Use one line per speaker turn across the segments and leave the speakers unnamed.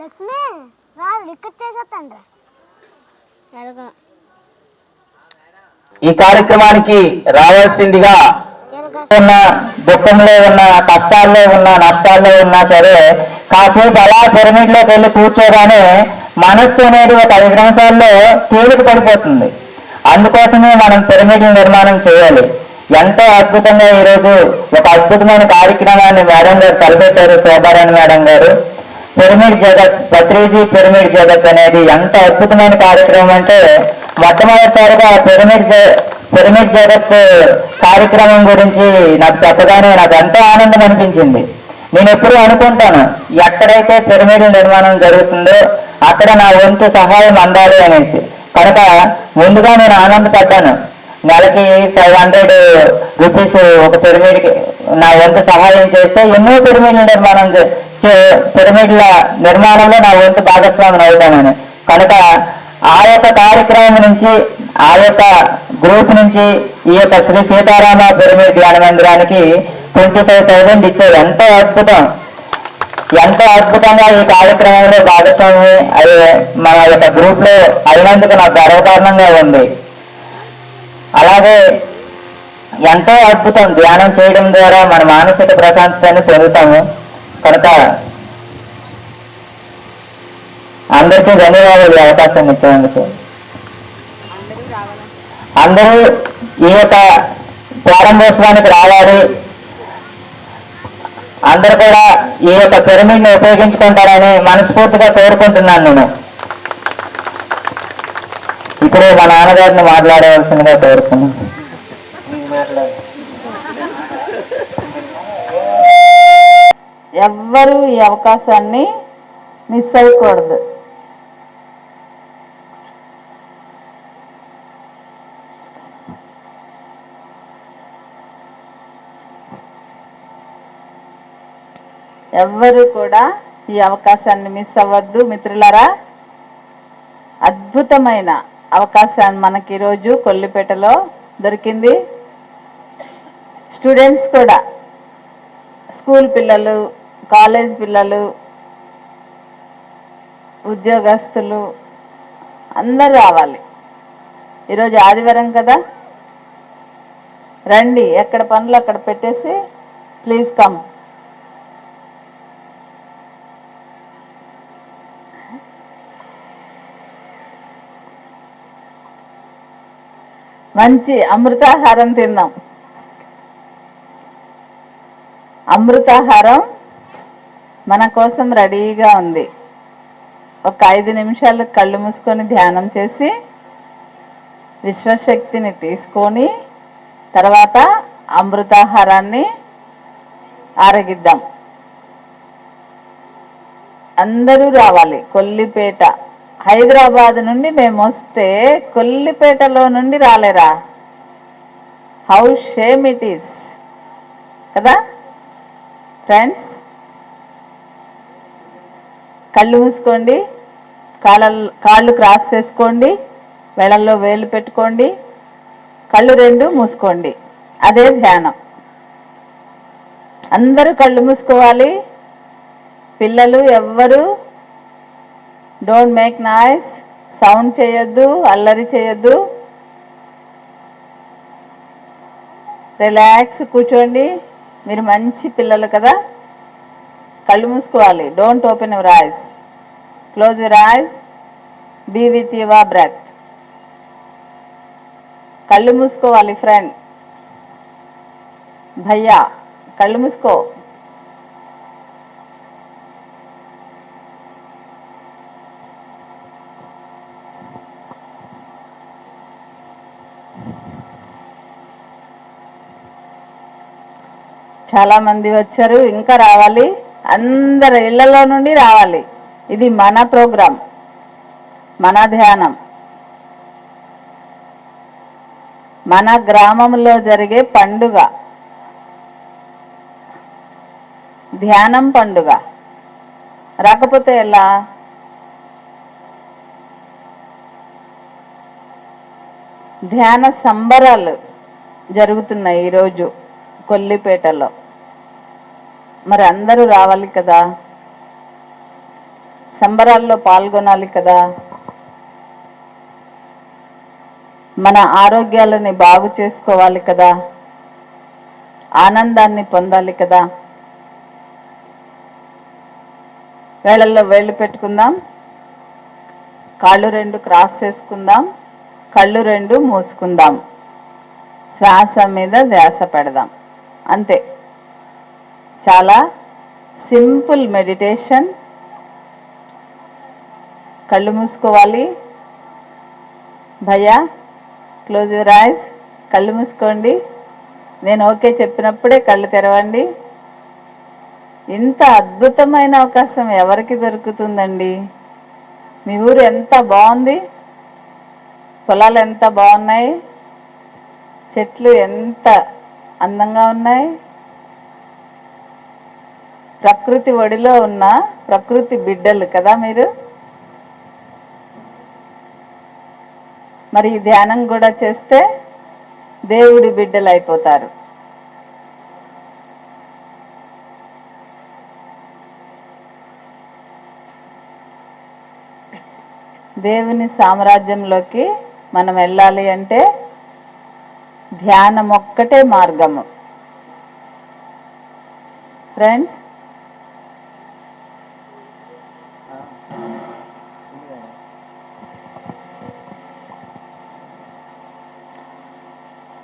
లక్ష్మి రా రికార్డ్ చేసేస్తాండ్రా.
ఈ కార్యక్రమానికి రావాల్సిందిగా ఉన్న దుఃఖంలో ఉన్న కష్టాల్లో ఉన్న నష్టాల్లో ఉన్నా సరే కాసేపు అలా పిరమిడ్ లోకి వెళ్ళి కూర్చోగానే మనస్సు అనేది ఒక 5 నిమిషాల్లో తేలిక పడిపోతుంది. అందుకోసమే మనం పిరమిడ్ నిర్మాణం చేయాలి. ఎంతో అద్భుతంగా ఈరోజు ఒక అద్భుతమైన కార్యక్రమాన్ని మేడం గారు తలపెట్టారు, శోభారాణి మేడం గారు. పిరమిడ్ జగత్, పత్రిజీ పిరమిడ్ జగత్ అనేది ఎంత అద్భుతమైన కార్యక్రమం అంటే మొట్టమొదటిసారిగా పిరమిడ్ జగత్ కార్యక్రమం గురించి నాకు చెప్పగానే నాకు ఎంతో ఆనందం అనిపించింది. నేను ఎప్పుడూ అనుకుంటాను, ఎక్కడైతే పిరమిడ్ నిర్మాణం జరుగుతుందో అక్కడ నా వంతు సహాయం అందాలి అనేసి. కనుక ముందుగా నేను ఆనందపడ్డాను. నెలకి 500 రూపీస్ ఒక పిరమిడ్కి నా వంతు సహాయం చేస్తే ఎన్నో పిరమిడ్ల నిర్మాణంలో నా వంతు భాగస్వామిని అవుతానని. కనుక ఆ యొక్క కార్యక్రమం నుంచి, ఆ యొక్క గ్రూప్ నుంచి ఈ యొక్క శ్రీ సీతారామ పిరమిడ్ ధ్యాన మందిరానికి 25,000 ఇచ్చారు. ఎంతో అద్భుతం, ఎంతో అద్భుతంగా ఈ కార్యక్రమంలో భాగస్వామి మన యొక్క గ్రూప్ లో అయినందుకు నాకు గర్వకారణంగా ఉంది. అలాగే ఎంతో అద్భుతం, ధ్యానం చేయడం ద్వారా మన మానసిక ప్రశాంతతని పొందుతాము. కనుక అందరికీ ధన్యవాదాలు ఈ అవకాశాన్ని ఇచ్చినందుకు. అందరూ ఈ యొక్క ప్రారంభోత్సవానికి రావాలి. అందరూ కూడా ఈ యొక్క పిరమిడ్ని ఉపయోగించుకుంటారని మనస్ఫూర్తిగా కోరుకుంటున్నాను. నేను ఇప్పుడు మా నాన్నగారిని మాట్లాడవలసిందిగా కోరుకున్నాను.
ఎవ్వరూ ఈ అవకాశాన్ని మిస్ అవ్వకూడదు. ఎవ్వరూ కూడా ఈ అవకాశాన్ని మిస్ అవ్వద్దు మిత్రులారా. అద్భుతమైన అవకాశాన్ని మనకి ఈరోజు కొల్లిపేటలో దొరికింది. స్టూడెంట్స్ కూడా, స్కూల్ పిల్లలు, కాలేజ్ పిల్లలు, ఉద్యోగస్తులు అందరూ రావాలి. ఈరోజు ఆదివారం కదా, రండి. ఎక్కడ పనులు అక్కడ పెట్టేసి ప్లీజ్ కమ్. మంచి అమృతాహారం తిందాం. అమృతాహారం మన కోసం రెడీగా ఉంది. ఒక 5 నిమిషాలు కళ్ళు మూసుకొని ధ్యానం చేసి విశ్వశక్తిని తీసుకొని తర్వాత అమృతాహారాన్ని ఆరగిద్దాం. అందరూ రావాలి. కొల్లిపేట, హైదరాబాద్ నుండి మేము వస్తే కొల్లిపేటలో నుండి రాలేరా? హౌ షేమ్ ఇట్ ఈస్ కదా ఫ్రెండ్స్. కళ్ళు మూసుకోండి, కాళ్ళు క్రాస్ చేసుకోండి, వేళల్లో వేళ్ళు పెట్టుకోండి, కళ్ళు 2 మూసుకోండి. అదే ధ్యానం. అందరూ కళ్ళు మూసుకోవాలి. పిల్లలు ఎవ్వరు డోంట్ మేక్ నాయిస్, సౌండ్ చేయొద్దు, అల్లరి చేయొద్దు. రిలాక్స్ కూర్చోండి. మీరు మంచి పిల్లలు కదా. కళ్ళు మూసుకోవాలి. Don't open your eyes, close your eyes, be with your breath. కళ్ళు మూసుకోవాలి ఫ్రెండ్. భయ్యా కళ్ళు మూసుకో. చాలా మంది వచ్చారు, ఇంకా రావాలి. అందరి ఇళ్లలో నుండి రావాలి. ఇది మన ప్రోగ్రాం, మన ధ్యానం, మన గ్రామంలో జరిగే పండుగ, ధ్యానం పండుగ. రాకపోతే ఎలా? ధ్యాన సంబరాలు జరుగుతున్నాయి ఈరోజు కొల్లిపేటలో. మరి అందరూ రావాలి కదా. సంబరాల్లో పాల్గొనాలి కదా, మన ఆరోగ్యాలని బాగు చేసుకోవాలి కదా, ఆనందాన్ని పొందాలి కదా. వేళల్లో వేళ్ళు పెట్టుకుందాం, కాళ్ళు రెండు క్రాస్ చేసుకుందాం, కళ్ళు రెండు మూసుకుందాం, శ్వాస మీద ధ్యాస పెడదాం. అంతే, చాలా సింపుల్ మెడిటేషన్. కళ్ళు మూసుకోవాలి. భయ్యా, క్లోజ్ యువర్ ఐస్. కళ్ళు మూసుకోండి. నేను ఓకే చెప్పినప్పుడే కళ్ళు తెరవండి. ఇంత అద్భుతమైన అవకాశం ఎవరికి దొరుకుతుందండి? మీ ఊరు ఎంత బాగుంది, పొలాలు ఎంత బాగున్నాయి, చెట్లు ఎంత అందంగా ఉన్నాయి. ప్రకృతి ఒడిలో ఉన్న ప్రకృతి బిడ్డలు కదా మీరు. మరి ఈ ధ్యానం కూడా చేస్తే దేవుడి బిడ్డలు అయిపోతారు. దేవుని సామ్రాజ్యంలోకి మనం వెళ్ళాలి అంటే ధ్యానం ఒక్కటే మార్గము. ఫ్రెండ్స్,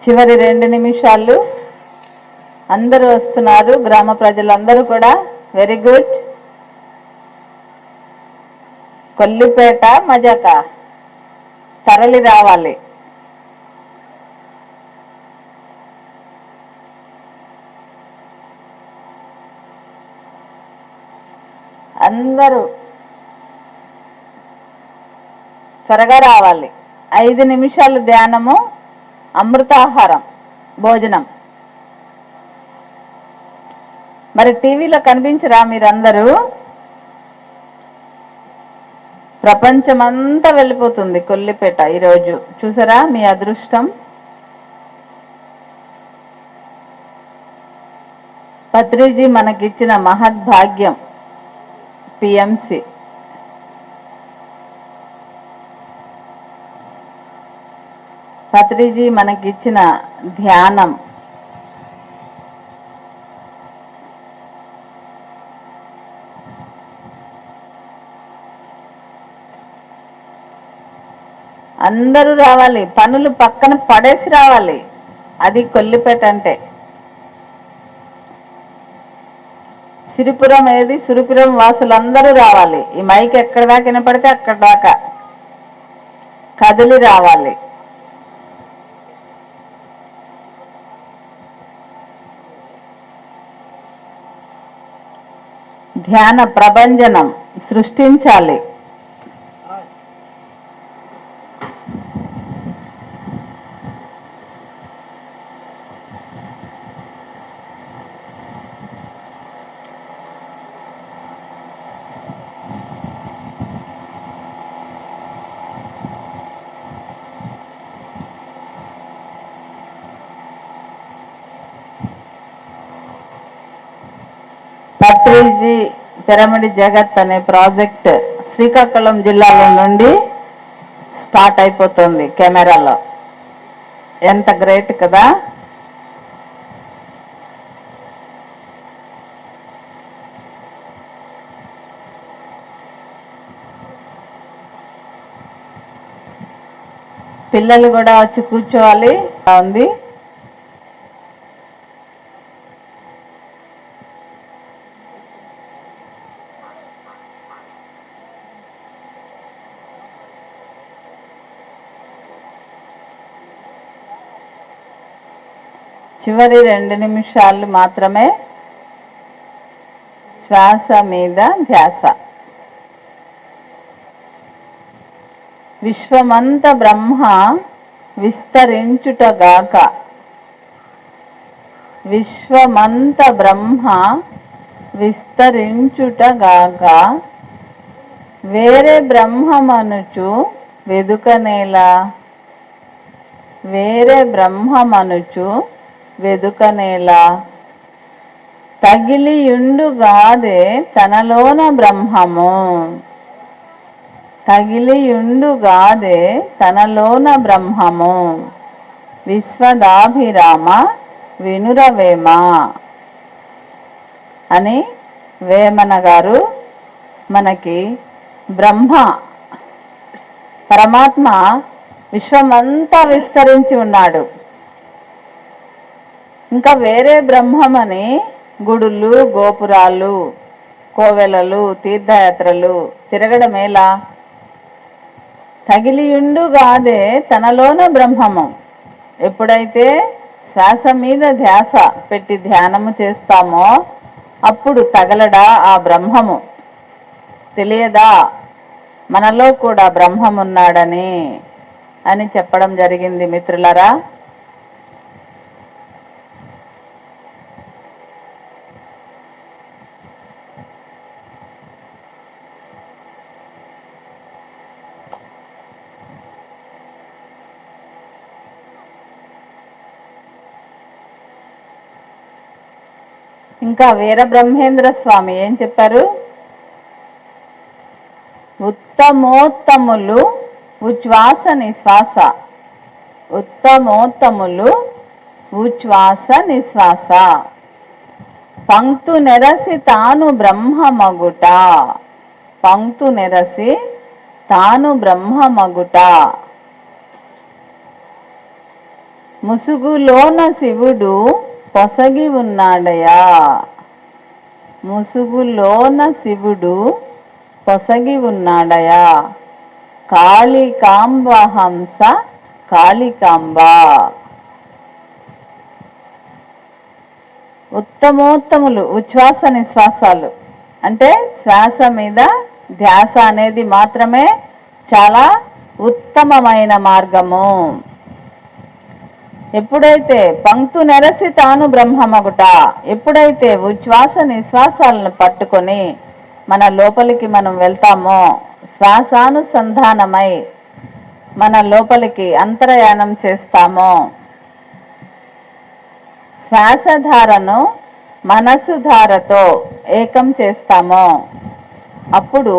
చివరి 2 నిమిషాలు. అందరూ వస్తున్నారు, గ్రామ ప్రజలందరూ కూడా. Very good. కొల్లిపేట మజాక తరలి రావాలి. అందరూ త్వరగా రావాలి. 5 నిమిషాలు ధ్యానము, అమృతాహారం, భోజనం. మరి టీవీలో కనిపించరా మీరందరూ? ప్రపంచమంతా వెళ్ళిపోతుంది కొల్లిపేట ఈరోజు. చూసారా మీ అదృష్టం? పత్రిజీ మనకిచ్చిన మహద్భాగ్యం. పిఎంసి పత్రిజీ మనకిచ్చిన ధ్యానం. అందరూ రావాలి, పనులు పక్కన పడేసి రావాలి. అది కొల్లిపేట అంటే. సిరిపురం ఏది? సిరిపురం వాసులందరూ రావాలి. ఈ మైక్ ఎక్కడ దాకా వినపడితే అక్కడ దాకా కదిలి రావాలి. ధ్యాన ప్రభంజనం సృష్టించాలి. పత్రిజీ పిరమిడ్ జగత్ అనే ప్రాజెక్ట్ శ్రీకాకుళం జిల్లాలో నుండి స్టార్ట్ అయిపోతుంది కెమెరాలో. ఎంత గ్రేట్ కదా. పిల్లలు కూడా వచ్చి కూర్చోవాలి. ఉంది చివరి 2 నిమిషాలు మాత్రమే శ్వాస మీద ధ్యాస. విశ్వమంత బ్రహ్మ విస్తరించుటగాక, విశ్వమంత బ్రహ్మ విస్తరించుటగాక, వేరే బ్రహ్మమనుచు వెదుకనేలా, వేరే బ్రహ్మమనుచు వెదుకనేలా, తగిలియుండుగాదే తనలోన బ్రహ్మము. తగిలియుండుగాదే తనలోన బ్రహ్మము విశ్వదాభిరామ వినురవేమ అని వేమన గారు మనకి బ్రహ్మ పరమాత్మ విశ్వమంతా విస్తరించి ఉన్నాడు. ఇంకా వేరే బ్రహ్మమని గుడులు, గోపురాలు, కోవెలలు, తీర్థయాత్రలు తిరగడమేలా? తగిలియుండుగాదే తనలోన బ్రహ్మము. ఎప్పుడైతే శ్వాస మీద ధ్యాస పెట్టి ధ్యానము చేస్తామో అప్పుడు తగలడా ఆ బ్రహ్మము. తెలియదా మనలో కూడా బ్రహ్మమున్నాడని అని చెప్పడం జరిగింది మిత్రులారా. ఇంకా వీర బ్రహ్మేంద్ర స్వామి ఏం చెప్పారు? ఉత్తమోత్తములు ఉచ్ఛ్వాస నిశ్వాస, ఉత్తమోత్తములు ఉచ్ఛ్వాస నిశ్వాస, పంక్తు నెరసి తాను బ్రహ్మమగుట, పంక్తు నెరసి తాను బ్రహ్మమగుట, ముసుగులోన శివుడు పొసగి ఉన్నాడయా, ముసుగులోన శివుడు పొసగి ఉన్నాడయా, కాళికాంబ హంస కాళికాంబ. ఉత్తమోత్తములు ఉచ్ఛ్వాస నిశ్వాసాలు అంటే శ్వాస మీద ధ్యాస అనేది మాత్రమే చాలా ఉత్తమమైన మార్గము. ఎప్పుడైతే పంక్తు నెరసి తాను బ్రహ్మమగుట, ఎప్పుడైతే ఉచ్ఛ్వాస నిశ్వాసాలను పట్టుకొని మన లోపలికి మనం వెళ్తామో, శ్వాసానుసంధానమై మన లోపలికి అంతర్యానం చేస్తామో, శ్వాసధారను మనసు ధారతో ఏకం చేస్తామో అప్పుడు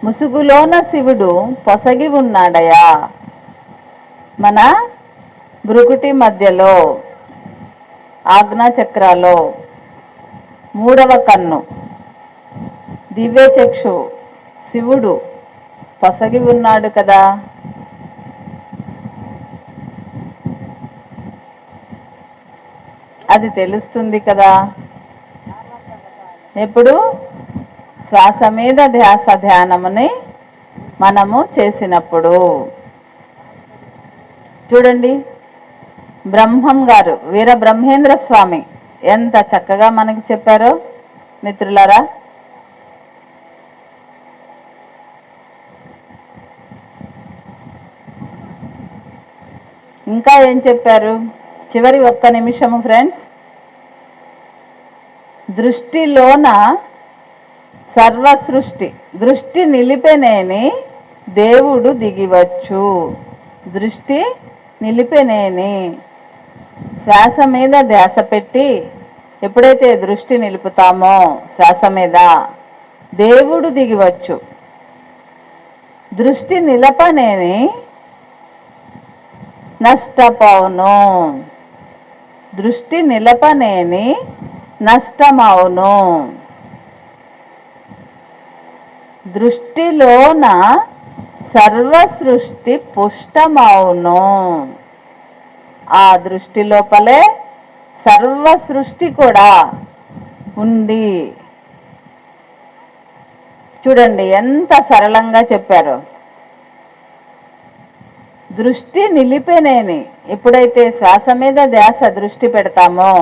ముసుగులోన శివుడు పొసగి ఉన్నాడయా. మన భృకుటి మధ్యలో ఆజ్ఞాచక్రాలో మూడవ కన్ను దివ్యచక్షు శివుడు పొసగి ఉన్నాడు కదా. అది తెలుస్తుంది కదా ఎప్పుడు శ్వాస మీద ధ్యాస ధ్యానముని మనము చేసినప్పుడు. చూడండి బ్రహ్మం గారు వీర బ్రహ్మేంద్ర స్వామి ఎంత చక్కగా మనకి చెప్పారో మిత్రులారా. ఇంకా ఏం చెప్పారు? చివరి ఒక్క నిమిషము ఫ్రెండ్స్. దృష్టిలోన సర్వ సృష్టి, దృష్టి నిలిపెనేని దేవుడు దిగివచ్చు. దృష్టి నిలిపెనేని శ్వాస మీద ధ్యాస పెట్టి ఎప్పుడైతే దృష్టి నిలుపుతామో శ్వాస మీద దేవుడు దిగివచ్చు. దృష్టి నిలపనేని నష్టపోవును, దృష్టి నిలపనేని నష్టమవును. దృష్టిలోన సర్వ సృష్టి పుష్టమవును. ఆ దృష్టి లోపలే సర్వ సృష్టి కూడా ఉంది. చూడండి ఎంత సరళంగా చెప్పారు. దృష్టి నిలిపేనేని ఎప్పుడైతే శ్వాస మీద ధ్యాస దృష్టి పెడతామో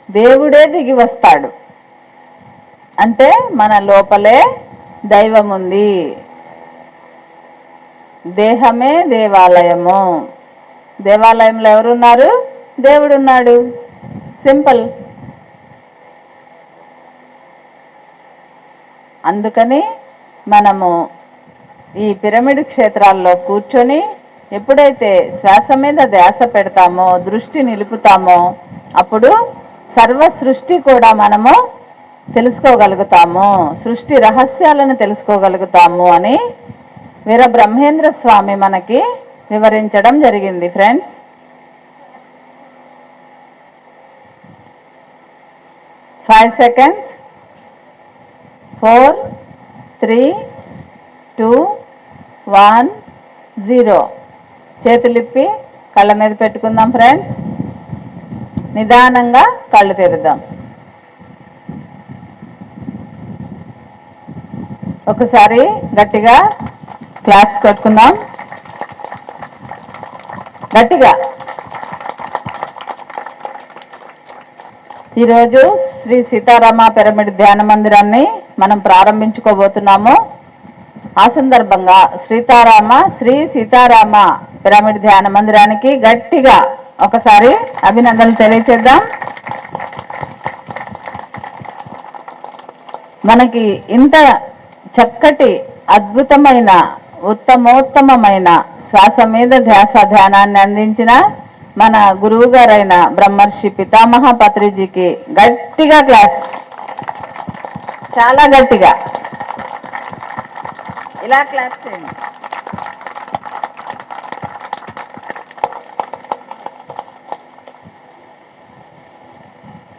దేవుడే దిగి వస్తాడు. అంటే మన లోపలే దైవం ఉంది. దేహమే దేవాలయము. దేవాలయంలో ఎవరున్నారు? దేవుడున్నాడు. సింపుల్. అందుకని మనము ఈ పిరమిడ్ క్షేత్రాల్లో కూర్చొని ఎప్పుడైతే శ్వాస మీద ధ్యాస పెడతామో దృష్టి నిలుపుతామో అప్పుడు సర్వ సృష్టి కూడా మనము తెలుసుకోగలుగుతాము, సృష్టి రహస్యాలను తెలుసుకోగలుగుతాము అని వీరబ్రహ్మేంద్ర స్వామి మనకి వివరించడం జరిగింది. Friends, five seconds, 4, 3, 2, 1, 0. చేతులిప్పి కళ్ళ మీద పెట్టుకుందాం. ఫ్రెండ్స్, నిదానంగా కళ్ళు తెరుద్దాం. ఒకసారి గట్టిగా క్లాప్స్ కొట్టుకుందాం. గట్టిగా. ఈరోజు శ్రీ సీతారామ పిరమిడ్ ధ్యాన మందిరాన్ని మనం ప్రారంభించుకోబోతున్నాము. ఆ సందర్భంగా శ్రీ సీతారామ పిరమిడ్ ధ్యాన మందిరానికి గట్టిగా ఒకసారి అభినందనలు తెలియచేద్దాం. మనకి ఇంత చక్కటి అద్భుతమైన ఉత్తమోత్తమైన శ్వాస మీద ధ్యాస ధ్యానాన్ని అందించిన మన గురువు గారైన బ్రహ్మర్షి పితామహ పత్రిజీకి గట్టిగా క్లాస్, చాలా గట్టిగా ఇలా క్లాస్ చేయండి.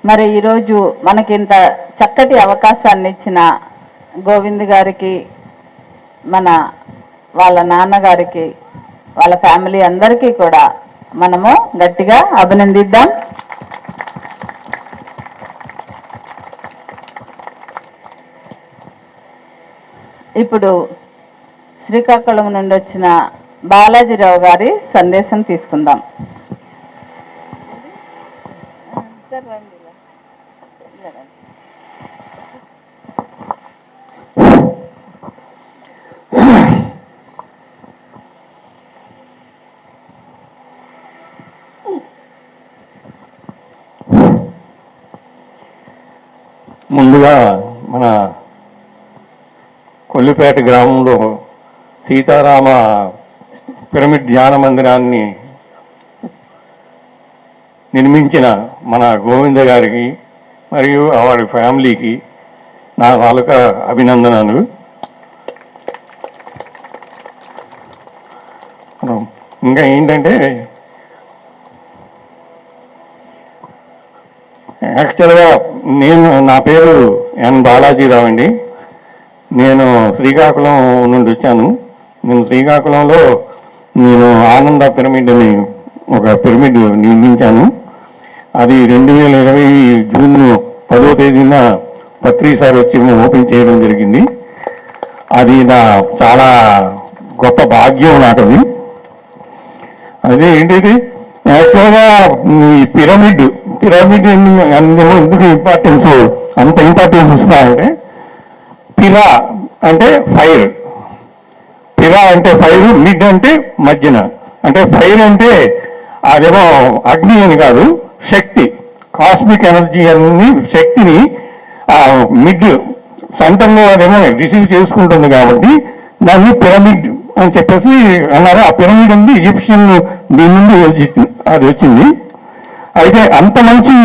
మరి ఈరోజు మనకింత చక్కటి అవకాశాన్ని ఇచ్చిన గోవింద్ గారికి, వాళ్ళ నాన్నగారికి, వాళ్ళ ఫ్యామిలీ అందరికీ కూడా మనము గట్టిగా అభినందిద్దాం. ఇప్పుడు శ్రీకాకుళం నుండి వచ్చిన బాలాజీరావు గారి సందేశం తీసుకుందాం.
ముందుగా మన కొల్లిపేట గ్రామంలో సీతారామ పిరమిడ్ ధ్యాన మందిరాన్ని నిర్మించిన మన గోవింద గారికి మరియు వారి ఫ్యామిలీకి నా తాలూకా అభినందనలు. ఇంకా ఏంటంటే, యాక్చువల్గా నా పేరు ఎన్ బాలాజీరావు అండి. నేను శ్రీకాకుళం నుండి వచ్చాను. నేను శ్రీకాకుళంలో ఆనంద పిరమిడ్ అని ఒక పిరమిడ్ నిర్మించాను. అది 2020 జూన్ 10వ తేదీన పత్రి సార్ వచ్చి ఓపెన్ చేయడం జరిగింది. అది నా చాలా గొప్ప భాగ్యం నాకు. అదే ఏంటిది, యాక్చువల్గా ఈ పిరమిడ్ ఎందుకు అంత ఇంపార్టెన్స్ ఇస్తున్నారంటే, పిరా అంటే ఫైర్, మిడ్ అంటే మధ్యన, అంటే ఫైర్ అంటే అదేమో అగ్ని అని కాదు, శక్తి, కాస్మిక్ ఎనర్జీ అన్ని శక్తిని మిడ్ సెంటర్లో అదేమో రిసీవ్ చేసుకుంటుంది. కాబట్టి దాన్ని పిరమిడ్ అని చెప్పేసి అన్నారు. ఆ పిరమిడ్ ఉంది ఈజిప్షియన్ దీని నుండి అది వచ్చింది. అయితే అంత మంచి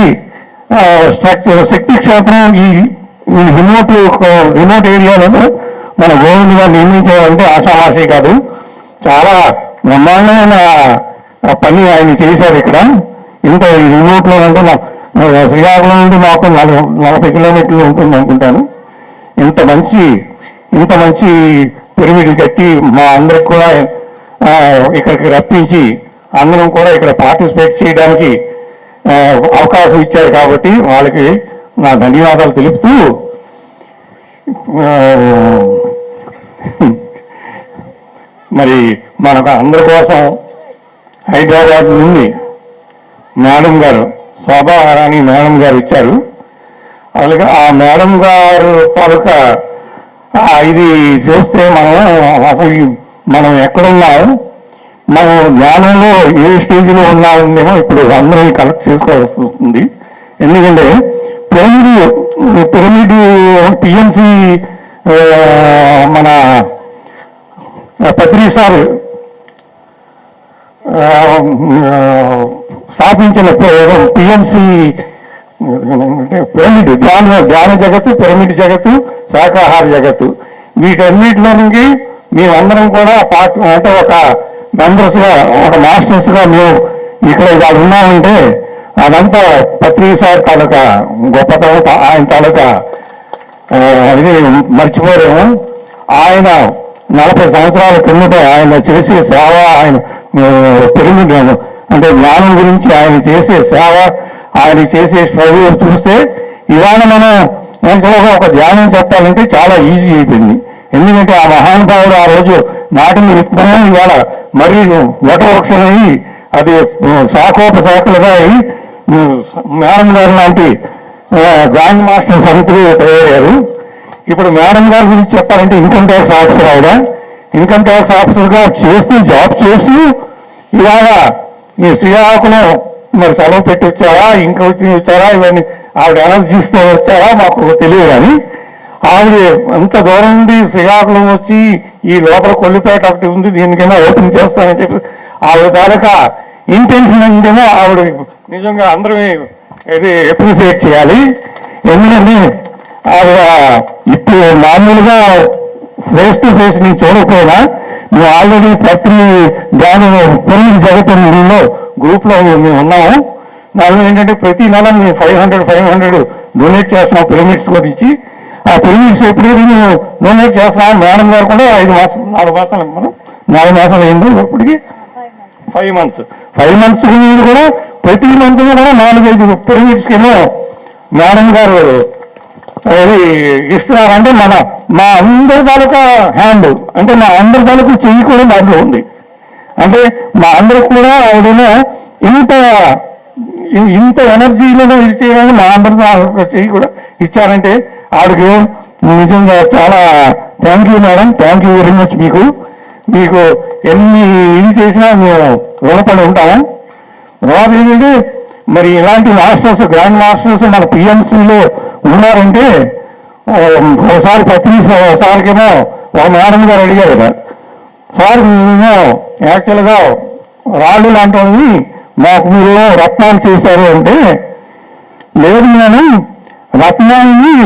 శక్తి క్షేత్రం ఈ రిమోట్ ఏరియాలలో మన గోవిందుగా నిర్మించాలంటే ఆషామాషి కాదు. చాలా బ్రహ్మాండమైన పని ఆయన చేశారు ఇక్కడ. ఇంత రిమోట్లో అంటే శ్రీకాకుళం నుండి మాకు 40 కిలోమీటర్లు ఉంటుంది అనుకుంటాను. ఇంత మంచి పిరమిడ్ కట్టి మా అందరికి కూడా ఇక్కడికి రప్పించి అందరం కూడా ఇక్కడ పార్టిసిపేట్ చేయడానికి అవకాశం ఇచ్చారు. కాబట్టి వాళ్ళకి నా ధన్యవాదాలు తెలుపుతూ, మరి మనకు అందరి కోసం హైదరాబాద్ నుండి మేడం గారు, శోభారాణి మేడం గారు ఇచ్చారు. అలాగే ఆ మేడం గారు తాలూకా ఇది చూస్తే మనం ఎక్కడున్నాం, మనం జ్ఞానంలో ఏ స్టేజ్లో ఉన్నామేమో ఇప్పుడు అందరం కలెక్ట్ చేసుకోవాల్సి వస్తుంది. ఎందుకంటే పిరమిడ్ టిఎంసి మన పత్రి సార్ స్థాపించిన పిఎంసి పిరమిడ్ ధ్యాన జగత్తు, పిరమిడ్ జగత్తు, శాకాహార జగత్తు, వీటన్నిటిలోనికి మేమందరం కూడా అంటే ఒక మెంబర్స్గా, ఒక మాస్టర్స్గా మేము ఇక్కడ ఇలా ఉన్నామంటే అదంతా పత్రిక సార్ తాలూకా గొప్పతనం, ఆయన తాలూకా ఇది మర్చిపోలేము. ఆయన 40 సంవత్సరాల కిందట ఆయన చేసే సేవ, ఆయన పిరమిడ్ అంటే జ్ఞానం గురించి ఆయన చేసే సేవ, ఆయన చేసే స్ట్రగుల్ చూస్తే ఇవాళ మనం ఎంతో ఒక ధ్యానం చెప్పాలంటే చాలా ఈజీ అయిపోయింది. ఎందుకంటే ఆ మహానుభావుడు ఆ రోజు నాటిన విత్తనం ఇవాళ మరీ వటవృక్షమై అది శాఖోపశాఖలుగా అయి మేడం గారు లాంటి గ్రాండ్ మాస్టర్ సమితిలో తయారయ్యారు. ఇప్పుడు మేడం గారి గురించి చెప్పాలంటే ఇన్కమ్ ట్యాక్స్ ఆఫీసర్ ఆవిడ. ఇన్కమ్ ట్యాక్స్ ఆఫీసర్గా చేస్తూ జాబ్ చేస్తూ ఇవాళ ఈ శ్రీకాకుళం మరి సెలవు పెట్టి వచ్చారా, ఇంకా వచ్చారా, ఇవన్నీ ఆవిడ ఎనర్జీస్తో వచ్చారా మాకు తెలియదు. కానీ ఆవిడ అంత దూరం నుండి శ్రీకాకుళం వచ్చి ఈ లోపల కొల్లిపేట ఒకటి ఉంది, దీనికైనా ఓపెన్ చేస్తానని చెప్పి ఆవిడ తాలూకా ఇంటెన్షన్ అంటేనే ఆవిడ నిజంగా అందరూ ఇది అప్రిషియేట్ చేయాలి. ఎందుకంటే ఆవిడ ఇప్పుడు మామూలుగా ఫేస్ టు ఫేస్ నేను చూడకపోయినా మేము ఆల్రెడీ ప్రతి పిరమిడ్ జగత్తులో గ్రూప్లో మేము ఉన్నాము. దానిలో ఏంటంటే ప్రతి నెల మేము 500 డొనేట్ చేస్తున్నాం పిరమిడ్స్ గురించి. ఆ పిరమిడ్స్ ఎప్పుడైతే మేము డొనేట్ చేస్తున్నాం, మేడం గారు కూడా 4 మాసాలు మనం 4 మాసాలు అయింది ఇప్పటికి 5 మంత్స్ గురించి కూడా ప్రతి మంత్ కూడా 4-5 పిరమిడ్స్కి ఏమో మేడం గారు అది ఇస్తున్నారంటే మా అందరి తాలూకా హ్యాండ్, అంటే మా అందరి తాలూకు చెయ్యి కూడా దాంట్లో ఉంది. అంటే మా అందరికి కూడా ఆవిడేమో ఇంత ఎనర్జీలో ఇచ్చేయడానికి మా అందరి చెయ్యి కూడా ఇచ్చారంటే ఆవిడకి నిజంగా చాలా thank you madam, thank you very much. మీకు ఎన్ని ఇది చేసినా మేము రుణపడి ఉంటాము. తర్వాత ఏంటంటే మరి ఇలాంటి మాస్టర్స్, గ్రాండ్ మాస్టర్స్ మన పిఎంసీలో ఉన్నారంటే ఒకసారి సార్కేమో ఒక మేడం గారు అడిగారు కదా, సార్ మేము యాక్చువల్గా రాళ్ళు లాంటివి మాకు మీరు రత్నాలు చేశారు అంటే, లేదు నేను రత్నాన్ని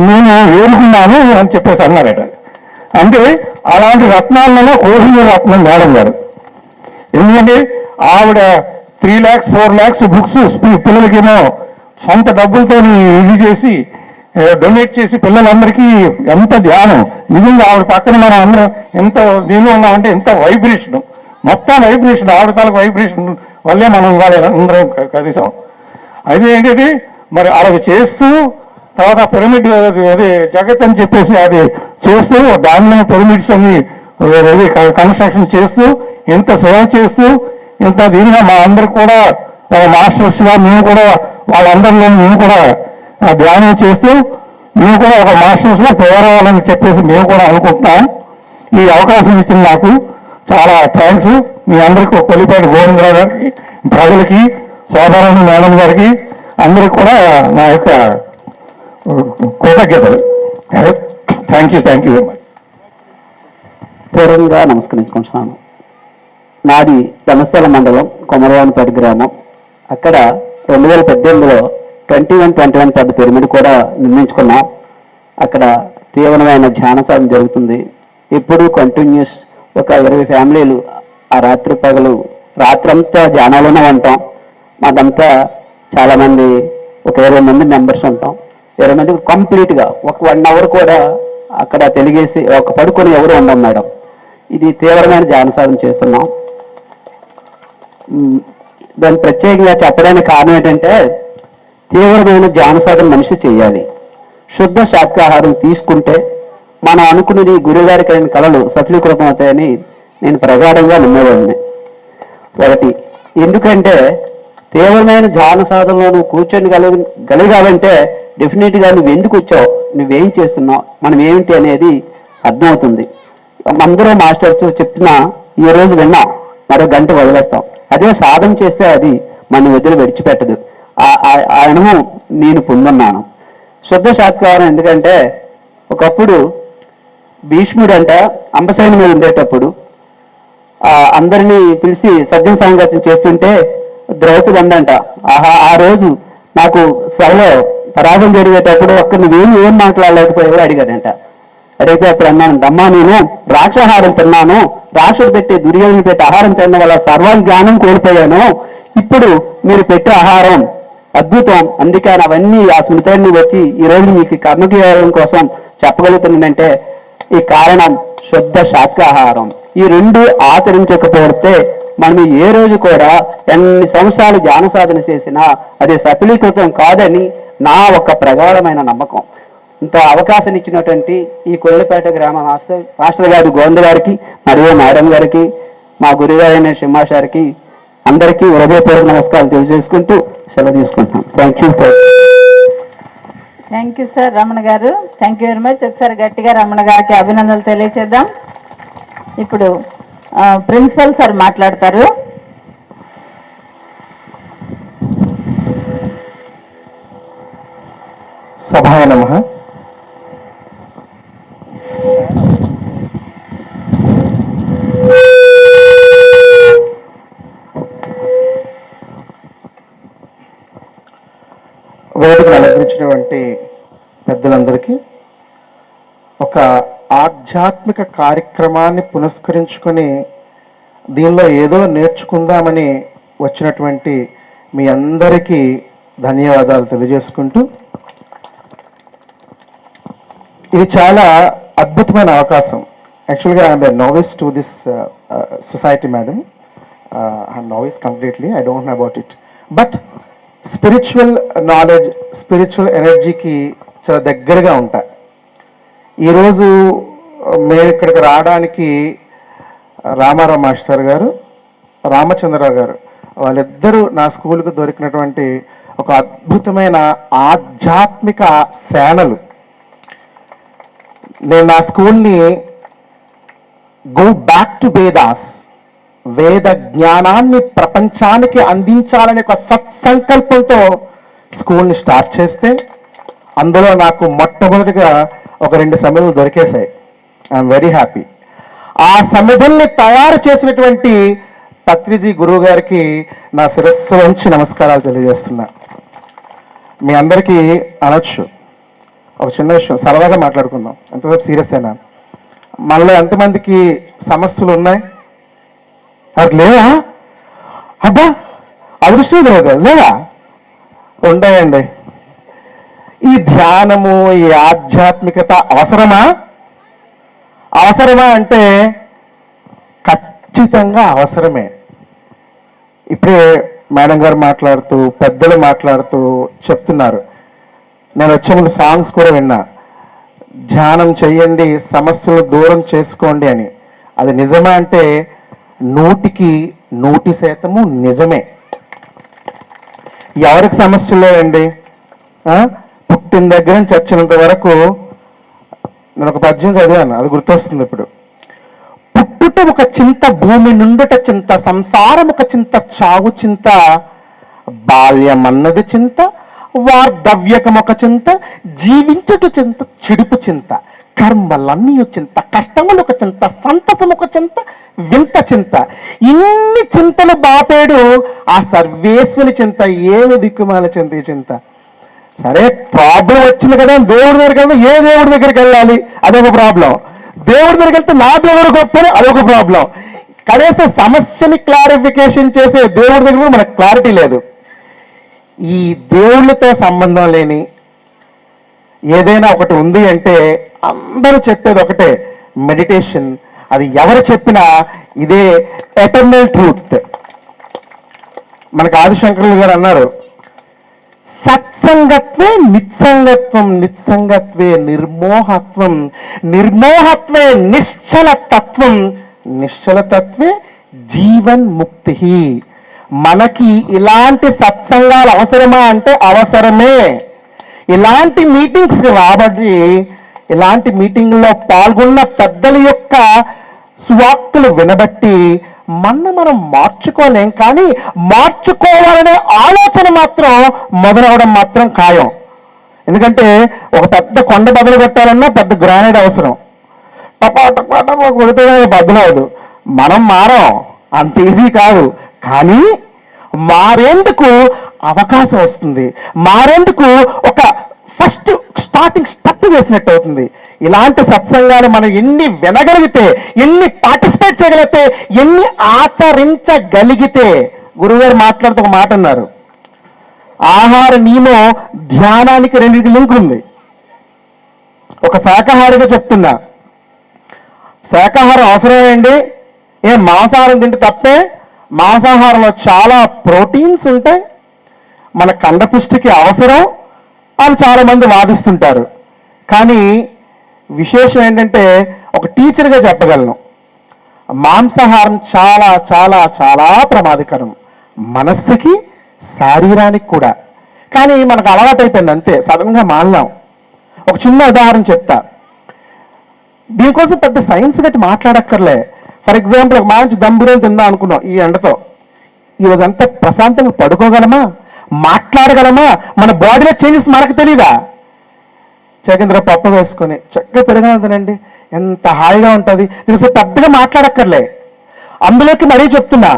నేను వేరుకున్నాను అని చెప్పేసి అన్నారట. అంటే అలాంటి రత్నాలలో కోహినూరు రత్నం మేడం గారు. ఎందుకంటే ఆవిడ 3 lakhs 4 lakhs బుక్స్ పిల్లలకేమో సొంత డబ్బులతో ఇది చేసి డొనేట్ చేసి పిల్లలందరికీ ఎంత ధ్యానం. నిజంగా ఆవిడ పక్కన మనం అందరం ఎంత దీనిలో ఉన్నామంటే ఎంత వైబ్రేషన్, మొత్తం వైబ్రేషన్, ఆవిడ తాలూకు వైబ్రేషన్ వల్లే మనం ఇవాళ అందరం కలిసాం. అది ఏంటంటే మరి అలా చేస్తూ తర్వాత పిరమిడ్ అది జగత్ అని చెప్పేసి అది చేస్తూ దానిలో పిరమిడ్స్ అన్ని కన్స్ట్రక్షన్ చేస్తూ ఎంత సేవ చేస్తూ ఇంత దీనిగా మా అందరికి కూడా మాస్టర్స్గా మేము కూడా వాళ్ళందరిలో మేము కూడా ధ్యానం చేస్తూ మేము కూడా ఒక మాస్టర్స్గా తయారవ్వాలని చెప్పేసి మేము కూడా అనుకుంటున్నాం. ఈ అవకాశం ఇచ్చిన నాకు చాలా థ్యాంక్స్. మీ అందరికీ కొల్లిపేట గోవిందరావు గారికి, ప్రజలకి, సోదరుని మేడం గారికి అందరికి కూడా నా యొక్క కృతజ్ఞతలు. Thank you very much.
పూర్వంగా నమస్కరించుకుంటున్నాను. నాది ధనస్థల మండలం కొమరవానిపేట గ్రామం. అక్కడ 2018లో 21 పెద్ద పిరమిడ్ కూడా నిర్మించుకున్నాం. అక్కడ తీవ్రమైన ధ్యాన సాధన జరుగుతుంది. ఎప్పుడూ కంటిన్యూస్ ఒక 20 ఫ్యామిలీలు ఆ రాత్రంతా ధ్యానాలోనే ఉంటాం. మాదంతా చాలామంది ఒక 20 మంది మెంబర్స్ ఉంటాం. 20 మంది కంప్లీట్గా ఒక 1 hour కూడా అక్కడ తెలిగేసి ఒక పడుకొని ఎవరు ఉండం మేడం. ఇది తీవ్రమైన ధ్యాన సాధన చేస్తున్నాం. దాన్ని ప్రత్యేకంగా చెప్పడానికి కారణం ఏంటంటే, తీవ్రమైన ధ్యాన సాధన మనిషి చేయాలి. శుద్ధ శాకాహారం తీసుకుంటే మనం అనుకున్నది గురుగారికి అయిన కళలు సఫలీకృతం అవుతాయని నేను ప్రగాఢంగా నమ్మేవాడిని. ఒకటి, ఎందుకంటే తీవ్రమైన ధ్యాన సాధనలో నువ్వు కూర్చొని గలిగాలంటే డెఫినెట్గా నువ్వు ఎందుకు వచ్చావు, నువ్వేం చేస్తున్నావు, మనం ఏమిటి అనేది అర్థమవుతుంది. అందరూ మాస్టర్స్ చెప్తున్నా ఈ రోజు విన్నాం, మరో గంట వదిలేస్తాం. అదే సాధన చేస్తే అది మన వదిలి విడిచిపెట్టదు. ఆ అనుభవం నేను పొందున్నాను. శుద్ధ శాకాహారం ఎందుకంటే ఒకప్పుడు భీష్ముడు అంట అంబసైని మీద ఉండేటప్పుడు అందరినీ పిలిచి సజ్జన సాంగత్యం చేస్తుంటే ద్రౌపది అందంట, ఆహా ఆ రోజు నాకు సభలో పరాగం జరిగేటప్పుడు ఒక్క ఏం మాట్లాడలేకపోయావో అడిగాడంట. అడిగితే అప్పుడు అన్నాను, అమ్మా నేను రాక్షాహారం తిన్నాను, రాక్షసుడు పెట్టే దుర్యోధన పెట్టే ఆహారం తినడం వల్ల సర్వ జ్ఞానం కోల్పోయాను. ఇప్పుడు మీరు పెట్టే ఆహారం అద్భుతం, అందుకే అవన్నీ ఆ స్మృతులన్నీ వచ్చి ఈ రోజు మీకు కర్మజ్ఞానం కోసం చెప్పగలుగుతున్నానంటే ఈ కారణం శుద్ధ శాకాహారం. ఈ రెండు ఆచరించకపోతే మనం ఏ రోజు కూడా ఎన్ని సంవత్సరాలు ధ్యాన సాధన చేసినా అది సఫలీకృతం కాదని నా ఒక ప్రగాఢమైన నమ్మకం. ఇంత అవకాశం ఇచ్చినటువంటి ఈ కొల్లిపేట గ్రామ మాస్టర్ గారి గోవింద గారికి మరియు మేడం గారికి మా గురుగారైన సింహాషారికి అందరికీ హృదయపూర్వక నమస్కారాలు తెలియజేసుకుంటూ సెలవు తీసుకుంటున్నాం.
థ్యాంక్ యూ సార్ రమణ గారు. Thank you very much. ఒకసారి గట్టిగా రమణ గారికి అభినందనలు తెలియచేద్దాం. ఇప్పుడు ప్రిన్సిపల్ సార్ మాట్లాడతారు.
సభాయ నమః. వేదికను అలంకరించినటువంటి పెద్దలందరికీ, ఒక ఆధ్యాత్మిక కార్యక్రమాన్ని పునస్కరించుకొని దీనిలో ఏదో నేర్చుకుందామని వచ్చినటువంటి మీ అందరికీ ధన్యవాదాలు తెలియజేసుకుంటూ, ఇది చాలా అద్భుతమైన అవకాశం. యాక్చువల్గా I'm a novice to this society madam. I'm novice completely, I don't know about it. But spiritual knowledge, spiritual ఎనర్జీకి చాలా దగ్గరగా ఉంటాయి. ఈరోజు మేము ఇక్కడికి రావడానికి రామారావు మాస్టర్ గారు, రామచంద్రరావు గారు, వాళ్ళిద్దరూ నా స్కూల్కి దొరికినటువంటి ఒక అద్భుతమైన ఆధ్యాత్మిక సేనలు. నేను నా స్కూల్ని గో బ్యాక్ టు వేదాస్, వేద జ్ఞానాన్ని ప్రపంచానికి అందించాలనే ఒక సత్సంకల్పంతో స్కూల్ని స్టార్ట్ చేస్తే అందులో నాకు మొట్టమొదటిగా ఒక 2 సమిధులు దొరికేశాయి. I'm very happy. ఆ సమిధుల్ని తయారు చేసినటువంటి పత్రిజీ గురువు గారికి నా శిరస్సు వంచి నమస్కారాలు తెలియజేస్తున్నా. మీ అందరికీ అనొచ్చు, ఒక చిన్న విషయం సరదాగా మాట్లాడుకుందాం, ఎంతసేపు సీరియస్ అయినా. మనలో ఎంతమందికి సమస్యలు ఉన్నాయి? అది లేవా? అబ్బా అదృష్టం లేదు, లేవా? ఉంటాయండి. ఈ ధ్యానము, ఈ ఆధ్యాత్మికత అవసరమా? అవసరమా అంటే ఖచ్చితంగా అవసరమే. ఇప్పుడే మేడం గారు మాట్లాడుతూ, పెద్దలు మాట్లాడుతూ చెప్తున్నారు. నేను వచ్చే ముందు సాంగ్స్ కూడా విన్నా, ధ్యానం చెయ్యండి, సమస్యలు దూరం చేసుకోండి అని. అది నిజమా అంటే 100% నిజమే. ఎవరికి సమస్యలు లేవండి? పుట్టిన దగ్గర నుంచి చచ్చినంత వరకు. నేను ఒక పద్యం చదివాను, అది గుర్తొస్తుంది ఇప్పుడు. పుట్టుట ఒక చింత, భూమి నుండుట చింత, సంసారం ఒక చింత, చావు చింత, బాల్యం అన్నది చింత, వార్ధవ్యకం ఒక చింత, జీవించుట చింత, చిడుపు చింత, కర్మలన్నీ చింత, కష్టములు ఒక చింత, సంతసం ఒక చింత, వింత చింత. ఇన్ని చింతలు బాపేడు ఆ సర్వేశ్వరి చింత. ఏమి దిక్కుమాల చింత ఈ చింత? సరే ప్రాబ్లం వచ్చింది కదా, దేవుడి దగ్గరికి వెళ్తే ఏ దేవుడి దగ్గరికి వెళ్ళాలి అదొక ప్రాబ్లం, దేవుడి దగ్గరికి వెళ్తే నా దేవుడు గొప్పని అదొక ప్రాబ్లం. కనీసం సమస్యని క్లారిఫికేషన్ చేసే దేవుడి దగ్గర మనకు క్లారిటీ లేదు. ఈ దేవుళ్ళతో సంబంధం లేని ఏదైనా ఒకటి ఉంది అంటే అందరూ చెప్పేది ఒకటే, మెడిటేషన్. అది ఎవరు చెప్పినా ఇదే ఎటర్నల్ ట్రూత్. మనకు ఆదిశంకరులు గారు అన్నారు, సత్సంగత్వే నిత్సంగత్వం, నిత్సంగత్వే నిర్మోహత్వం, నిర్మోహత్వే నిశ్చల తత్వం, నిశ్చల తత్వే జీవన్ ముక్తి. మనకి ఇలాంటి సత్సంగాలు అవసరమా అంటే అవసరమే. ఇలాంటి మీటింగ్స్ రాబట్టి, ఇలాంటి మీటింగ్లో పాల్గొన్న పెద్దల యొక్క సువాక్కులు వినబట్టి మనం మార్చుకోలేం, కానీ మార్చుకోవాలనే ఆలోచన మాత్రం మొదలవడం మాత్రం ఖాయం. ఎందుకంటే ఒక పెద్ద కొండ బదులు కట్టాలన్నా పెద్ద గ్రానైట్ అవసరం. టపా టపా టపా కొడితే బదులవదు. మనం మారం, అంత ఈజీ కాదు. కానీ
మారేందుకు అవకాశం వస్తుంది, మారేందుకు ఒక ఫస్ట్ స్టార్టింగ్ స్టెప్ వేసినట్టు అవుతుంది. ఇలాంటి సత్సంగాలు మనం ఎన్ని వినగలిగితే, ఎన్ని పార్టిసిపేట్ చేయగలిగితే, ఎన్ని ఆచరించగలిగితే, గురువుగారు మాట్లాడుతూ ఒక మాట అన్నారు, ఆహార నియమం ధ్యానానికి రెండింటి లింక్ ఉంది. ఒక శాకాహారిగా చెప్తున్నా, శాకాహారం అవసరమేండి, మాంసాహారం తింటే తప్పే, మాంసాహారంలో చాలా ప్రోటీన్స్ ఉంటాయి, మన కండపుష్టికి అవసరం అని చాలా మంది వాదిస్తుంటారు. కానీ విశేషం ఏంటంటే, ఒక టీచర్గా చెప్పగలను, మాంసాహారం చాలా చాలా చాలా ప్రమాదకరం మనస్సుకి, శారీరానికి కూడా. కానీ మనకు అలవాటైపోయింది అంతే, సడన్గా మానలాం. ఒక చిన్న ఉదాహరణ చెప్తా, దీనికోసం పెద్ద సైన్స్ గట్టి మాట్లాడక్కర్లే. ఫర్ ఎగ్జాంపుల్, ఒక మంచి దమ్ బిర్యానీ తిందాం అనుకున్నాం ఈ ఎండతో, ఈరోజంతా ప్రశాంతంగా పడుకోగలమా, మాట్లాడగలమా, మన బాడీలో చేంజెస్ మనకు తెలీదా? చకేంద్ర పప్పు వేసుకొని చక్కగా పెరగనండి, ఎంత హాయిగా ఉంటుంది. దీనికి పెద్దగా మాట్లాడక్కర్లే. అందులోకి మరీ చెప్తున్నా,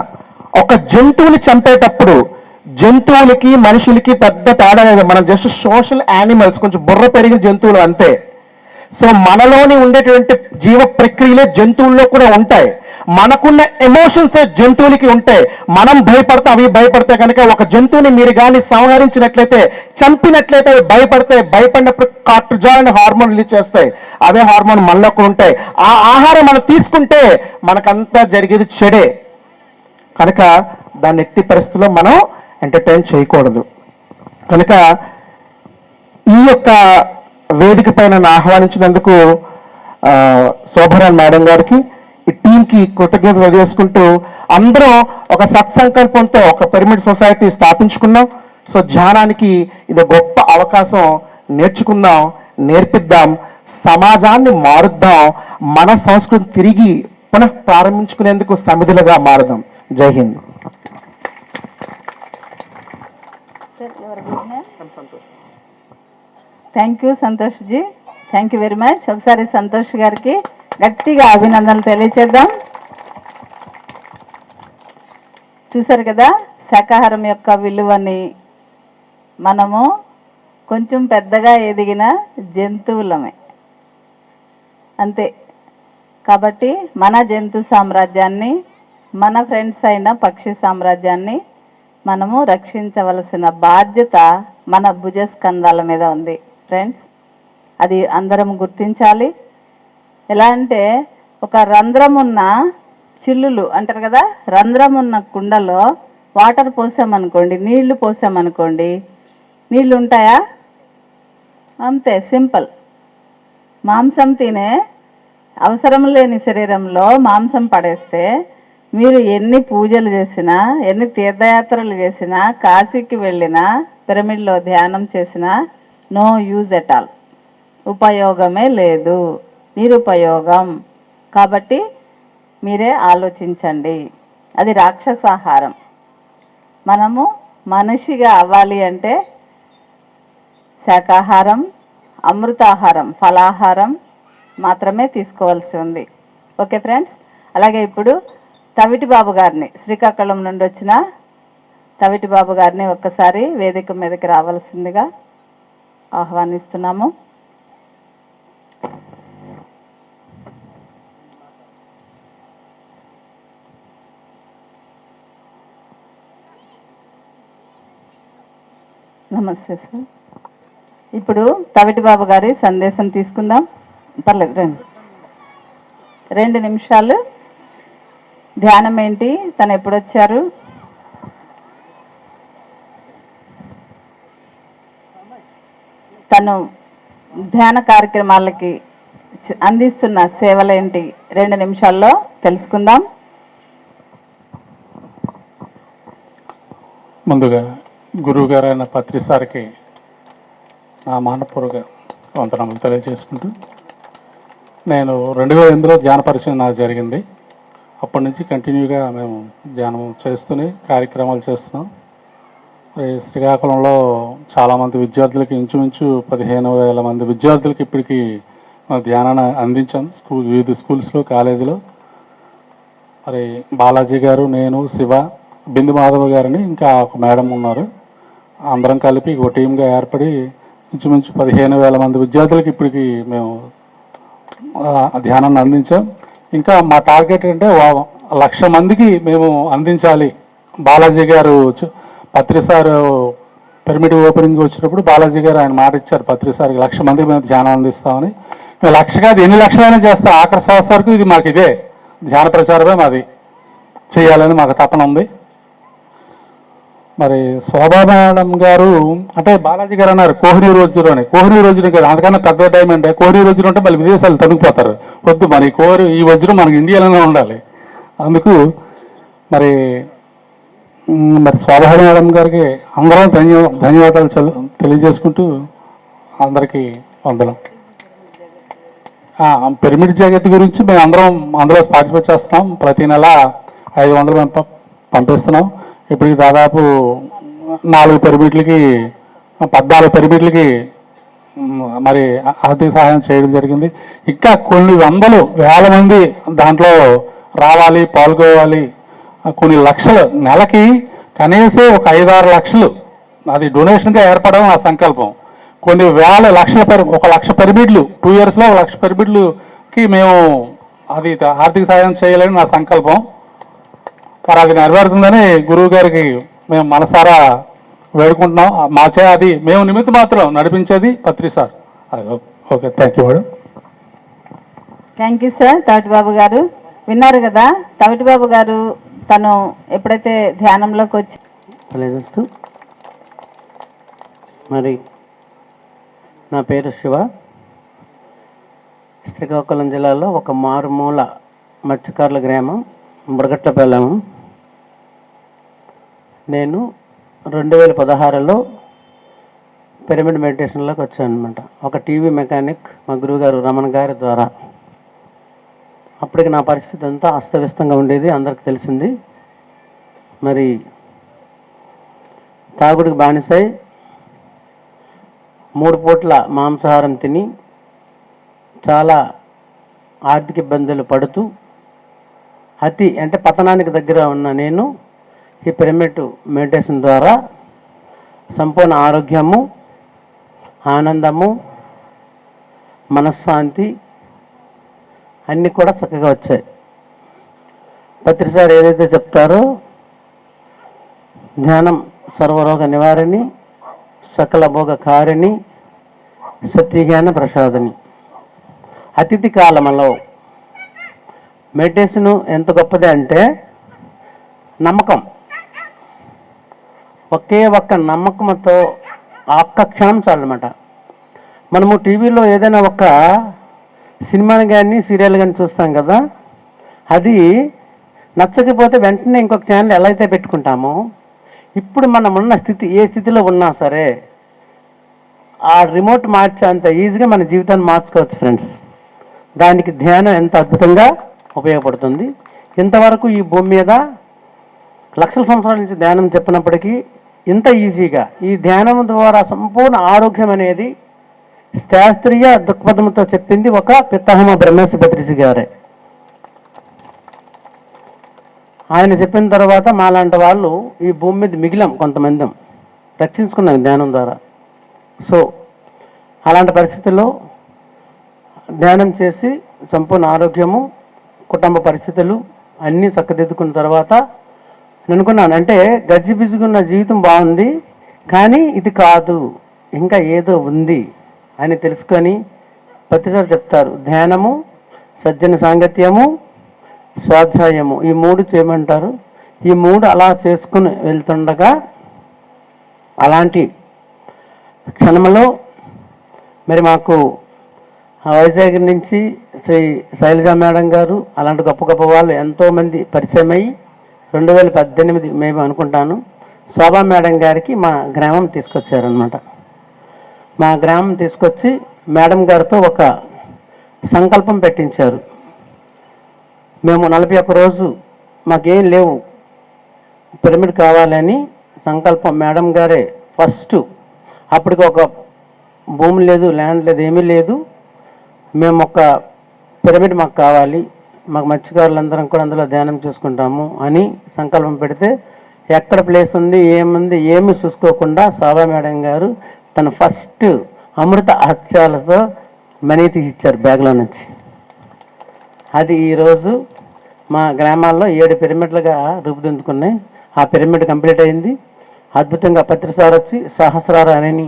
ఒక జంతువుని చంపేటప్పుడు జంతువులకి మనుషులకి పెద్ద తేడా లేదు. మనం జస్ట్ సోషల్ యానిమల్స్, కొంచెం బుర్ర పెరిగిన జంతువులు అంతే. సో మనలోని ఉండేటువంటి జీవ ప్రక్రియలే జంతువుల్లో కూడా ఉంటాయి. మనకున్న ఎమోషన్సే జంతువులకి ఉంటాయి. మనం భయపడతాం, అవి భయపడితే కనుక ఒక జంతువుని మీరు కానీ సంహరించినట్లయితే, చంపినట్లయితే అవి భయపడతాయి. భయపడినప్పుడు కార్టిజాల్ అనే హార్మోన్ రిలీజ్ చేస్తాయి. అవే హార్మోన్ మనలో కూడా ఉంటాయి. ఆ ఆహారం మనం తీసుకుంటే మనకంతా జరిగేది చెడే. కనుక దాన్ని ఎట్టి పరిస్థితుల్లో మనం ఎంటర్టైన్ చేయకూడదు. కనుక ఈ యొక్క వేదిక పైన ఆహ్వానించినందుకు శోభరాన్ మేడం గారికి, ఈ టీంకి కృతజ్ఞతలు తెలియజేసుకుంటూ, అందరం ఒక సత్సంకల్పంతో ఒక పిరమిడ్ సొసైటీ స్థాపించుకున్నాం. సో ధ్యానానికి ఇది గొప్ప అవకాశం. నేర్చుకుందాం, నేర్పిద్దాం, సమాజాన్ని మారుద్దాం, మన సంస్కృతిని తిరిగి పునః ప్రారంభించుకునేందుకు సమిధులుగా మారుదాం. Jai Hind.
Thank you Santosh ji, thank you very much. ఒకసారి సంతోష్ గారికి గట్టిగా అభినందనలు తెలియచేద్దాం. చూసారు కదా శాకాహారం యొక్క విలువని. మనము కొంచెం పెద్దగా ఎదిగిన జంతువులమే అంతే. కాబట్టి మన జంతు సామ్రాజ్యాన్ని, మన ఫ్రెండ్స్ అయిన పక్షి సామ్రాజ్యాన్ని మనము రక్షించవలసిన బాధ్యత మన భుజస్కంధాల మీద ఉంది ఫ్రెండ్స్. అది అందరం గుర్తించాలి. ఎలా అంటే, ఒక రంధ్రమున్న చిల్లులు అంటారు కదా, రంధ్రమున్న కుండలో వాటర్ పోసామనుకోండి, నీళ్లు పోసామనుకోండి, నీళ్ళు ఉంటాయా? అంతే, సింపుల్. మాంసం తినే అవసరం లేని శరీరంలో మాంసం పడేస్తే మీరు ఎన్ని పూజలు చేసినా, ఎన్ని తీర్థయాత్రలు చేసినా, కాశీకి వెళ్ళినా, పిరమిడ్లో ధ్యానం చేసినా నో యూజ్ ఎట్ ఆల్. ఉపయోగమే లేదు, నిరుపయోగం. కాబట్టి మీరే ఆలోచించండి. అది రాక్షసాహారం. మనము మనిషిగా అవ్వాలి అంటే శాకాహారం, అమృతాహారం, ఫలాహారం మాత్రమే తీసుకోవాల్సి ఉంది. Okay friends. అలాగే ఇప్పుడు తవిటి బాబు గారిని, శ్రీకాకుళం నుండి వచ్చిన తవిటి బాబు గారిని ఒక్కసారి వేదిక మీదకి రావాల్సిందిగా ఆహ్వానిస్తున్నాము. నమస్తే సార్. ఇప్పుడు తవిటి బాబు గారి సందేశం తీసుకుందాం. పర్లేదు, రండి. 2 నిమిషాలు. ధ్యానం ఏంటి, తను ఎప్పుడు వచ్చారు, తను ధ్యాన కార్యక్రమాలకి అందిస్తున్న సేవలేంటి 2 నిమిషాల్లో తెలుసుకుందాం.
ముందుగా గురువు గారైన పత్రి సార్కి నా మానపూర్వక వందనములు తెలియజేసుకుంటూ, నేను 2008లో ధ్యాన పరిచయం నాకు జరిగింది. అప్పటి నుంచి కంటిన్యూగా మేము ధ్యానం చేస్తూనే కార్యక్రమాలు చేస్తున్నాం. శ్రీకాకుళంలో చాలామంది విద్యార్థులకి, ఇంచుమించు 15,000 మంది విద్యార్థులకి ఇప్పటికీ ధ్యానాన్ని అందించాం. వివిధ స్కూల్స్లో, కాలేజీలో. మరి బాలాజీ గారు, నేను, శివ, బిందు మాధవ్ గారిని ఇంకా ఒక మేడం ఉన్నారు, అందరం కలిపి ఒక టీమ్గా ఏర్పడి ఇంచుమించు 15,000 మంది విద్యార్థులకి ఇప్పటికి మేము ధ్యానాన్ని అందించాం. ఇంకా మా టార్గెట్ అంటే 1,00,000 మందికి మేము అందించాలి. బాలాజీ గారు పత్రి సార్ పిరమిడ్ ఓపెనింగ్ వచ్చినప్పుడు బాలాజీ గారు ఆయన మాట ఇచ్చారు, పత్రి సార్కి 1,00,000 మందికి మేము ధ్యానం అందిస్తామని. మేము 1,00,000 కాదు, ఎన్ని లక్షలైనా చేస్తాం. ఆఖరి శ్వాస వరకు ఇది మాకు ఇదే ధ్యాన ప్రచారమే మాది చేయాలని మాకు తపన ఉంది. మరి శోభా మేడం గారు అంటే బాలాజీ గారు అన్నారు కోహినూరు రోజులోనే, కోహినూరు రోజులు కాదు, అందుకన్నా పెద్ద టైం అంటే కోహినూరు రోజులు ఉంటే మళ్ళీ విదేశాలు తనుకుపోతారు. వద్దు, మరి ఈ వజ్రం మనకి ఇండియాలోనే ఉండాలి. అందుకు మరి శోభా మేడం గారికి అందరం ధన్యవాదాలు తెలియజేసుకుంటూ అందరికీ వందనం. పిరమిడ్ జగత్ గురించి మేము అందరం అందులో పార్టిసిపేట్ చేస్తున్నాం. ప్రతి నెల 500 మేము పంపిస్తున్నాం. ఇప్పటికి దాదాపు 4 పిరమిడ్లకి 14 పిరమిడ్లకి మరి ఆర్థిక సహాయం చేయడం జరిగింది. ఇంకా కొన్ని వేల మంది దాంట్లో రావాలి, పాల్గొవాలి. కొన్ని లక్షలు, నెలకి కనీసం ఒక 5-6 లక్షలు అది డొనేషన్గా ఏర్పడడం నా సంకల్పం. కొన్ని వేల లక్షల 1,00,000 పిరమిడ్లు 2 ఇయర్స్లో 1,00,000 పిరమిడ్లుకి మేము అది ఆర్థిక సహాయం చేయాలని నా సంకల్పం. మరి అది నెరవేరుతుందని గురువు గారికి మేము మనసారా వేడుకుంటున్నాం. మాచే అది మేము నిమిత్త మాత్రం నడిపించేది Patri sir. Okay, thank you madam.
Thank you sir. Tavitibabu గారు విన్నారు కదా. తవిటిబాబు గారు తను ఎప్పుడైతే ధ్యానంలోకి వచ్చి
తెలియజేస్తూ, మరి నా పేరు శివ, శ్రీకాకుళం జిల్లాలో ఒక మారుమూల మత్స్యకారుల గ్రామం బుడగట్లపల్లెం. నేను 2016లో పిరమిడ్ మెడిటేషన్లోకి వచ్చాను అనమాట. ఒక టీవీ మెకానిక్ మా గురువుగారు రమణ గారి ద్వారా. అప్పటికి నా పరిస్థితి అంతా అస్తవ్యస్తంగా ఉండేది, అందరికి తెలిసింది. మరి తాగుడికి బానిసై 3 పూట్ల మాంసాహారం తిని చాలా ఆర్థిక ఇబ్బందులు పడుతూ అంటే పతనానికి దగ్గర ఉన్న నేను ఈ పిరమిడ్ మెడిటేషన్ ద్వారా సంపూర్ణ ఆరోగ్యము, ఆనందము, మనశ్శాంతి అన్నీ కూడా చక్కగా వచ్చాయి. పత్రి సార్ ఏదైతే చెప్తారో, ధ్యానం సర్వరోగ నివారణి, సకల భోగ కారిణి, సత్యజ్ఞాన ప్రసాదని. అతిథి కాలంలో మెడిటేషను ఎంత గొప్పది అంటే నమ్మకం. ఒకే ఒక్క నమ్మకంతో ఒక్క క్షణం చాలన్నమాట. మనము టీవీలో ఏదైనా ఒక సినిమాని కానీ సీరియల్ కానీ చూస్తాం కదా, అది నచ్చకపోతే వెంటనే ఇంకొక ఛానల్ ఎలా అయితే పెట్టుకుంటామో, ఇప్పుడు మనం ఉన్న స్థితి ఏ స్థితిలో ఉన్నా సరే ఆ రిమోట్ మార్చేంత ఈజీగా మన జీవితాన్ని మార్చుకోవచ్చు ఫ్రెండ్స్. దానికి ధ్యానం ఎంత అద్భుతంగా ఉపయోగపడుతుంది. ఇంతవరకు ఈ భూమి మీద లక్షల సంవత్సరాల నుంచి ధ్యానం చెప్పినప్పటికీ ఇంత ఈజీగా ఈ ధ్యానం ద్వారా సంపూర్ణ ఆరోగ్యం అనేది శాస్త్రీయ దృక్పథంతో చెప్పింది ఒక పితామహ బ్రహ్మశ్రీ పత్రిసి గారే. ఆయన చెప్పిన తర్వాత మాలాంటి వాళ్ళు ఈ భూమి మీద మిగిలాం, కొంతమంది రక్షించుకున్నాం ధ్యానం ద్వారా. సో అలాంటి పరిస్థితుల్లో ధ్యానం చేసి సంపూర్ణ ఆరోగ్యము, కుటుంబ పరిస్థితులు అన్నీ చక్కదిద్దుకున్న తర్వాత నేను అనుకున్నాను, అంటే గజిబిజిగున్న జీవితం బాగుంది కానీ ఇది కాదు, ఇంకా ఏదో ఉంది అని తెలుసుకొని ప్రతిసారి చెప్తారు, ధ్యానము, సజ్జన సాంగత్యము, స్వాధ్యాయము, ఈ 3 చేయమంటారు. ఈ 3 అలా చేసుకుని వెళ్తుండగా అలాంటి క్షణంలో మరి మాకు వైజాగ్ నుంచి శ్రీ శైలజ మేడం గారు అలాంటి గొప్ప గొప్ప వాళ్ళు ఎంతోమంది పరిచయం అయ్యి 2018 మేము అనుకుంటాను శోభా మేడం గారికి మా గ్రామం తీసుకొచ్చారనమాట. మా గ్రామం తీసుకొచ్చి మేడం గారితో ఒక సంకల్పం పెట్టించారు. మేము 41 రోజు మాకేం లేవు, పిరమిడ్ కావాలని సంకల్పం మేడం గారే ఫస్ట్. అప్పటికి ఒక భూమి లేదు, ల్యాండ్ లేదు, ఏమీ లేదు. మేము ఒక పిరమిడ్ మాకు కావాలి, మాకు మత్స్యకారులందరం కూడా అందులో ధ్యానం చేసుకుంటాము అని సంకల్పం పెడితే ఎక్కడ ప్లేస్ ఉంది ఏముంది ఏమి చూసుకోకుండా శోభా మేడం గారు తన ఫస్ట్ అమృత హత్యాలతో మనీ తీసిచ్చారు బ్యాగ్లో నుంచి. అది ఈరోజు మా గ్రామాల్లో 7 పిరమిడ్లుగా రూపుదిద్దుకున్నాయి. ఆ పిరమిడ్ కంప్లీట్ అయింది. అద్భుతంగా పత్రిసారి వచ్చి సహస్రార అని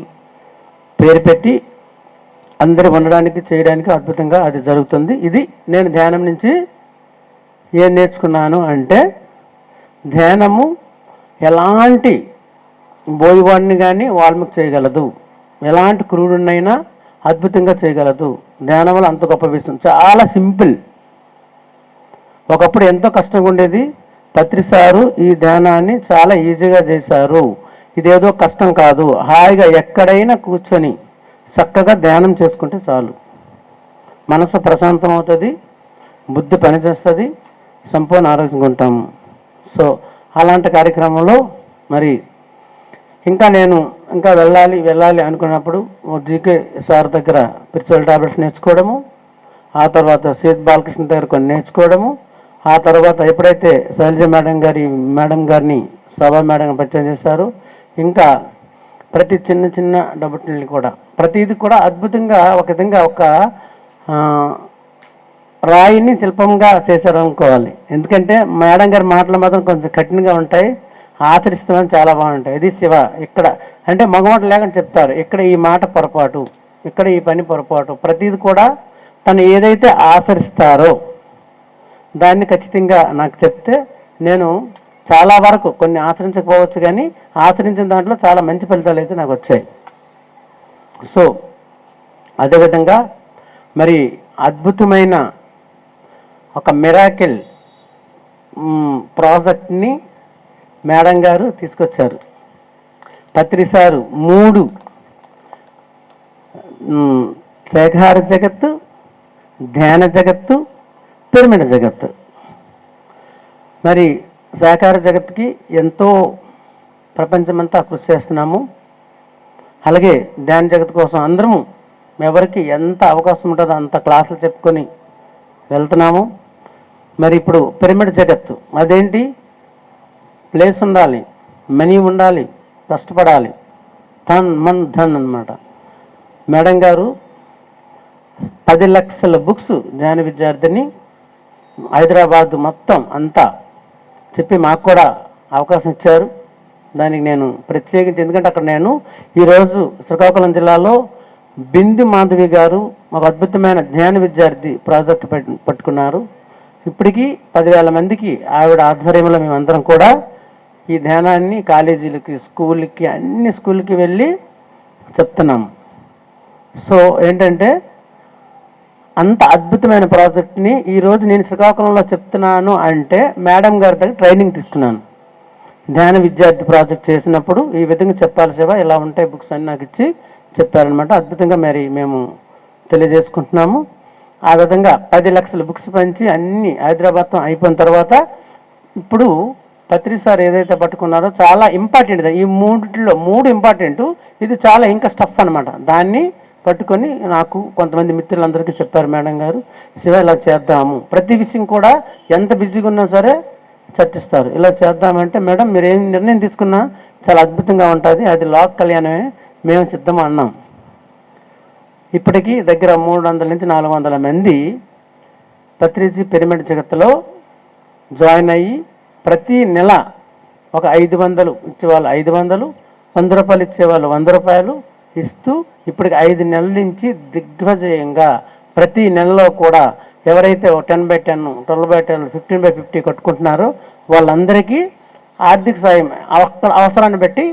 పేరు పెట్టి అందరూ ఉండడానికి చేయడానికి అద్భుతంగా అది జరుగుతుంది. ఇది నేను ధ్యానం నుంచి ఏం నేర్చుకున్నాను అంటే, ధ్యానము ఎలాంటి బోయవాడిని కానీ వాల్మీకి చేయగలదు, ఎలాంటి క్రూరుడినైనా అద్భుతంగా చేయగలదు. ధ్యానం వల్ల అంత గొప్ప విషయం. చాలా సింపుల్. ఒకప్పుడు ఎంతో కష్టంగా ఉండేది. పత్రిసారు ఈ ధ్యానాన్ని చాలా ఈజీగా చేశారు. ఇదేదో కష్టం కాదు. హాయిగా ఎక్కడైనా కూర్చొని చక్కగా ధ్యానం చేసుకుంటే చాలు. మనసు ప్రశాంతం అవుతుంది, బుద్ధి పనిచేస్తుంది, సంపూర్ణ ఆరోగ్యంగా ఉంటాము. సో అలాంటి కార్యక్రమంలో మరి నేను ఇంకా వెళ్ళాలి అనుకున్నప్పుడు జీకే సార్ దగ్గర స్పిరిచువల్ టాబ్లెట్స్ నేర్చుకోవడము, ఆ తర్వాత సీత్ బాలకృష్ణ దగ్గర కొన్ని నేర్చుకోవడము, ఆ తర్వాత ఎప్పుడైతే శైలజ మేడం గారిని శోభా మేడం పరిచయం చేశారు, ఇంకా ప్రతి చిన్న డబ్బుల్ని కూడా ప్రతిది కూడా అద్భుతంగా ఒక విధంగా ఒక రాయిని శిల్పంగా చేశారు అనుకోవాలి. ఎందుకంటే మేడం గారి మాటలు మాత్రం కొంచెం కఠినంగా ఉంటాయి, ఆచరిస్తామని చాలా బాగుంటాయి. ఇది శివ ఇక్కడ అంటే మగమాట లేకుండా చెప్తారు, ఇక్కడ ఈ మాట పొరపాటు, ఇక్కడ ఈ పని పొరపాటు, ప్రతిది కూడా తను ఏదైతే ఆచరిస్తారో దాన్ని ఖచ్చితంగా నాకు చెప్తే నేను చాలా వరకు కొన్ని ఆచరించకపోవచ్చు, కానీ ఆచరించిన దాంట్లో చాలా మంచి ఫలితాలు అయితే నాకు వచ్చాయి. సో అదేవిధంగా మరి అద్భుతమైన ఒక మిరాకిల్ ప్రాజెక్ట్ని మేడం గారు తీసుకొచ్చారు. పత్రిసారు 3 శాఖాహార జగత్తు, ధ్యాన జగత్తు, పిరమిడ్ జగత్తు. మరి శాఖాహార జగత్తుకి ఎంతో ప్రపంచమంతా కృషి చేస్తున్నాము. అలాగే ధ్యాన జగత్తు కోసం అందరము ఎవరికి ఎంత అవకాశం ఉంటుందో అంత క్లాసులు చెప్పుకొని వెళ్తున్నాము. మరి ఇప్పుడు పిరమిడ్ జగత్తు అదేంటి, ప్లేస్ ఉండాలి, మనీ ఉండాలి, కష్టపడాలి, మన్ ధన్ అన్నమాట. మేడం గారు 10 లక్షల బుక్స్ ధ్యాన విద్యార్థిని హైదరాబాద్ మొత్తం అంతా చెప్పి మాకు కూడా అవకాశం ఇచ్చారు. దానికి నేను ప్రత్యేకించి, ఎందుకంటే అక్కడ నేను ఈరోజు శ్రీకాకుళం జిల్లాలో బిందు మాధవి గారు ఒక అద్భుతమైన ధ్యాన విద్యార్థి ప్రాజెక్టు పట్టుకున్నారు. ఇప్పటికీ 10,000 మందికి ఆవిడ ఆధ్వర్యంలో మేమందరం కూడా ఈ ధ్యానాన్ని కాలేజీలకి, స్కూల్కి, అన్ని స్కూల్కి వెళ్ళి చెప్తున్నాము. సో ఏంటంటే అంత అద్భుతమైన ప్రాజెక్ట్ని ఈరోజు నేను శ్రీకాకుళంలో చెప్తున్నాను అంటే మేడం గారి దగ్గర ట్రైనింగ్ తీసుకున్నాను. ధ్యాన విద్యార్థి ప్రాజెక్ట్ చేసినప్పుడు ఈ విధంగా చెప్పాలి శివ, ఇలా ఉంటాయి బుక్స్ అని నాకు ఇచ్చి చెప్పారనమాట. అద్భుతంగా మరి మేము తెలియజేసుకుంటున్నాము. ఆ విధంగా 10 లక్షల బుక్స్ పంచి అన్ని హైదరాబాద్తో అయిపోయిన తర్వాత ఇప్పుడు పత్రిసార్ ఏదైతే పట్టుకున్నారో చాలా ఇంపార్టెంట్. ఈ 3 ఇంపార్టెంట్, ఇది చాలా ఇంకా స్టఫ్ అనమాట. దాన్ని పట్టుకొని నాకు కొంతమంది మిత్రులందరికీ చెప్పారు మేడం గారు, శివ ఇలా చేద్దాము, ప్రతి విషయం కూడా ఎంత బిజీగా ఉన్నా సరే చర్చిస్తారు. ఇలా చేద్దామంటే మేడం మీరు ఏం నిర్ణయం తీసుకున్నా చాలా అద్భుతంగా ఉంటుంది, అది లోక్ కళ్యాణమే, మేము సిద్ధం అన్నాం. ఇప్పటికీ దగ్గర 300 నుంచి 400 మంది పత్రిజీ పిరమిడ్ జగత్తులో జాయిన్ అయ్యి ప్రతి నెల ఒక 500 ఇచ్చేవాళ్ళు 500, 100 రూపాయలు ఇచ్చేవాళ్ళు 100 రూపాయలు ఇస్తూ ఇప్పటికి 5 నెలల నుంచి దిగ్విజయంగా ప్రతి నెలలో కూడా ఎవరైతే 10/10, 12/10, 15/50 కట్టుకుంటున్నారో వాళ్ళందరికీ ఆర్థిక సాయం అవసరాన్ని బట్టి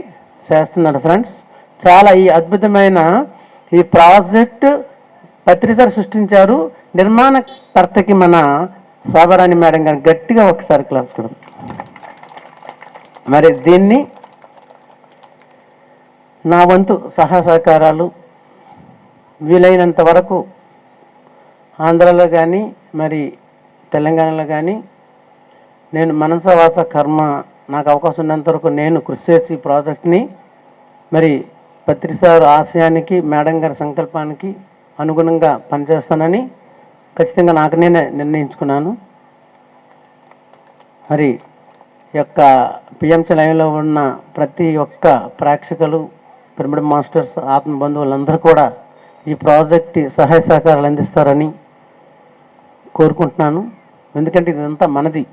చేస్తున్నారు. ఫ్రెండ్స్, చాలా ఈ అద్భుతమైన ఈ ప్రాజెక్ట్ పత్రిసార్ సృష్టించారు. నిర్మాణకర్తకి మన శోభారాణి మేడం గారు గట్టిగా ఒకసారి క్లాప్స్. మరి దీన్ని నా వంతు సహకారాలు వీలైనంత వరకు ఆంధ్రాలో కానీ మరి తెలంగాణలో కానీ నేను మనసవాస కర్మ నాకు అవకాశం ఉన్నంత వరకు నేను కృషి చేసి ప్రాజెక్ట్ని మరి పత్రిసార్ ఆశయానికి, మేడం గారి సంకల్పానికి అనుగుణంగా పనిచేస్తానని ఖచ్చితంగా నాకు నేనే నిర్ణయించుకున్నాను. మరి యొక్క పిఎంసి లైవ్లో ఉన్న ప్రతి ఒక్క ప్రేక్షకులు, పిరమిడ్ మాస్టర్స్, ఆత్మ బంధువులందరూ కూడా ఈ ప్రాజెక్ట్ సహాయ సహకారాలు అందిస్తారని కోరుకుంటున్నాను. ఎందుకంటే ఇదంతా మనది.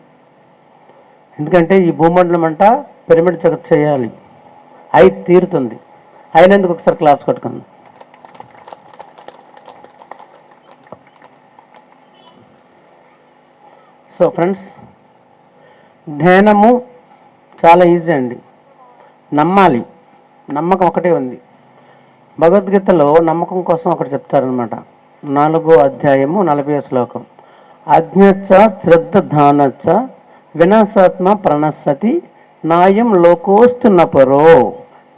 ఎందుకంటే ఈ భూమండలం అంట పిరమిడ్ జగత్ చేయాలి, అయి తీరుతుంది. అయినందుకు ఒకసారి క్లాప్స్ కొట్టుకుంది. సో ఫ్రెండ్స్, ధ్యానము చాలా ఈజీ అండి. నమ్మాలి, నమ్మకం ఒకటే ఉంది. భగవద్గీతలో నమ్మకం కోసం ఒకటి చెప్తారనమాట. 4వ అధ్యాయము 40వ శ్లోకం. అజ్ఞచ్చ శ్రద్ధానచ్చ వినాశాత్మ ప్రణశ్యతి నాయం లోకోస్తున్నపరో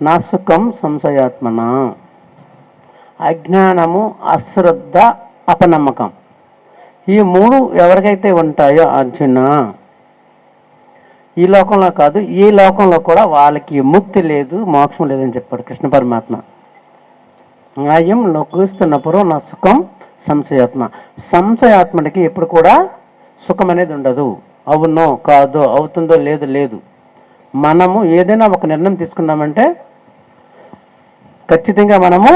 నాసుకం సంశయాత్మన. అజ్ఞానము, అశ్రద్ధ, అపనమ్మకం, ఈ 3 ఎవరికైతే ఉంటాయో అర్జున, ఈ లోకంలో కాదు ఈ లోకంలో కూడా వాళ్ళకి ముక్తి లేదు, మోక్షం లేదని చెప్పాడు కృష్ణ పరమాత్మ. న్యాయం లోకిస్తున్నప్పుడు నా సుఖం సంశయాత్మ. సంశయాత్మకి ఎప్పుడు కూడా సుఖం అనేది ఉండదు. అవునో కాదో, అవుతుందో లేదు లేదు. మనము ఏదైనా ఒక నిర్ణయం తీసుకున్నామంటే ఖచ్చితంగా మనము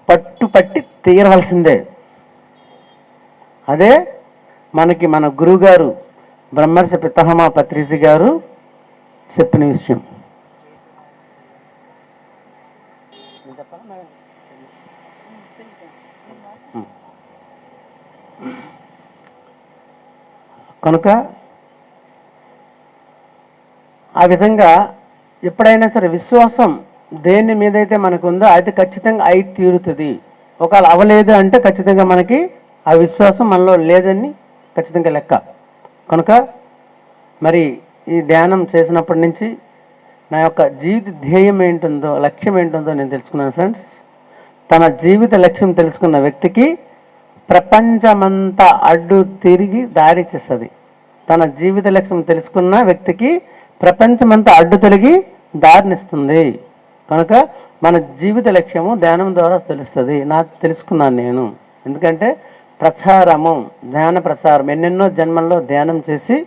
పట్టి తీరవలసిందే. అదే మనకి మన గురువుగారు బ్రహ్మర్షి పితామహ పత్రిజీ గారు చెప్పిన విషయం. కనుక ఆ విధంగా ఎప్పుడైనా సరే విశ్వాసం దేని మీదైతే మనకు ఉందో అది ఖచ్చితంగా అయి తీరుతుంది. ఒకవేళ అవలేదు అంటే ఖచ్చితంగా మనకి ఆ విశ్వాసం మనలో లేదని ఖచ్చితంగా లెక్క. కనుక మరి ఈ ధ్యానం చేసినప్పటి నుంచి నా యొక్క జీవిత ధ్యేయం ఏంటుందో, లక్ష్యం ఏంటుందో నేను తెలుసుకున్నాను ఫ్రెండ్స్. తన జీవిత లక్ష్యం తెలుసుకున్న వ్యక్తికి ప్రపంచమంతా అడ్డు తిరిగి దారి చేస్తుంది. తన జీవిత లక్ష్యం తెలుసుకున్న వ్యక్తికి ప్రపంచమంతా అడ్డు తొలగి దారినిస్తుంది. కనుక మన జీవిత లక్ష్యము ధ్యానం ద్వారా తెలుస్తుంది. నాకు తెలుసుకున్నాను నేను. ఎందుకంటే ప్రచారము, ధ్యాన ప్రసారం, ఎన్నెన్నో జన్మల్లో ధ్యానం చేసి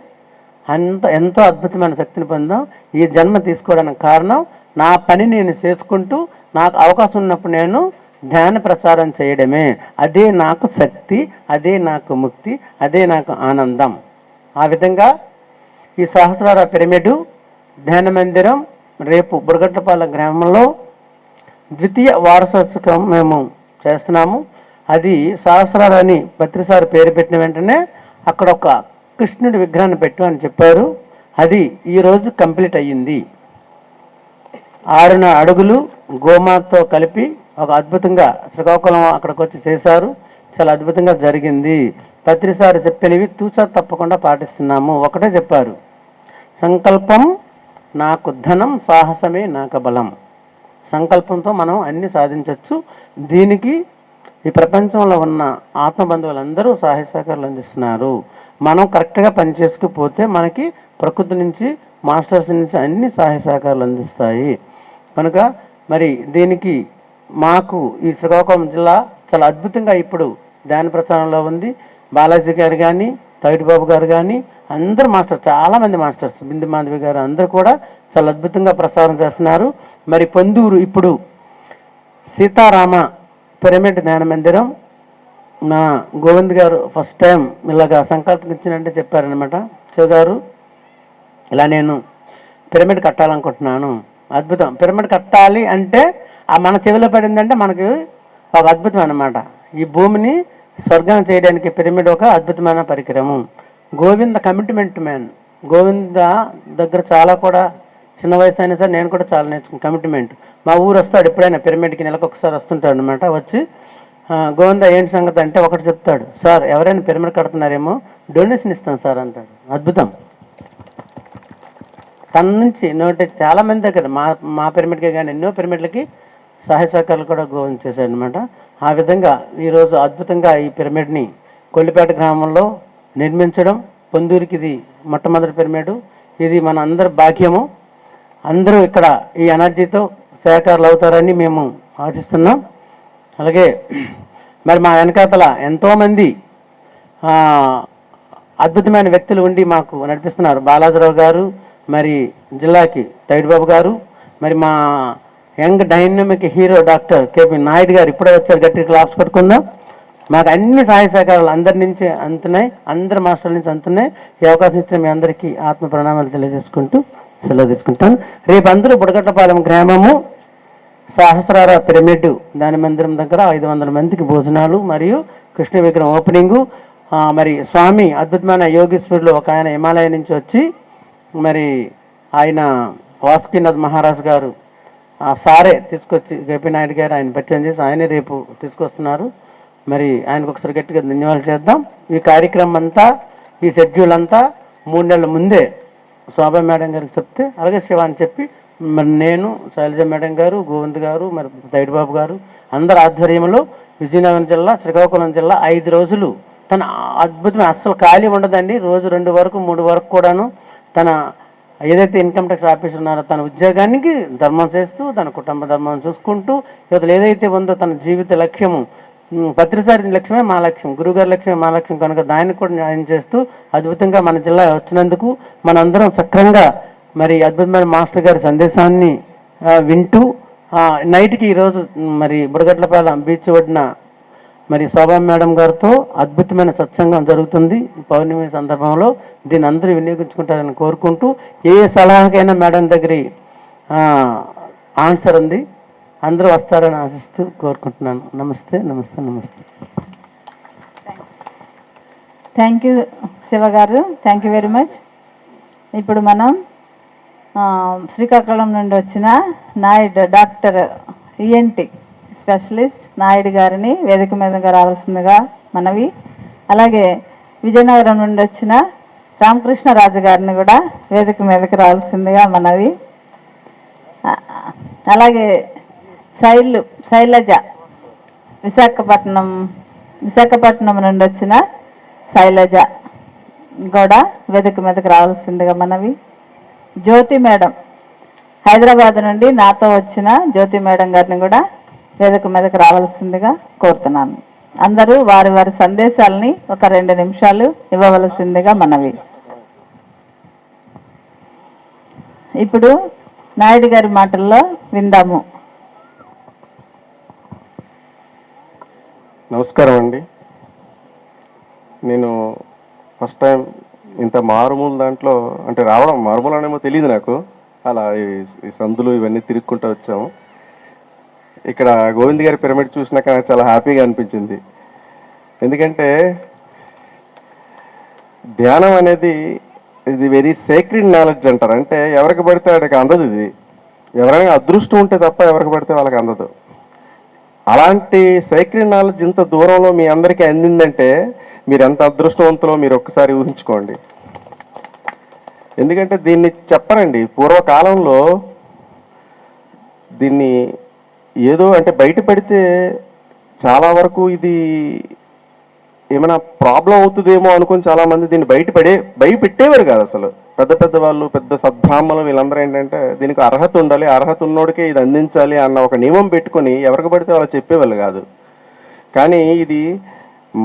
ఎంతో అద్భుతమైన శక్తిని పొందాం. ఈ జన్మ తీసుకోవడానికి కారణం నా పని నేను చేసుకుంటూ నాకు అవకాశం ఉన్నప్పుడు నేను ధ్యాన ప్రసారం చేయడమే. అదే నాకు శక్తి, అదే నాకు ముక్తి, అదే నాకు ఆనందం. ఆ విధంగా ఈ సహస్రార పిరమిడ్ ధ్యాన మందిరం రేపు బుడగట్లపాలెం గ్రామంలో 2వ వార్షికోత్సవం మేము చేస్తున్నాము. అది సహస్రార అని పత్రిసారి పేరు పెట్టిన వెంటనే అక్కడ ఒక కృష్ణుడి విగ్రహాన్ని పెట్టమని చెప్పారు. అది ఈరోజు కంప్లీట్ అయ్యింది. 6 అడుగులు గోమాతో కలిపి ఒక అద్భుతంగా శ్రీకాకుళం అక్కడికి వచ్చి చేశారు. చాలా అద్భుతంగా జరిగింది. పత్రిసారి చెప్పినవి తూచా తప్పకుండా పాటిస్తున్నాము. ఒకటే చెప్పారు, సంకల్పం నాకు ధనం, సాహసమే నాకు బలం. సంకల్పంతో మనం అన్ని సాధించవచ్చు. దీనికి ఈ ప్రపంచంలో ఉన్న ఆత్మబంధువులందరూ సహాయ సహకారాలు అందిస్తున్నారు. మనం కరెక్ట్గా పనిచేసుకుపోతే మనకి ప్రకృతి నుంచి, మాస్టర్స్ నుంచి అన్ని సహాయ సహకారాలు అందిస్తాయి. కనుక మరి దీనికి మాకు ఈ శ్రీకాకుళం జిల్లా చాలా అద్భుతంగా ఇప్పుడు ధ్యాన ప్రచారంలో ఉంది. బాలాజీ గారు కానీ, తవిటిబాబు గారు కానీ, అందరు మాస్టర్స్, చాలామంది మాస్టర్స్, బిందు మాధవి గారు అందరూ కూడా చాలా అద్భుతంగా ప్రసారం చేస్తున్నారు. మరి పొందూరు ఇప్పుడు సీతారామ పిరమిడ్ ధ్యాన మందిరం నా గోవింద్ గారు ఫస్ట్ టైం ఇలాగా సంకల్పం ఇచ్చినంటే చెప్పారనమాట. గారు ఇలా నేను పిరమిడ్ కట్టాలనుకుంటున్నాను. అద్భుతం. పిరమిడ్ కట్టాలి అంటే ఆ మన చెవిలో పడిందంటే మనకి ఒక అద్భుతం అన్నమాట. ఈ భూమిని స్వర్గం చేయడానికి పిరమిడ్ ఒక అద్భుతమైన పరికరము. Govinda commitment man. గోవింద దగ్గర చాలా కూడా చిన్న వయసు అయినా సరే నేను కూడా చాలా నేర్చుకున్నాను కమిట్మెంట్. మా ఊరు వస్తాడు ఎప్పుడైనా పిరమిడ్కి, నెలకు ఒకసారి వస్తుంటాడు అనమాట. వచ్చి గోవింద ఏంటి సంగతి అంటే ఒకటి చెప్తాడు, సార్ ఎవరైనా పిరమిడ్ కడుతున్నారేమో డొనేషన్ ఇస్తాను సార్ అంటాడు. అద్భుతం. తన నుంచి చాలామంది దగ్గర మా పిరమిడ్కే కానీ ఎన్నో పిరమిడ్లకి సహాయ సహకారాలు కూడా గోవింద చేశాడు అనమాట. ఆ విధంగా ఈరోజు అద్భుతంగా ఈ పిరమిడ్ని కొల్లిపేట గ్రామంలో నిర్మించడం. పొందూరికి ఇది మొట్టమొదటి పిరమిడ్. ఇది మన అందరి భాగ్యము. అందరూ ఇక్కడ ఈ ఎనర్జీతో సహకారులు అవుతారని మేము ఆశిస్తున్నాం. అలాగే మరి మా వెనకాతల ఎంతోమంది అద్భుతమైన వ్యక్తులు ఉండి మాకు నడిపిస్తున్నారు. బాలాజీరావు గారు, మరి జిల్లాకి తైడిబాబు గారు, మరి మా young dynamic hero doctor KP Naidu గారు ఇప్పుడే వచ్చారు, గట్టి క్లాప్స్ పట్టుకుందాం. మాకు అన్ని సహాయ సహకారాలు అందరి నుంచి అందుతున్నాయి, అందరి మాస్టర్ల నుంచి అందుతున్నాయి. ఈ అవకాశం ఇచ్చే మీ అందరికీ ఆత్మ ప్రణామాలు తెలియజేసుకుంటూ సెలవు తీసుకుంటాను. రేపు అందరూ బుడగట్టపాలెం గ్రామము సహస్రార పిరమిడ్ దాని మందిరం దగ్గర 500 మందికి భోజనాలు మరియు కృష్ణ విగ్రహం ఓపెనింగు. మరి స్వామి అద్భుతమైన యోగీశ్వరులు ఒక ఆయన హిమాలయం నుంచి వచ్చి మరి ఆయన వాసుకీనాథ్ మహారాజ్ గారు సారే తీసుకొచ్చి కేపీ నాయుడు గారు ఆయన పరిచయం చేసి ఆయనే రేపు తీసుకొస్తున్నారు. మరి ఆయనకు ఒకసారి గట్టిగా ధన్యవాదాలు చేద్దాం. ఈ కార్యక్రమం అంతా, ఈ షెడ్యూల్ అంతా 3 నెలల ముందే శోభా మేడం గారికి చెప్తే, అలాగే శివ అని చెప్పి మరి నేను, శైలజ మేడం గారు, గోవింద్ గారు, మరి తైడిబాబు గారు అందరి ఆధ్వర్యంలో విజయనగరం జిల్లా, శ్రీకాకుళం జిల్లా 5 రోజులు తన అద్భుతమైన అస్సలు ఖాళీ ఉండదండి. రోజు 2 వరకు 3 వరకు కూడాను తన ఏదైతే ఇన్కమ్ ట్యాక్స్ ఆఫీసర్ ఉన్నారో తన ఉద్యోగానికి ధర్మం చేస్తూ, తన కుటుంబ ధర్మం చూసుకుంటూ, యువతలు ఏదైతే ఉందో తన జీవిత లక్ష్యము, పత్రిసారి లక్ష్యమే మా లక్ష్యం, గురుగారి లక్ష్యమే మా లక్ష్యం కనుక దాన్ని కూడా న్యాయం చేస్తూ అద్భుతంగా మన జిల్లా వచ్చినందుకు మనందరం సక్రంగా మరి అద్భుతమైన మాస్టర్ గారి సందేశాన్ని వింటూ నైట్కి ఈరోజు మరి బుడగట్లపాలెం బీచ్ ఒడ్డున మరి శోభా మేడం గారితో అద్భుతమైన సత్సంగం జరుగుతుంది పౌర్ణమి సందర్భంలో. దీన్ని అందరూ వినియోగించుకుంటారని కోరుకుంటూ, ఏ సలహాకైనా మేడం దగ్గర ఆన్సర్ ఉంది, అందరూ వస్తారని ఆశిస్తూ కోరుకుంటున్నాను. నమస్తే నమస్తే నమస్తే.
థ్యాంక్ యూ శివ గారు, థ్యాంక్ యూ వెరీ మచ్. ఇప్పుడు మనం శ్రీకాకుళం నుండి వచ్చిన Naidu doctor ENT specialist Naidu గారిని వేదిక మీదగా రావాల్సిందిగా మనవి. అలాగే విజయనగరం నుండి వచ్చిన రామకృష్ణరాజు గారిని కూడా వేదిక మీదకి రావాల్సిందిగా మనవి. అలాగే శైలజ విశాఖపట్నం నుండి వచ్చిన శైలజ కూడా వేదిక మీదకి రావాల్సిందిగా మనవి. జ్యోతి మేడం హైదరాబాద్ నుండి నాతో వచ్చిన జ్యోతి మేడం గారిని కూడా వేదిక మీదకి రావాల్సిందిగా కోరుతున్నాను. అందరూ వారి వారి సందేశాలని ఒక 2 నిమిషాలు ఇవ్వవలసిందిగా మనవి. ఇప్పుడు నాయుడు గారి మాటల్లో విందాము.
నమస్కారం అండి. నేను ఫస్ట్ టైం ఇంత మారుమూల దాంట్లో అంటే రావడం, మారుమూల అనేమో తెలియదు నాకు, అలా ఈ సందులు ఇవన్నీ తిరుక్కుంటూ వచ్చాము. ఇక్కడ గోవింద్ గారి పిరమిడ్ చూసినాక నాకు చాలా హ్యాపీగా అనిపించింది. ఎందుకంటే ధ్యానం అనేది ఇది వెరీ సేక్రెడ్ నాలెడ్జ్ అంటారు. అంటే ఎవరికి పడితే వాడికి అందదు. ఇది ఎవరైనా అదృష్టం ఉంటే తప్ప ఎవరికి పడితే వాళ్ళకి అందదు. అలాంటి సేక్రెడ్ నాలెడ్జ్ ఇంత దూరంలో మీ అందరికీ అందిందంటే మీరు ఎంత అదృష్టవంతులో మీరు ఒక్కసారి ఊహించుకోండి. ఎందుకంటే దీన్ని చెప్పరండి. పూర్వకాలంలో దీన్ని ఏదో అంటే బయట పెడితే చాలా వరకు ఇది ఏమైనా ప్రాబ్లం అవుతుందేమో అనుకుని చాలామంది దీన్ని భయపెట్టేవారు కాదు అసలు. పెద్ద పెద్ద వాళ్ళు, పెద్ద సద్బ్రాహ్మణులు వీళ్ళందరూ ఏంటంటే దీనికి అర్హత ఉండాలి, అర్హత ఉన్నోడికే ఇది అందించాలి అన్న ఒక నియమం పెట్టుకొని ఎవరికి పడితే వాళ్ళు చెప్పేవాళ్ళు కాదు. కానీ ఇది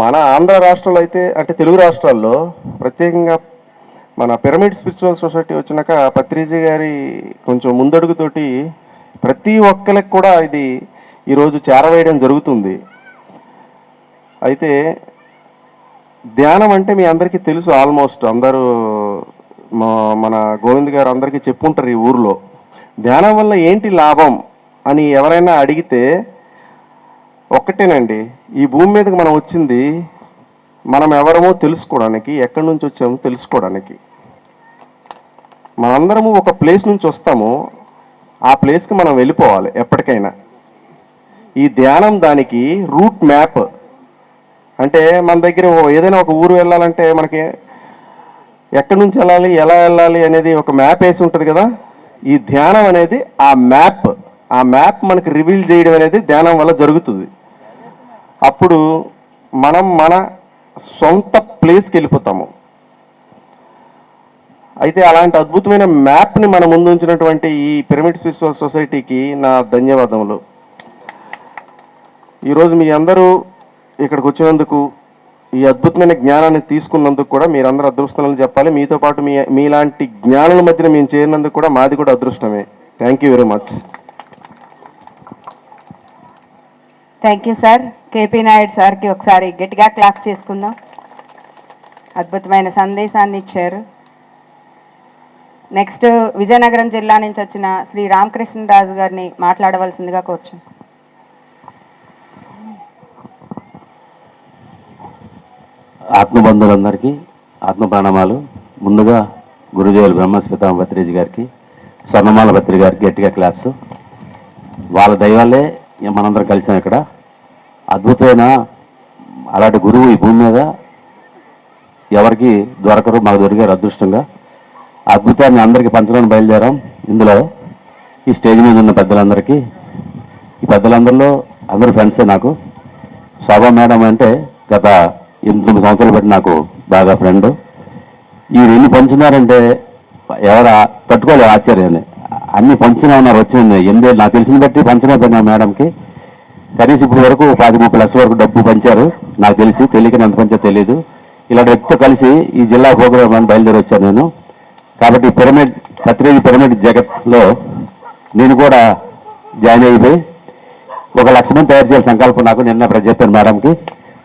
మన ఆంధ్ర రాష్ట్రాల్లో అయితే, అంటే తెలుగు రాష్ట్రాల్లో ప్రత్యేకంగా మన పిరమిడ్ స్పిరిచువల్ సొసైటీ వచ్చినాక పత్రిజీ గారి కొంచెం ముందడుగుతోటి ప్రతి ఒక్కరికి కూడా ఇది ఈరోజు చేరవేయడం జరుగుతుంది. అయితే ధ్యానం అంటే మీ అందరికీ తెలుసు, ఆల్మోస్ట్ అందరూ మన గోవింద్ గారు అందరికీ చెప్పుంటారు ఈ ఊర్లో. ధ్యానం వల్ల ఏంటి లాభం అని ఎవరైనా అడిగితే ఒక్కటేనండి, ఈ భూమి మీదకి మనం వచ్చింది మనం ఎవరమో తెలుసుకోవడానికి, ఎక్కడి నుంచి వచ్చామో తెలుసుకోవడానికి. మనందరము ఒక ప్లేస్ నుంచి వస్తాము, ఆ ప్లేస్కి మనం వెళ్ళిపోవాలి ఎప్పటికైనా. ఈ ధ్యానం దానికి రూట్ మ్యాప్. అంటే మన దగ్గర ఏదైనా ఒక ఊరు వెళ్ళాలంటే మనకి ఎక్కడి నుంచి వెళ్ళాలి, ఎలా వెళ్ళాలి అనేది ఒక మ్యాప్ వేసి ఉంటుంది కదా. ఈ ధ్యానం అనేది ఆ మ్యాప్ మనకి రివీల్ చేయడం అనేది ధ్యానం వల్ల జరుగుతుంది. అప్పుడు మనం మన సొంత ప్లేస్కి వెళ్ళిపోతాము. అయితే అలాంటి అద్భుతమైన మ్యాప్ని మన ముందు ఉంచినటువంటి ఈ పిరమిడ్ స్పిరిచువల్ సొసైటీకి నా ధన్యవాదములు. ఈరోజు మీ అందరూ ఇక్కడికి వచ్చినందుకు ఈ అద్భుతమైన జ్ఞానాన్ని తీసుకున్నందుకు కూడా మీరందరూ అదృష్టాలని చెప్పాలి. మీతో పాటు మీలాంటి జ్ఞానుల మధ్యన మేము చేరినందుకు కూడా మాది కూడా అదృష్టమే. Thank you very much.
Thank you sir. KP Naidu సార్కి ఒకసారి గట్టిగా క్లాప్స్ చేసుకుందాం. అద్భుతమైన సందేశాన్ని ఇచ్చారు. నెక్స్ట్ విజయనగరం జిల్లా నుంచి వచ్చిన శ్రీ రామకృష్ణరాజు గారిని మాట్లాడవలసిందిగా కోరుచు.
ఆత్మబంధువులందరికీ ఆత్మ ప్రణామాలు. ముందుగా గురుదేవులు బ్రహ్మస్మితామ భత్రిజీ గారికి, స్వర్ణమాల భత్రి గారికి గట్టిగా క్లాప్స్. వాళ్ళ దయవల్లే మనందరం కలిసాం ఇక్కడ. అద్భుతమైన అలాంటి గురువు ఈ భూమి మీద ఎవరికి దొరకరు, మాకు దొరికారు అదృష్టంగా. అద్భుతాన్ని అందరికీ పంచడానికి బయలుదేరాం. ఇందులో ఈ స్టేజ్ మీద ఉన్న పెద్దలందరికీ, ఈ పెద్దలందరిలో అందరూ ఫ్రెండ్సే నాకు. శోభా మేడం అంటే గత 8 సంవత్సరాలు బట్టి నాకు బాగా ఫ్రెండ్. ఈ ఎన్ని పంచున్నారంటే ఎవరు తట్టుకోలేదు ఆశ్చర్యాన్ని. అన్ని పంచునే ఉన్నారు. వచ్చింది 8 ఏళ్ళు నాకు తెలిసిన బట్టి పంచనే పోయినా మేడంకి. కనీసం ఇప్పుడు వరకు 10-30 లక్షల వరకు డబ్బు పంచారు నాకు తెలిసి. తెలియక ఎంత పంచారో తెలియదు. ఇలాంటి వ్యక్తితో కలిసి ఈ జిల్లా ప్రోగ్రాం అని బయలుదేరి వచ్చాను నేను. కాబట్టి పిరమిడ్ భత్రిజీ పిరమిడ్ జగత్లో నేను కూడా జాయిన్ అయిపోయి 1 లక్ష మంది తయారు చేయాలి సంకల్పం నాకు. నిన్న చెప్పాను మేడంకి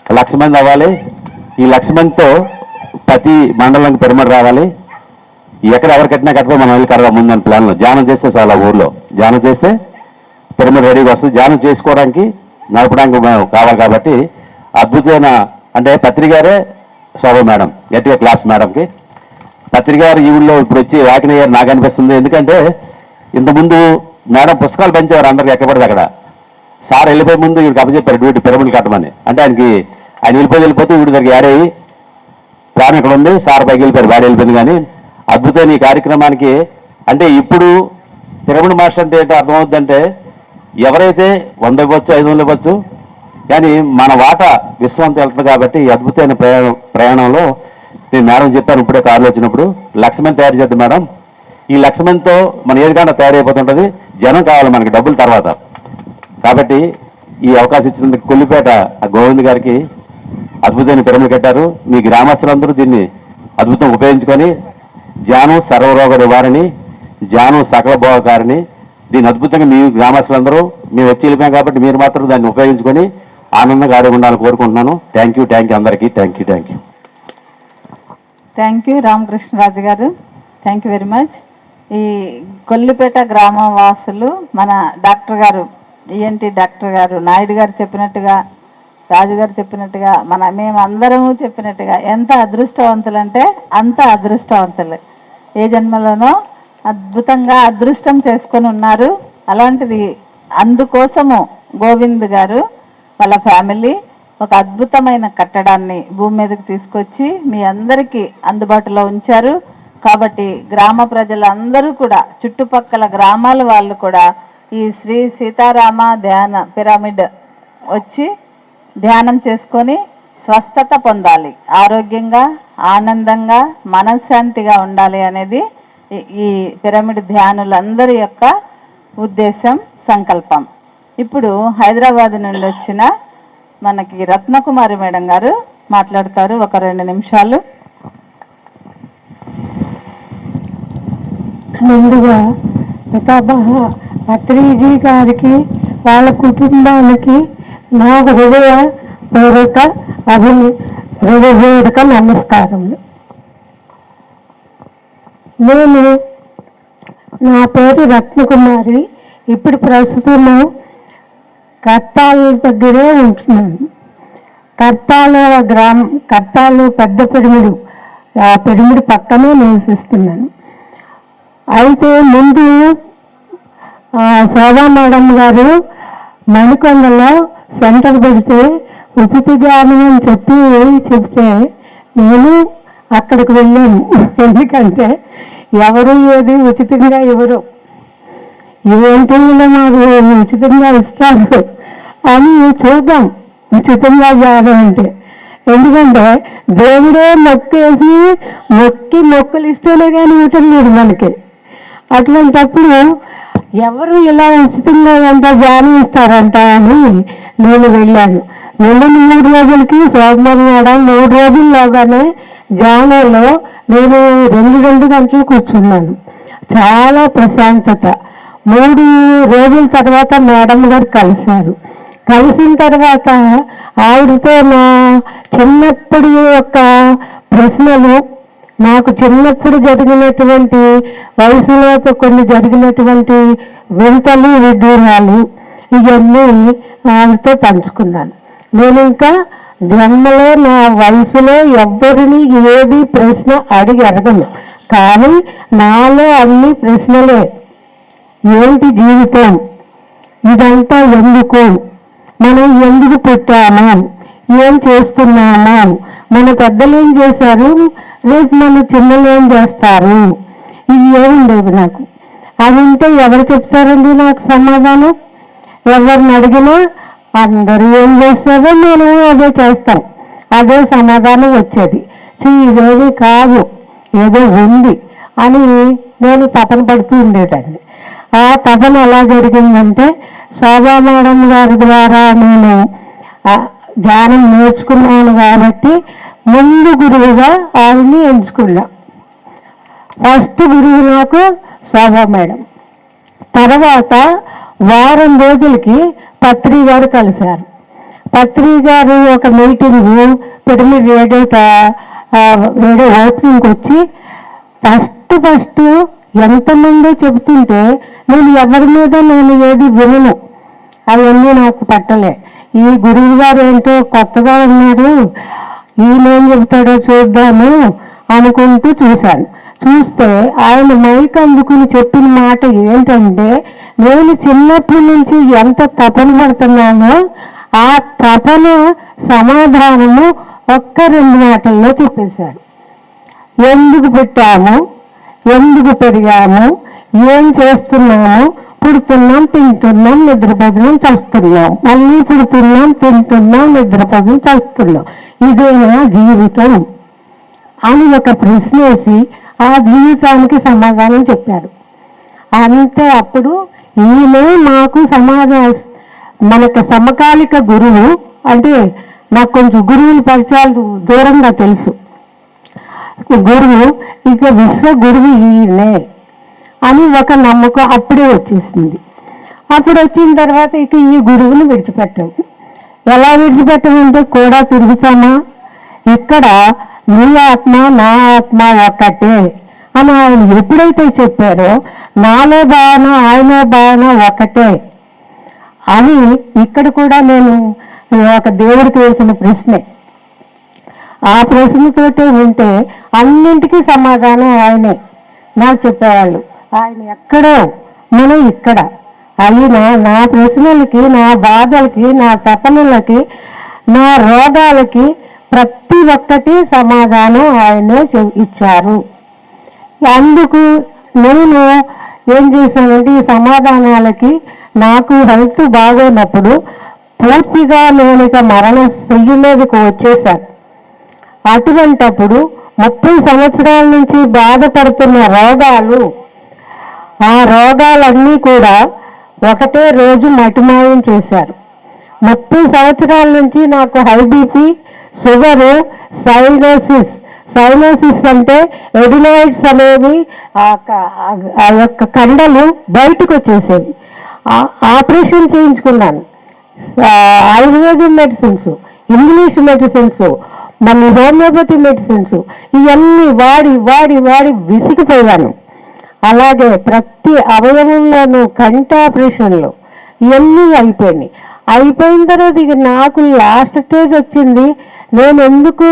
1 లక్ష మంది అవ్వాలి. ఈ 1 లక్ష మందితో ప్రతి మండలానికి పిరమిడ్ రావాలి. ఎక్కడ ఎవరు కట్టినా కట్టుకో మనం వెళ్ళి కడదాం ముందని ప్లాన్లో. ధ్యానం చేస్తే చాలా ఊర్లో ధ్యానం చేస్తే పిరమిడ్ రెడీగా వస్తుంది. ధ్యానం చేసుకోవడానికి నడపడానికి కావాలి. కాబట్టి అద్భుతమైన అంటే పత్రికారే శోభ మేడం. గట్టిగా క్లాప్స్ మేడంకి. పత్రికారు ఈ ఊళ్ళో ఇప్పుడు వచ్చి వాకినయ్యారు నాకు అనిపిస్తుంది. ఎందుకంటే ఇంతకుముందు మేడం పుస్తకాలు పెంచేవారు అందరికి ఎక్కబడితే అక్కడ. సార్ వెళ్ళిపోయే ముందు వీడికి అప్పచెప్పారు డ్యూటీ పిరమిడ్ కట్టమని. అంటే ఆయన వెళ్ళిపోతే వీడి దగ్గరికి యాడ్ అయ్యి ప్రాణం ఇక్కడ ఉంది, సార్ పైకి వెళ్ళిపోయారు, వాడు వెళ్ళిపోయింది. కానీ అద్భుతమైన ఈ కార్యక్రమానికి అంటే ఇప్పుడు పిరమిడ్ మాస్టర్ అంటే ఏంటో అర్థమవుతుందంటే ఎవరైతే 100 ఇవ్వచ్చు 500 ఇవ్వచ్చు, కానీ మన వాటా విశ్వంతో వెళ్తుంది. కాబట్టి ఈ అద్భుతమైన ప్రయాణంలో నేను మేడం చెప్పాను ఇప్పుడే కారులో వచ్చినప్పుడు 1 లక్ష మంది తయారు చేద్దాం మేడం. ఈ 1 లక్ష మందితో మన ఏదికన్నా తయారైపోతుంటుంది. జనం కావాలి మనకి డబ్బుల తర్వాత. కాబట్టి ఈ అవకాశం ఇచ్చినందుకు కొల్లిపేట గోవింద్ గారికి అద్భుతమైన పిరమిడ్ కట్టారు. మీ గ్రామస్తులందరూ దీన్ని అద్భుతం ఉపయోగించుకొని ధ్యానం సర్వరోగ నివారణి, ధ్యానం సకల భోగకారిణి. దీన్ని అద్భుతంగా మీ గ్రామస్తులందరూ మేము వచ్చి వెళ్ళిపోయాం కాబట్టి మీరు మాత్రం దాన్ని ఉపయోగించుకొని ఆనందంగా ఆరోగ్యం ఉండాలని కోరుకుంటున్నాను. థ్యాంక్ యూ అందరికీ. Thank you.
Thank you Ramakrishnaraju గారు. Thank you very much. ఈ కొల్లిపేట గ్రామ వాసులు మన డాక్టర్ గారు, ఈఎన్టీ డాక్టర్ గారు, నాయుడు గారు చెప్పినట్టుగా, రాజుగారు చెప్పినట్టుగా, మేమందరము చెప్పినట్టుగా ఎంత అదృష్టవంతులంటే అంత అదృష్టవంతులు. ఏ జన్మలోనో అద్భుతంగా అదృష్టం చేసుకొని ఉన్నారు. అలాంటిది అందుకోసము గోవింద్ గారు వాళ్ళ ఫ్యామిలీ ఒక అద్భుతమైన కట్టడాన్ని భూమి మీదకి తీసుకొచ్చి మీ అందరికీ అందుబాటులో ఉంచారు. కాబట్టి గ్రామ ప్రజలందరూ కూడా, చుట్టుపక్కల గ్రామాల వాళ్ళు కూడా ఈ శ్రీ సీతారామ ధ్యాన పిరమిడ్ వచ్చి ధ్యానం చేసుకొని స్వస్థత పొందాలి, ఆరోగ్యంగా ఆనందంగా మనశ్శాంతిగా ఉండాలి అనేది ఈ పిరమిడ్ ధ్యానులందరి యొక్క ఉద్దేశం, సంకల్పం. ఇప్పుడు హైదరాబాద్ నుండి వచ్చిన మనకి రత్నకుమారి మేడం గారు మాట్లాడతారు. ఒక 2 నిమిషాలు.
ముందుగా పితామహ భత్రిజీ గారికి వాళ్ళ కుటుంబానికి నా హృదయపూర్వక హృదయపూర్వక నమస్కారములు. నా పేరు రత్నకుమారి. ఇప్పుడు ప్రస్తుతము కర్తాల దగ్గరే ఉంటున్నాను. కర్తాలు పెద్ద పిరమిడు, ఆ పిరమిడ్ పక్కనే నివసిస్తున్నాను. అయితే ముందు శోభా మేడం గారు మణికొండలో సెంటర్ పెడితే ఉచిత ధ్యానం అని చెప్తే నేను అక్కడికి వెళ్ళాను. ఎందుకంటే ఎవరు ఏది ఉచితంగా ఇవ్వరు, ఇవేంటి మాకు ఉచితంగా ఇస్తారు అని చూద్దాం ఉచితంగా ధ్యానం అంటే. ఎందుకంటే దేవుడే మొక్కేసి మొక్కులు ఇస్తేనే కానీ ఇవ్వటం లేదు మనకి. అటువంటప్పుడు ఎవరు ఇలా ఉచితంగా ధ్యానం ఇస్తారంట అని నేను వెళ్ళాను. వెళ్ళిన 3 రోజులకి సోమవారం మేడం 3 రోజుల్లోగానే ధ్యానంలో నేను 2 గంటలు కూర్చున్నాను. చాలా ప్రశాంతత. 3 రోజుల తర్వాత మేడం గారు కలిసిన తర్వాత ఆవిడతో నా చిన్నప్పుడు యొక్క ప్రశ్నలు, నాకు చిన్నప్పుడు జరిగినటువంటి వయసులో కొన్ని జరిగినటువంటి వింతలు విడ్డూరాలు ఇవన్నీ ఆవిడతో పంచుకున్నాను. నేను ఇంకా జన్మలో నా వయసులో ఎవ్వరిని ఏది ప్రశ్న అడగను, కానీ నాలో అన్ని ప్రశ్నలే. ఏంటి జీవితం, ఇదంతా ఎందుకు, మనం ఎందుకు పుట్టాము, ఏం చేస్తున్నాము, మన పెద్దలు ఏం చేశారు, రేపు మన చిన్నలు ఏం చేస్తారు, ఇవి ఏముండేవి నాకు. అది ఉంటే ఎవరు చెప్తారండి నాకు సమాధానం? ఎవరిని అడిగినా అందరూ ఏం చేస్తారో నేను అదే చేస్తాను, అదే సమాధానం వచ్చేది. ఇదేమీ కాదు, ఏదో ఉంది అని నేను తపన పడుతూ ఉండేదాన్ని. ఆ తపన ఎలా జరిగిందంటే, శోభా మేడం గారి ద్వారా నేను ధ్యానం నేర్చుకున్నాను కాబట్టి ముందు గురువుగా ఆవిడ్ని ఎంచుకున్నా. ఫస్ట్ గురువు నాకు శోభా మేడం. తర్వాత వారం రోజులకి పత్రి గారు కలిశారు. పత్రి గారు ఒక మీటింగు పిరమిడ్ రేడియో ఓపెనింగ్కి వచ్చి ఫస్ట్ ఎంతమందో చెబుతుంటే నేను ఎవరి మీద నేను ఏది వినను, అవన్నీ నాకు పట్టలే. ఈ గురువు గారు ఏంటో కొత్తగా ఉన్నాడు, ఈయనేం చెబుతాడో చూద్దాము అనుకుంటూ చూస్తే ఆయన మైక్ అందుకుని చెప్పిన మాట ఏంటంటే, నేను చిన్నప్పటి నుంచి ఎంత తపన పడుతున్నానో ఆ తపన సమాధానము 1-2 మాటల్లో చెప్పేశారు. ఎందుకు పుట్టాము, ఎందుకు పెరిగాము, ఏం చేస్తున్నాము, పుడుతున్నాం, తింటున్నాం, నిద్రపోతున్నాం, చస్తున్నాం, మళ్ళీ పుడుతున్నాం, తింటున్నాం, నిద్రపోతున్నాం, చస్తున్నాం, ఇదేనా జీవితం అని ఒక ప్రశ్న వేసి ఆ జీవితానికి సమాధానం చెప్పారు. అంతే. అప్పుడు ఈయనే మాకు మనకు సమకాలిక గురువు. అంటే నాకు కొంచెం గురువుల పరిచయాలు దూరంగా తెలుసు. గురువు ఇక విశ్వ గురువు ఈయనే అని ఒక నమ్మకం అప్పుడే వచ్చేసింది. అప్పుడు వచ్చిన తర్వాత ఇక ఈ గురువుని విడిచిపెట్టాము. ఎలా విడిచిపెట్టమంటే కూడా తిరుగుతామా, ఇక్కడ నీ ఆత్మ నా ఆత్మ ఒక్కటే అని ఆయన ఎప్పుడైతే చెప్పారో, నాలో భావన ఆయన భావన ఒకటే అని ఇక్కడ కూడా నేను ఒక దేవుడికి వేసిన ప్రశ్నే. ఆ ప్రశ్నతోటే ఉంటే అన్నింటికీ సమాధానం ఆయనే నాకు చెప్పేవాళ్ళు. ఆయన ఎక్కడో, మనం ఇక్కడ. అయినా నా ప్రశ్నలకి, నా బాధలకి, నా తపనలకి, నా రోగాలకి ప్రతి ఒక్కటి సమాధానం ఆయనే ఇచ్చారు. అందుకు నేను ఏం చేశానంటే, ఈ సమాధానాలకి నాకు హెల్త్ బాగోనప్పుడు పూర్తిగా నేను ఇక మరణ శయ్య మీదకు వచ్చేసాను. అటువంటప్పుడు 30 సంవత్సరాల నుంచి బాధపడుతున్న రోగాలు, ఆ రోగాలన్నీ కూడా ఒకటే రోజు మటిమాయం చేశారు. 30 సంవత్సరాల నుంచి నాకు హై బీపీ, షుగరు, సైనోసిస్ అంటే ఎడినాయిడ్స్ అనేవి ఆ యొక్క కండలు బయటకు వచ్చేసేవి. ఆపరేషన్ చేయించుకున్నాను. ఆయుర్వేదిక్ మెడిసిన్స్, ఇంగ్లీష్ మెడిసిన్స్, మళ్ళీ హోమియోపతి మెడిసిన్స్ ఇవన్నీ వాడి విసిగిపోయాను. అలాగే ప్రతి అవయవంలోనూ కంటి ఆపరేషన్లు ఇవన్నీ అయిపోయినాయి. అయిపోయిన తర్వాత ఇక నాకు లాస్ట్ స్టేజ్ వచ్చింది. నేను ఎందుకు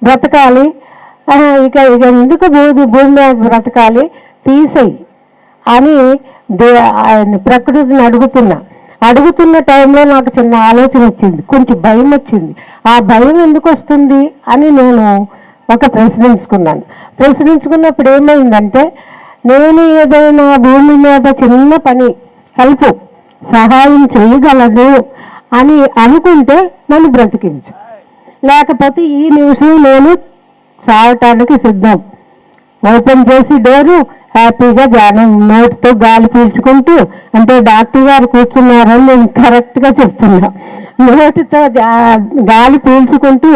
బ్రతకాలి, ఇక ఎందుకు భూమి మీద బ్రతకాలి, తీసేయి అని ప్రకృతిని అడుగుతున్న టైంలో నాకు చిన్న ఆలోచన వచ్చింది, కొంచెం భయం వచ్చింది. ఆ భయం ఎందుకు వస్తుంది అని నేను ఒక ప్రశ్నించుకున్నప్పుడు ఏమైందంటే, నేను ఏదైనా భూమి మీద చిన్న పని సహాయం చేయగలదు అని అనుకుంటే నన్ను బ్రతికించు, లేకపోతే ఈ నిమిషం నేను చావటానికి సిద్ధం ఓపెన్ చేసి డోరు హ్యాపీగా ధ్యానం నోటితో గాలి పీల్చుకుంటూ, అంటే డాక్టర్ గారు కూర్చున్నారని నేను కరెక్ట్గా చెప్తున్నా, నోటితో గాలి పీల్చుకుంటూ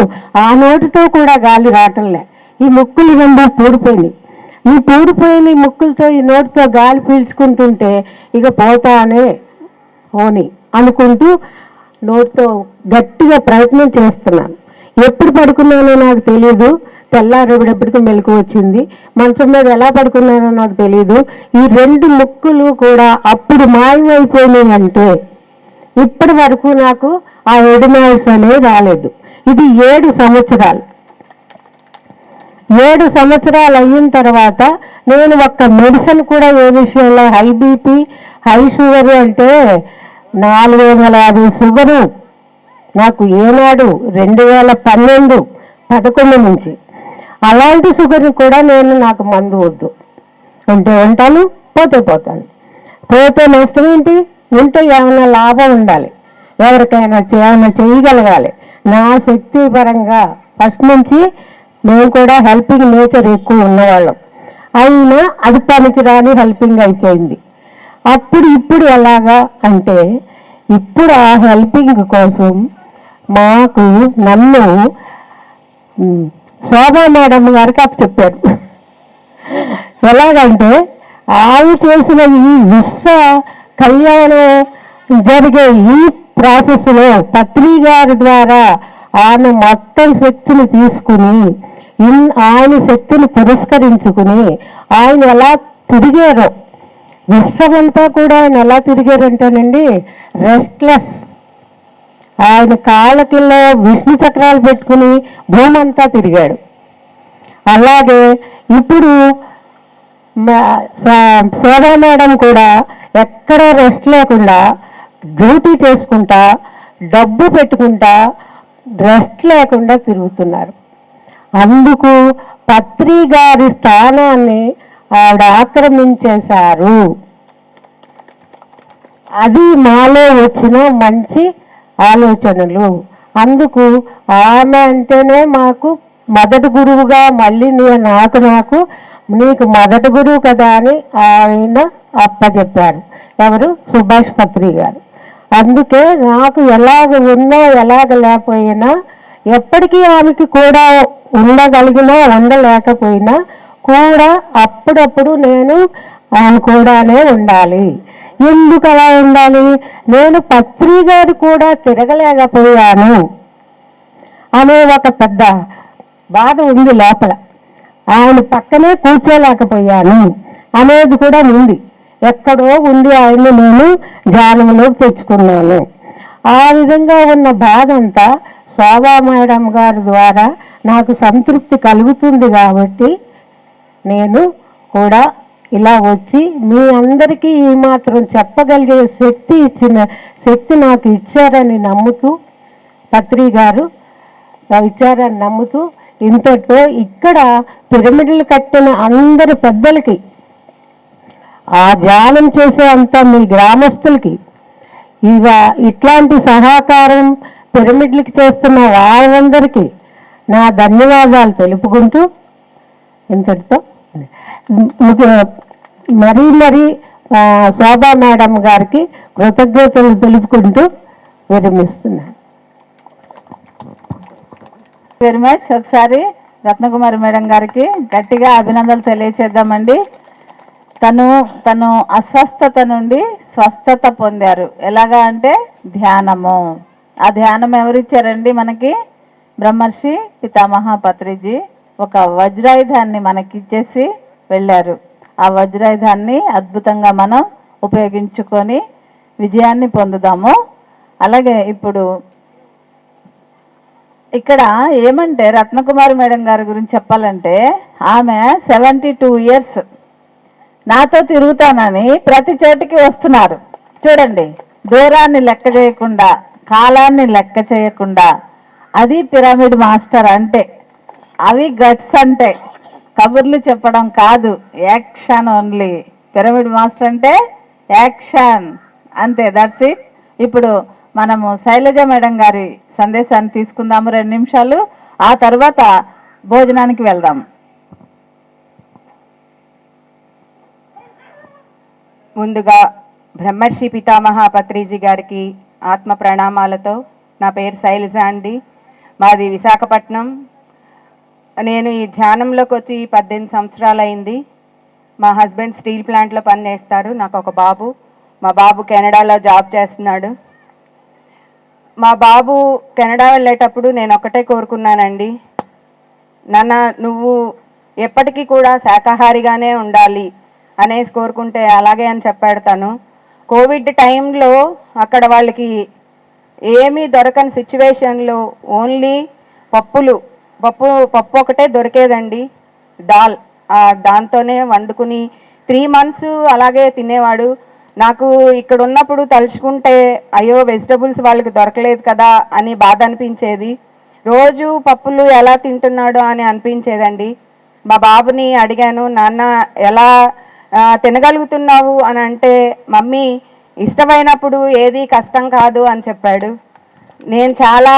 ఆ నోటితో కూడా గాలి రావటంలే, ఈ ముక్కులు రెండు పూడిపోయినాయి. ఈ పూడిపోయిన ముక్కులతో ఈ నోటితో గాలి పీల్చుకుంటుంటే ఇక పోతానే పోని అనుకుంటూ నోటితో గట్టిగా ప్రయత్నం చేస్తున్నాను. ఎప్పుడు పడుకున్నానో నాకు తెలియదు, తెల్లారేపటికి మెలకు వచ్చింది. మంచం మీద ఎలా పడుకున్నానో నాకు తెలియదు. ఈ రెండు ముక్కులు కూడా అప్పుడు మాయమైపోయినాయి. అంటే ఇప్పటి వరకు నాకు ఆ ఎడినాయిడ్స్ అనేవి రాలేదు. ఇది 7 సంవత్సరాలు. 7 సంవత్సరాలు అయిన తర్వాత నేను ఒక్క మెడిసిన్ కూడా ఏ విషయంలో హై బీపీ, హై షుగర్ అంటే 450 షుగరు నాకు ఏనాడు 2012, 11 నుంచి. అలాంటి షుగర్ని కూడా నాకు మందు వద్దు, ఉంటే ఉంటాను, పోతే పోతాను. పోతే నష్టం ఏంటి? ఉంటే ఏమైనా లాభం ఉండాలి, ఎవరికైనా ఏమైనా చేయగలగాలి. నా శక్తి పరంగా ఫస్ట్ నుంచి మేము కూడా హెల్పింగ్ నేచర్ ఎక్కువ ఉన్నవాళ్ళం, అయినా అది పనికిరాని హెల్పింగ్ అయిపోయింది. అప్పుడు ఇప్పుడు ఎలాగా అంటే, ఇప్పుడు ఆ హెల్పింగ్ కోసం నన్ను శోభా మేడం గారికి అప్పచెప్పారు. ఎలాగంటే ఆమె చేసిన ఈ విశ్వ కళ్యాణం జరిగే ఈ ప్రాసెస్లో పత్రి గారి ద్వారా ఆమె మొత్తం శక్తిని తీసుకుని, ఆయన శక్తిని పురస్కరించుకుని ఆయన ఎలా తిరిగారో, విశ్వమంతా కూడా ఆయన ఎలా తిరిగారంటేనండి, రెస్ట్లెస్. ఆయన కాళ్ళకిలో విష్ణు చక్రాలు పెట్టుకుని భూమి అంతా తిరిగాడు. అలాగే ఇప్పుడు శోభా మేడం కూడా ఎక్కడ రెస్ట్ లేకుండా డ్యూటీ చేసుకుంటా, డబ్బు పెట్టుకుంటా, రెస్ట్ లేకుండా తిరుగుతున్నారు. అందుకు పత్రి గారి స్థానాన్ని ఆవిడ ఆక్రమించేశారు. అది మాలో వచ్చిన మంచి ఆలోచనలు. అందుకు ఆమె అంటేనే మాకు మొదటి గురువుగా, మళ్ళీ నాకు నీకు మొదటి గురువు కదా అని ఆయన అప్పచెప్పారు. ఎవరు? సుభాష్ పత్రి గారు. అందుకే నాకు ఎలాగ ఉన్నా ఎలాగ లేకపోయినా, ఎప్పటికీ ఆమెకి కూడా ఉండగలిగినా ఉండలేకపోయినా కూడా అప్పుడప్పుడు నేను ఆమె కూడానే ఉండాలి. ఎందుకు అలా ఉండాలి? నేను పత్రి గారు కూడా తిరగలేకపోయాను అనే ఒక పెద్ద బాధ ఉంది లోపల. ఆయన పక్కనే కూర్చోలేకపోయాను అనేది కూడా ఉంది, ఎక్కడో ఉంది. ఆయన్ని నేను ధ్యానంలోకి తెచ్చుకున్నాను. ఆ విధంగా ఉన్న బాధ అంతా శోభా మేడం గారి ద్వారా నాకు సంతృప్తి కలుగుతుంది. కాబట్టి నేను కూడా ఇలా వచ్చి మీ అందరికీ ఈ మాత్రం చెప్పగలిగే శక్తి నాకు ఇచ్చారని నమ్ముతూ, పత్రి గారు ఇచ్చారని నమ్ముతూ, ఇంతటితో ఇక్కడ పిరమిడ్లు కట్టిన అందరి పెద్దలకి, ఆ ధ్యానం చేసే అంత మీ గ్రామస్తులకి, ఇట్లాంటి సహకారం పిరమిడ్లకి చేస్తున్న వాళ్ళందరికీ నా ధన్యవాదాలు తెలుపుకుంటూ ఇంతటితో మరీ శోభా మేడం గారికి కృతజ్ఞతలు తెలుపుకుంటూ విరమిస్తున్నాను.
Very much. ఒకసారి రత్నకుమారి మేడం గారికి గట్టిగా అభినందనలు తెలియచేద్దామండి. తను అస్వస్థత నుండి స్వస్థత పొందారు. ఎలాగా అంటే ధ్యానము. ఆ ధ్యానం ఎవరిచ్చారండి మనకి? బ్రహ్మర్షి పితామహ పత్రిజీ ఒక వజ్రాయుధాన్ని మనకిచ్చేసి వెళ్ళారు. ఆ వజ్రాయుధాన్ని అద్భుతంగా మనం ఉపయోగించుకొని విజయాన్ని పొందుదాము. అలాగే ఇప్పుడు ఇక్కడ ఏమంటే రత్నకుమారి మేడం గారి గురించి చెప్పాలంటే, ఆమె 72 ఇయర్స్ నాతో తిరుగుతానని ప్రతి చోటికి వస్తున్నారు. చూడండి, దూరాన్ని లెక్క చేయకుండా, కాలాన్ని లెక్క చేయకుండా. అది పిరమిడ్ మాస్టర్ అంటే. అవి గట్స్ అంటే కబుర్లు చెప్పడం కాదు, యాక్షన్ ఓన్లీ. పిరమిడ్ మాస్టర్ అంటే యాక్షన్ అంతే, దట్స్ ఇట్. ఇప్పుడు మనము శైలజ మేడం గారి సందేశాన్ని తీసుకుందాము 2 నిమిషాలు. ఆ తర్వాత భోజనానికి వెళ్దాం.
ముందుగా బ్రహ్మర్షి పితామహ పత్రిజీ గారికి ఆత్మ ప్రణామాలతో. నా పేరు శైలజ అండి, మాది విశాఖపట్నం. నేను ఈ ధ్యానంలోకి వచ్చి 18 సంవత్సరాలు అయింది. మా హస్బెండ్ స్టీల్ ప్లాంట్లో పనిచేస్తారు. నాకు ఒక బాబు. మా బాబు కెనడాలో జాబ్ చేస్తున్నాడు. మా బాబు కెనడా వెళ్ళేటప్పుడు నేను ఒకటే కోరుకున్నానండి, నాన్న నువ్వు ఎప్పటికీ కూడా శాకాహారిగానే ఉండాలి అనేసి కోరుకుంటే అలాగే అని చెప్పాడు తను. కోవిడ్ టైంలో అక్కడ వాళ్ళకి ఏమీ దొరకని సిచ్యువేషన్లో ఓన్లీ పప్పు ఒకటే దొరికేదండి, దాల్. దాంతోనే వండుకుని 3 months అలాగే తినేవాడు. నాకు ఇక్కడ ఉన్నప్పుడు తలుచుకుంటే అయ్యో వెజిటబుల్స్ వాళ్ళకి దొరకలేదు కదా అని బాధ అనిపించేది. రోజు పప్పులు ఎలా తింటున్నాడో అని అనిపించేదండి. మా బాబుని అడిగాను, నాన్న ఎలా తినగలుగుతున్నావు అని అంటే, మమ్మీ ఇష్టమైనప్పుడు ఏది కష్టం కాదు అని చెప్పాడు. నేను చాలా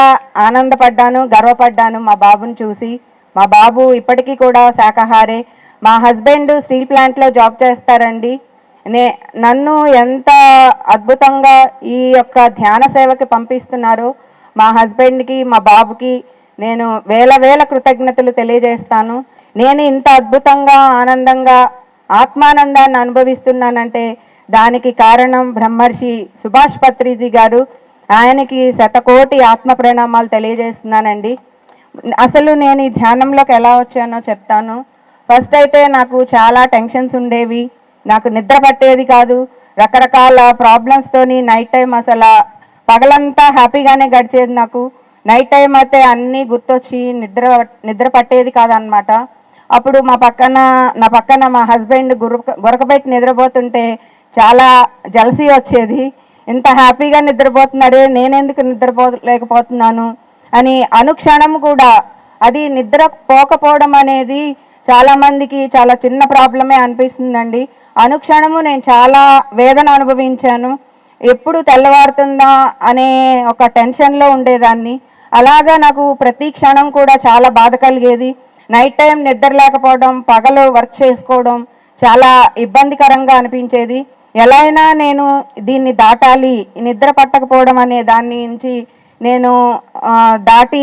ఆనందపడ్డాను, గర్వపడ్డాను మా బాబుని చూసి. మా బాబు ఇప్పటికీ కూడా శాకాహారే. మా హస్బెండ్ స్టీల్ ప్లాంట్లో జాబ్ చేస్తారండి. నన్ను ఎంత అద్భుతంగా ఈ యొక్క ధ్యాన సేవకి పంపిస్తున్నారో మా హస్బెండ్కి మా బాబుకి నేను వేల కృతజ్ఞతలు తెలియజేస్తాను. నేను ఇంత అద్భుతంగా ఆనందంగా ఆత్మానందాన్ని అనుభవిస్తున్నానంటే దానికి కారణం బ్రహ్మర్షి సుభాష్ పత్రిజీ గారు. ఆయనకి 100 కోటి ఆత్మ ప్రణామాలు తెలియజేస్తున్నానండి. అసలు నేను ఈ ధ్యానంలోకి ఎలా వచ్చానో చెప్తాను. ఫస్ట్ అయితే నాకు చాలా టెన్షన్స్ ఉండేవి, నాకు నిద్ర పట్టేది కాదు. రకరకాల ప్రాబ్లమ్స్తోని నైట్ టైం అసలు పగలంతా హ్యాపీగానే గడిచేది. నాకు నైట్ టైం అయితే అన్నీ గుర్తొచ్చి నిద్ర పట్టేది కాదనమాట. అప్పుడు నా పక్కన మా హస్బెండ్ గురకబెట్టి నిద్రపోతుంటే చాలా జలసీ వచ్చేది. ఇంత హ్యాపీగా నిద్రపోతున్నాడే, నేనెందుకు నిద్రపోలేకపోతున్నాను అని అనుక్షణం కూడా. అది నిద్ర పోకపోవడం అనేది చాలామందికి చాలా చిన్న ప్రాబ్లమే అనిపిస్తుందండి. అనుక్షణము నేను చాలా వేదన అనుభవించాను. ఎప్పుడు తెల్లవారుతుందా అనే ఒక టెన్షన్లో ఉండేదాన్ని. అలాగా నాకు ప్రతి క్షణం కూడా చాలా బాధ కలిగేది. నైట్ టైం నిద్ర లేకపోవడం, పగలు వర్క్ చేసుకోవడం చాలా ఇబ్బందికరంగా అనిపించేది. ఎలా అయినా నేను దీన్ని దాటాలి, నిద్ర పట్టకపోవడం అనే దాని నుంచి నేను దాటి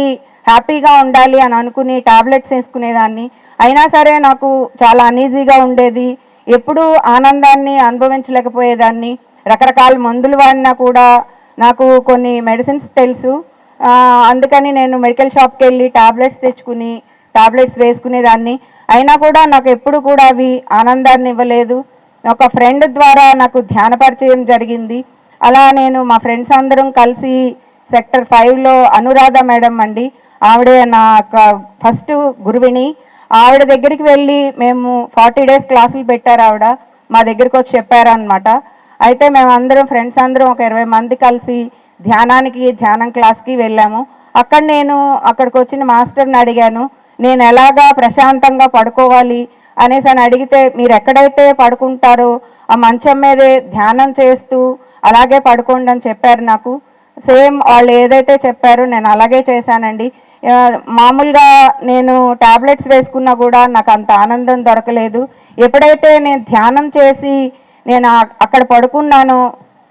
హ్యాపీగా ఉండాలి అని అనుకుని టాబ్లెట్స్ వేసుకునేదాన్ని. అయినా సరే నాకు చాలా అనీజీగా ఉండేది, ఎప్పుడూ ఆనందాన్ని అనుభవించలేకపోయేదాన్ని. రకరకాల మందులు వాడినా కూడా నాకు కొన్ని మెడిసిన్స్ తెలుసు, అందుకని నేను మెడికల్ షాప్కి వెళ్ళి టాబ్లెట్స్ తెచ్చుకుని టాబ్లెట్స్ వేసుకునేదాన్ని. అయినా కూడా నాకు ఎప్పుడు కూడా అవి ఆనందాన్ని ఇవ్వలేదు. ఒక ఫ్రెండ్ ద్వారా నాకు ధ్యాన పరిచయం జరిగింది. అలా నేను మా ఫ్రెండ్స్ అందరం కలిసి సెక్టర్ 5లో అనురాధ మేడం అండి, ఆవిడే నా ఫస్ట్ గురువిని. ఆవిడ దగ్గరికి వెళ్ళి మేము 40 days క్లాసులు పెట్టారు. ఆవిడ మా దగ్గరికి వచ్చి చెప్పారనమాట. అయితే మేమందరం ఫ్రెండ్స్ అందరం ఒక 20 మంది కలిసి ధ్యానం క్లాస్కి వెళ్ళాము. అక్కడికి వచ్చిన మాస్టర్ని అడిగాను, నేను ఎలాగా ప్రశాంతంగా పడుకోవాలి అనేసి అని అడిగితే, మీరు ఎక్కడైతే పడుకుంటారో ఆ మంచం మీదే ధ్యానం చేస్తూ అలాగే పడుకోండి అని చెప్పారు నాకు. సేమ్ వాళ్ళు ఏదైతే చెప్పారో నేను అలాగే చేశానండి. మామూలుగా నేను టాబ్లెట్స్ వేసుకున్నా కూడా నాకు అంత ఆనందం దొరకలేదు. ఎప్పుడైతే నేను ధ్యానం చేసి నేను అక్కడ పడుకున్నానో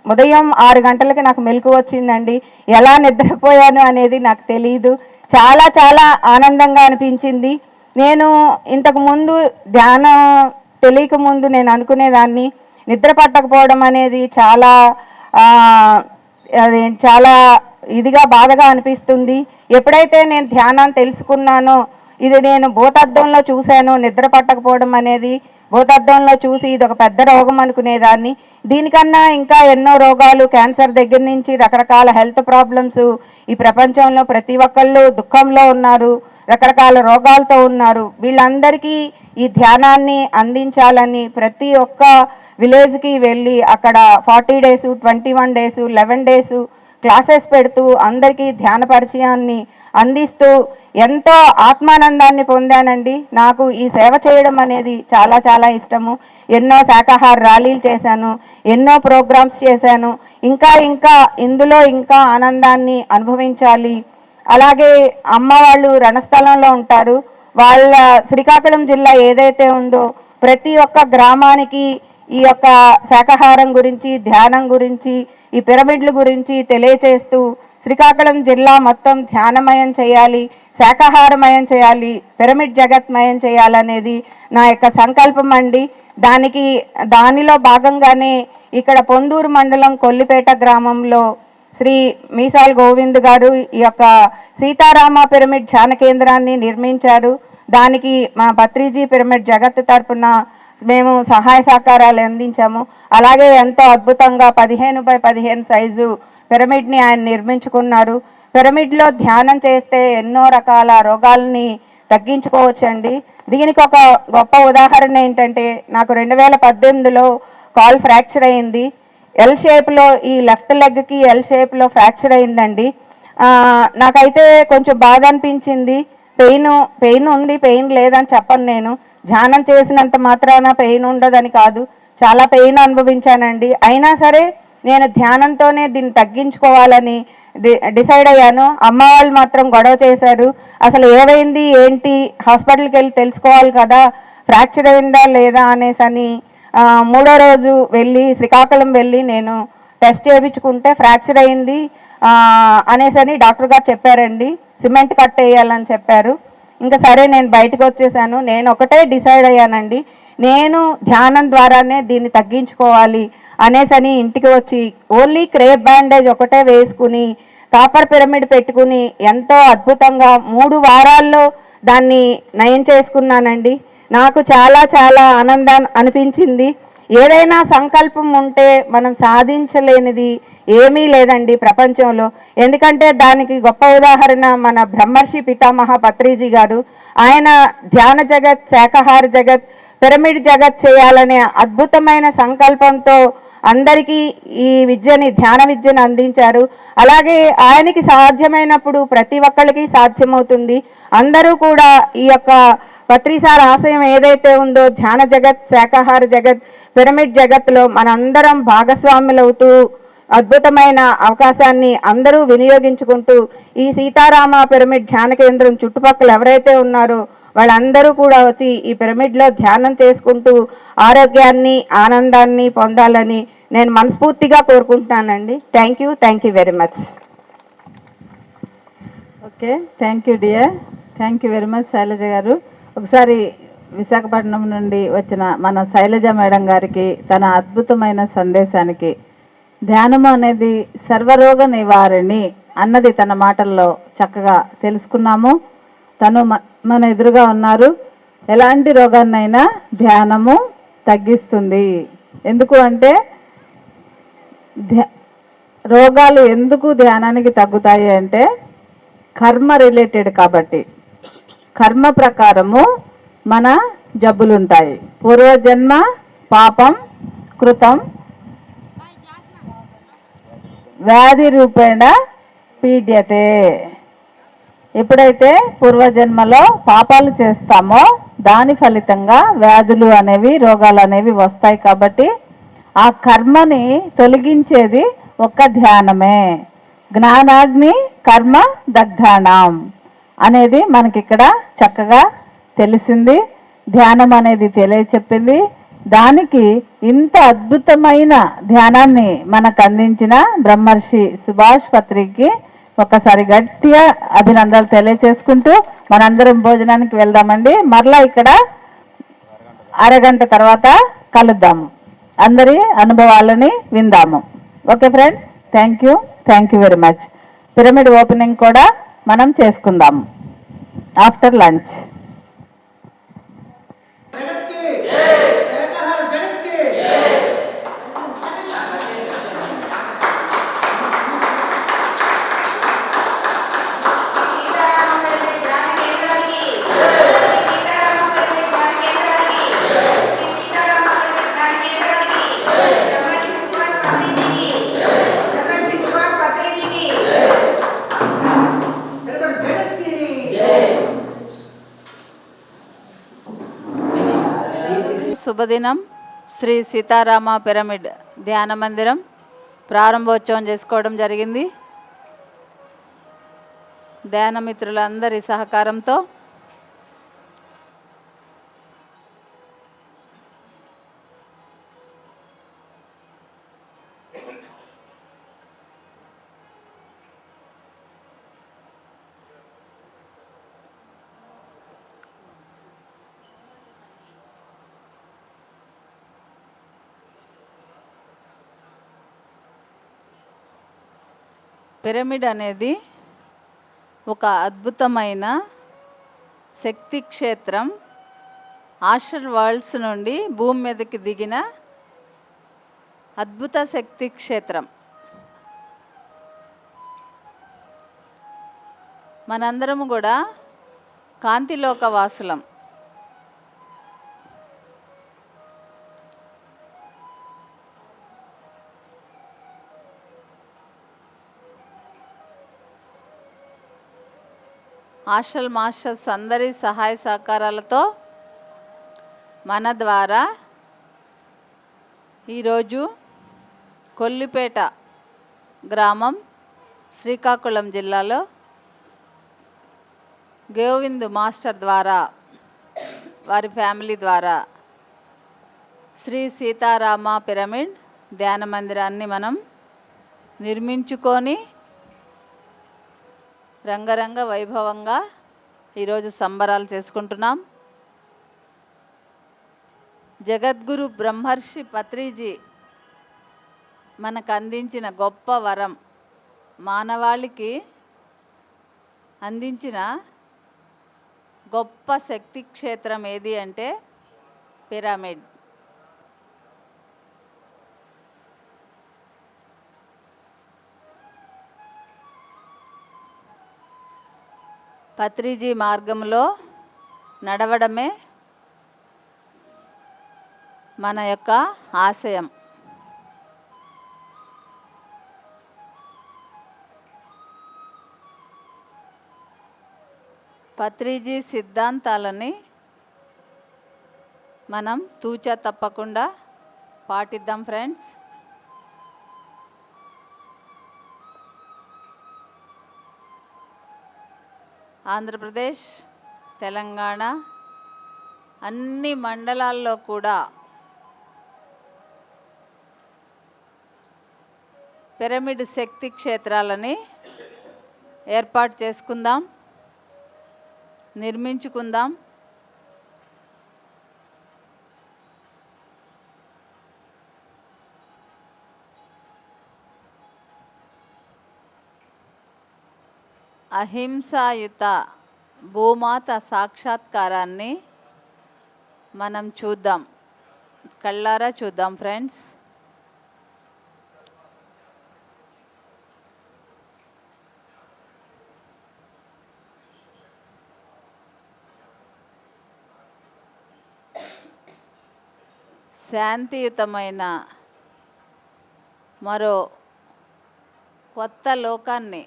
ఉదయం 6 గంటలకి నాకు మెలకువ వచ్చిందండి. ఎలా నిద్రపోయాను అనేది నాకు తెలియదు. చాలా చాలా ఆనందంగా అనిపించింది. నేను ఇంతకుముందు ధ్యానం తెలియకముందు నేను అనుకునేదాన్ని, నిద్ర పట్టకపోవడం అనేది చాలా ఇదిగా బాధగా అనిపిస్తుంది. ఎప్పుడైతే నేను ధ్యానాన్ని తెలుసుకున్నానో, ఇది నేను భూతద్దంలో చూశాను, నిద్ర పట్టకపోవడం అనేది భూతద్దంలో చూసి ఇది ఒక పెద్ద రోగం అనుకునేదాన్ని. దీనికన్నా ఇంకా ఎన్నో రోగాలు, క్యాన్సర్ దగ్గర నుంచి రకరకాల హెల్త్ ప్రాబ్లమ్స్ ఈ ప్రపంచంలో ప్రతి ఒక్కళ్ళు దుఃఖంలో ఉన్నారు, రకరకాల రోగాలతో ఉన్నారు. వీళ్ళందరికీ ఈ ధ్యానాన్ని అందించాలని ప్రతి ఒక్క విలేజ్కి వెళ్ళి అక్కడ 40 days, 21 days, 11 days క్లాసెస్ పెడుతూ అందరికీ ధ్యాన పరిచయాన్ని అందిస్తూ ఎంతో ఆత్మానందాన్ని పొందానండి. నాకు ఈ సేవ చేయడం అనేది చాలా చాలా ఇష్టము. ఎన్నో శాకాహార ర్యాలీలు చేశాను, ఎన్నో ప్రోగ్రామ్స్ చేశాను. ఇంకా ఇందులో ఇంకా ఆనందాన్ని అనుభవించాలి. అలాగే అమ్మ వాళ్ళు రణస్థలంలో ఉంటారు. వాళ్ళ శ్రీకాకుళం జిల్లా ఏదైతే ఉందో ప్రతి ఒక్క గ్రామానికి ఈ యొక్క శాకాహారం గురించి, ధ్యానం గురించి, ఈ పిరమిడ్ల గురించి తెలియచేస్తూ శ్రీకాకుళం జిల్లా మొత్తం ధ్యానమయం చేయాలి, శాకాహారమయం చేయాలి, పిరమిడ్ జగత్మయం చేయాలనేది నా యొక్క సంకల్పం అండి. దానిలో భాగంగానే ఇక్కడ పొందూరు మండలం కొల్లిపేట గ్రామంలో శ్రీ మీసాల్ గోవింద్ గారు ఈ యొక్క సీతారామ పిరమిడ్ ధ్యాన కేంద్రాన్ని నిర్మించారు. దానికి మా పత్రిజీ పిరమిడ్ జగత్ తరపున మేము సహాయ సహకారాలు అందించాము. అలాగే ఎంతో అద్భుతంగా 15x15 సైజు పిరమిడ్ని ఆయన నిర్మించుకున్నారు. పిరమిడ్లో ధ్యానం చేస్తే ఎన్నో రకాల రోగాల్ని తగ్గించుకోవచ్చండి. దీనికి ఒక గొప్ప ఉదాహరణ ఏంటంటే, నాకు 2018లో కాల్ ఫ్రాక్చర్ అయింది. ఎల్ షేప్లో, ఈ లెఫ్ట్ లెగ్కి ఎల్ షేప్లో ఫ్రాక్చర్ అయిందండి. నాకైతే కొంచెం బాధ అనిపించింది. పెయిన్ ఉంది, పెయిన్ లేదని చెప్పను. నేను ధ్యానం చేసినంత మాత్రాన పెయిన్ ఉండదని కాదు, చాలా పెయిన్ అనుభవించానండి. అయినా సరే నేను ధ్యానంతోనే దీన్ని తగ్గించుకోవాలని డిసైడ్ అయ్యాను. అమ్మ వాళ్ళు మాత్రం గొడవ చేశారు. అసలు ఏమైంది ఏంటి, హాస్పిటల్కి వెళ్ళి తెలుసుకోవాలి కదా, ఫ్రాక్చర్ అయిందా లేదా అనేసని 3వ రోజు వెళ్ళి శ్రీకాకుళం వెళ్ళి నేను టెస్ట్ చేయించుకుంటే ఫ్రాక్చర్ అయింది అనేసని డాక్టర్ గారు చెప్పారండి. సిమెంట్ కట్ వేయాలని చెప్పారు. ఇంకా సరే నేను బయటకు వచ్చేసాను. నేను ఒకటే డిసైడ్ అయ్యానండి, నేను ధ్యానం ద్వారానే దీన్ని తగ్గించుకోవాలి అనేసని ఇంటికి వచ్చి ఓన్లీ క్రేప్ బ్యాండేజ్ ఒకటే వేసుకుని కాపర్ పిరమిడ్ పెట్టుకుని ఎంతో అద్భుతంగా 3 వారాల్లో దాన్ని నయం చేసుకున్నానండి. నాకు చాలా చాలా ఆనందం అనిపించింది. ఏదైనా సంకల్పం ఉంటే మనం సాధించలేనిది ఏమీ లేదండి ప్రపంచంలో. ఎందుకంటే దానికి గొప్ప ఉదాహరణ మన బ్రహ్మర్షి పితామహ పత్రిజీ గారు. ఆయన ధ్యాన జగత్, శాకాహార జగత్, పిరమిడ్ జగత్ చేయాలనే అద్భుతమైన సంకల్పంతో అందరికీ ఈ ధ్యాన విద్యను అందించారు. అలాగే ఆయనకి సాధ్యమైనప్పుడు ప్రతి ఒక్కరికి సాధ్యమవుతుంది. అందరూ కూడా ఈ యొక్క పత్రిసార్ ఆశయం ఏదైతే ఉందో ధ్యాన జగత్, శాకాహార జగత్, పిరమిడ్ జగత్లో మనందరం భాగస్వాములవుతూ అద్భుతమైన అవకాశాన్ని అందరూ వినియోగించుకుంటూ ఈ సీతారామ పిరమిడ్ ధ్యాన కేంద్రం చుట్టుపక్కల ఎవరైతే ఉన్నారో వాళ్ళందరూ కూడా వచ్చి ఈ పిరమిడ్లో ధ్యానం చేసుకుంటూ ఆరోగ్యాన్ని, ఆనందాన్ని పొందాలని నేను మనస్ఫూర్తిగా కోరుకుంటున్నానండి. Thank you very much.
Okay, thank you dear, thank you very much Shailaja గారు. ఒకసారి విశాఖపట్నం నుండి వచ్చిన మన శైలజ మేడం గారికి తన అద్భుతమైన సందేశానికి, ధ్యానము అనేది సర్వరోగ నివారణి అన్నది తన మాటల్లో చక్కగా తెలుసుకున్నాము. తను మన ఎదురుగా ఉన్నారు. ఎలాంటి రోగాన్నైనా ధ్యానము తగ్గిస్తుంది. ఎందుకు అంటే రోగాలు ఎందుకు ధ్యానానికి తగ్గుతాయి అంటే కర్మ రిలేటెడ్ కాబట్టి. కర్మ ప్రకారము మన జబ్బులుంటాయి. పూర్వజన్మ పాపం కృతం వ్యాధి రూపేణ పీడ్యతే. ఎప్పుడైతే పూర్వజన్మలో పాపాలు చేస్తామో దాని ఫలితంగా వ్యాధులు అనేవి, రోగాలు అనేవి వస్తాయి. కాబట్టి ఆ కర్మని తొలగించేది ఒక్క ధ్యానమే. జ్ఞానాగ్ని కర్మ దగ్ధానాం అనేది మనకిక్కడ చక్కగా తెలిసింది. ధ్యానం అనేది తెలియచెప్పింది. దానికి ఇంత అద్భుతమైన ధ్యానాన్ని మనకు అందించిన బ్రహ్మర్షి సుభాష్ పత్రికి ఒకసారి గట్టిగా అభినందనలు తెలియచేసుకుంటూ మనందరం భోజనానికి వెళ్దామండి. మరలా ఇక్కడ అరగంట తర్వాత కలుద్దాము. అందరి అనుభవాలని విందాము. Okay friends, thank you very much. Pyramid opening కూడా మనం చేసుకుందాము ఆఫ్టర్ లంచ్. శుభదినం. శ్రీ సీతారామ పిరమిడ్ ధ్యాన మందిరం ప్రారంభోత్సవం చేసుకోవడం జరిగింది. ధ్యాన మిత్రులందరి సహకారంతో పిరమిడ్ అనేది ఒక అద్భుతమైన శక్తి క్షేత్రం. ఆస్ట్రల్ వరల్డ్స్ నుండి భూమి మీదకి దిగిన అద్భుత శక్తి క్షేత్రం. మనందరము కూడా కాంతిలోక వాసులం. ఆస్ట్రల్ మాస్టర్స్ అందరి సహాయ సహకారాలతో మన ద్వారా ఈరోజు కొల్లిపేట గ్రామం శ్రీకాకుళం జిల్లాలో గోవింద్ మాస్టర్ ద్వారా వారి ఫ్యామిలీ ద్వారా శ్రీ సీతారామ పిరమిడ్ ధ్యాన మందిరాన్ని మనం నిర్మించుకొని రంగరంగ వైభవంగా ఈరోజు సంబరాలు చేసుకుంటున్నాం. జగద్గురు బ్రహ్మర్షి పత్రిజీ మనకు అందించిన గొప్ప వరం, మానవాళికి అందించిన గొప్ప శక్తి క్షేత్రం ఏది అంటే పిరమిడ్. పత్రిజీ మార్గంలో నడవడమే మన యొక్క ఆశయం. పత్రిజీ సిద్ధాంతాలని మనం తూచా తప్పకుండా పాటిద్దాం ఫ్రెండ్స్. ఆంధ్రప్రదేశ్, తెలంగాణ అన్ని మండలాల్లో కూడా పిరమిడ్ శక్తి క్షేత్రాలని ఏర్పాటు చేసుకుందాం, నిర్మించుకుందాం. అహింసాయుత భూమాత సాక్షాత్కారాన్ని మనం చూద్దాం, కళ్ళారా చూద్దాం ఫ్రెండ్స్. శాంతియుతమైన మరో కొత్త లోకాన్ని,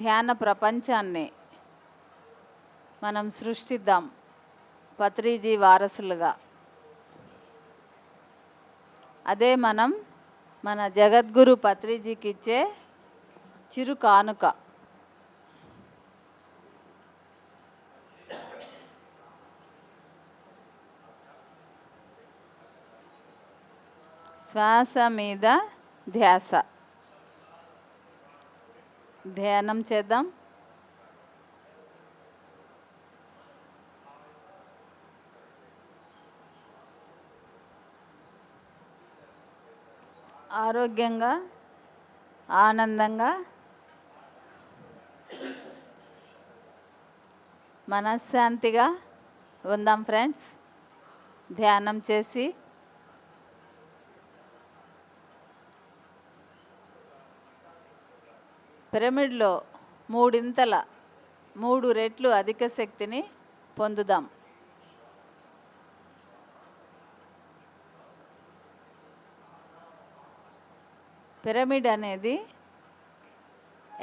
ధ్యాన ప్రపంచాన్ని మనం సృష్టిద్దాం పత్రిజీ వారసులుగా. అదే మనం మన జగద్గురు పత్రిజీకి ఇచ్చే చిరు కానుక. శ్వాస మీద ధ్యాస, ధ్యానం చేద్దాం. ఆరోగ్యంగా, ఆనందంగా, మనశ్శాంతిగా ఉందాం ఫ్రెండ్స్. ధ్యానం చేసి పిరమిడ్లో 3 రెట్లు అధిక శక్తిని పొందుదాం. పిరమిడ్ అనేది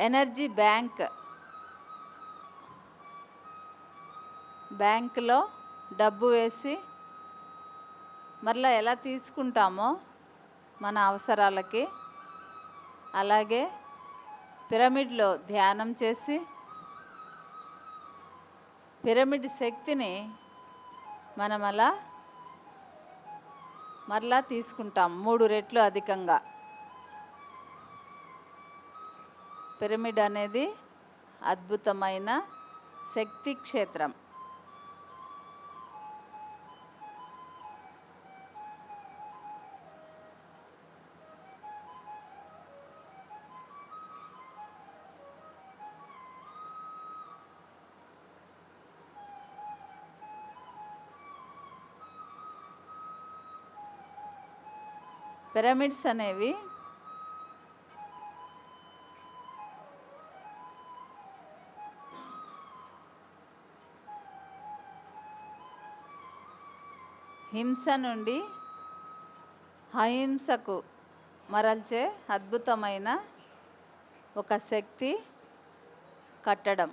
ఎనర్జీ బ్యాంక్. బ్యాంకులో డబ్బు వేసి మరలా ఎలా తీసుకుంటామో మన అవసరాలకి, అలాగే పిరమిడ్లో ధ్యానం చేసి పిరమిడ్ శక్తిని మనం అలా మరలా తీసుకుంటాం 3 రెట్లు అధికంగా. పిరమిడ్ అనేది అద్భుతమైన శక్తి క్షేత్రం. పిరమిడ్స్ అనేవి హింస నుండి అహింసకు మరల్చే అద్భుతమైన ఒక శక్తి కట్టడం.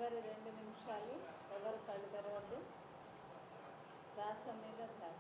చివరి 2 నిమిషాలు ఎవరు కళ్ళు తెరవద్దు. శ్వాస మీద ధ్యాస.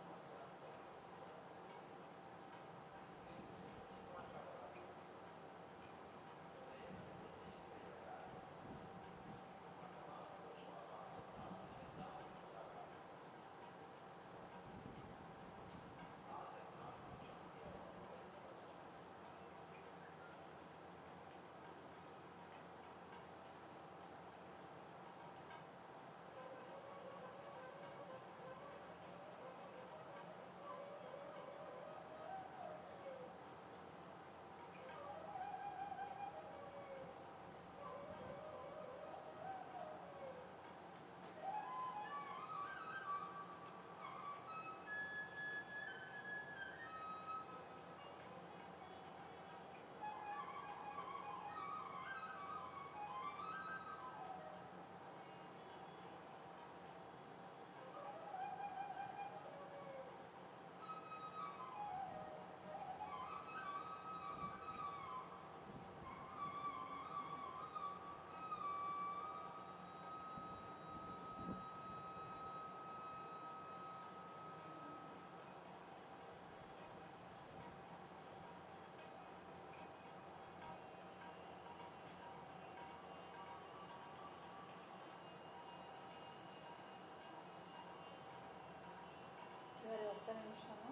చివరి 1 నిమిషము.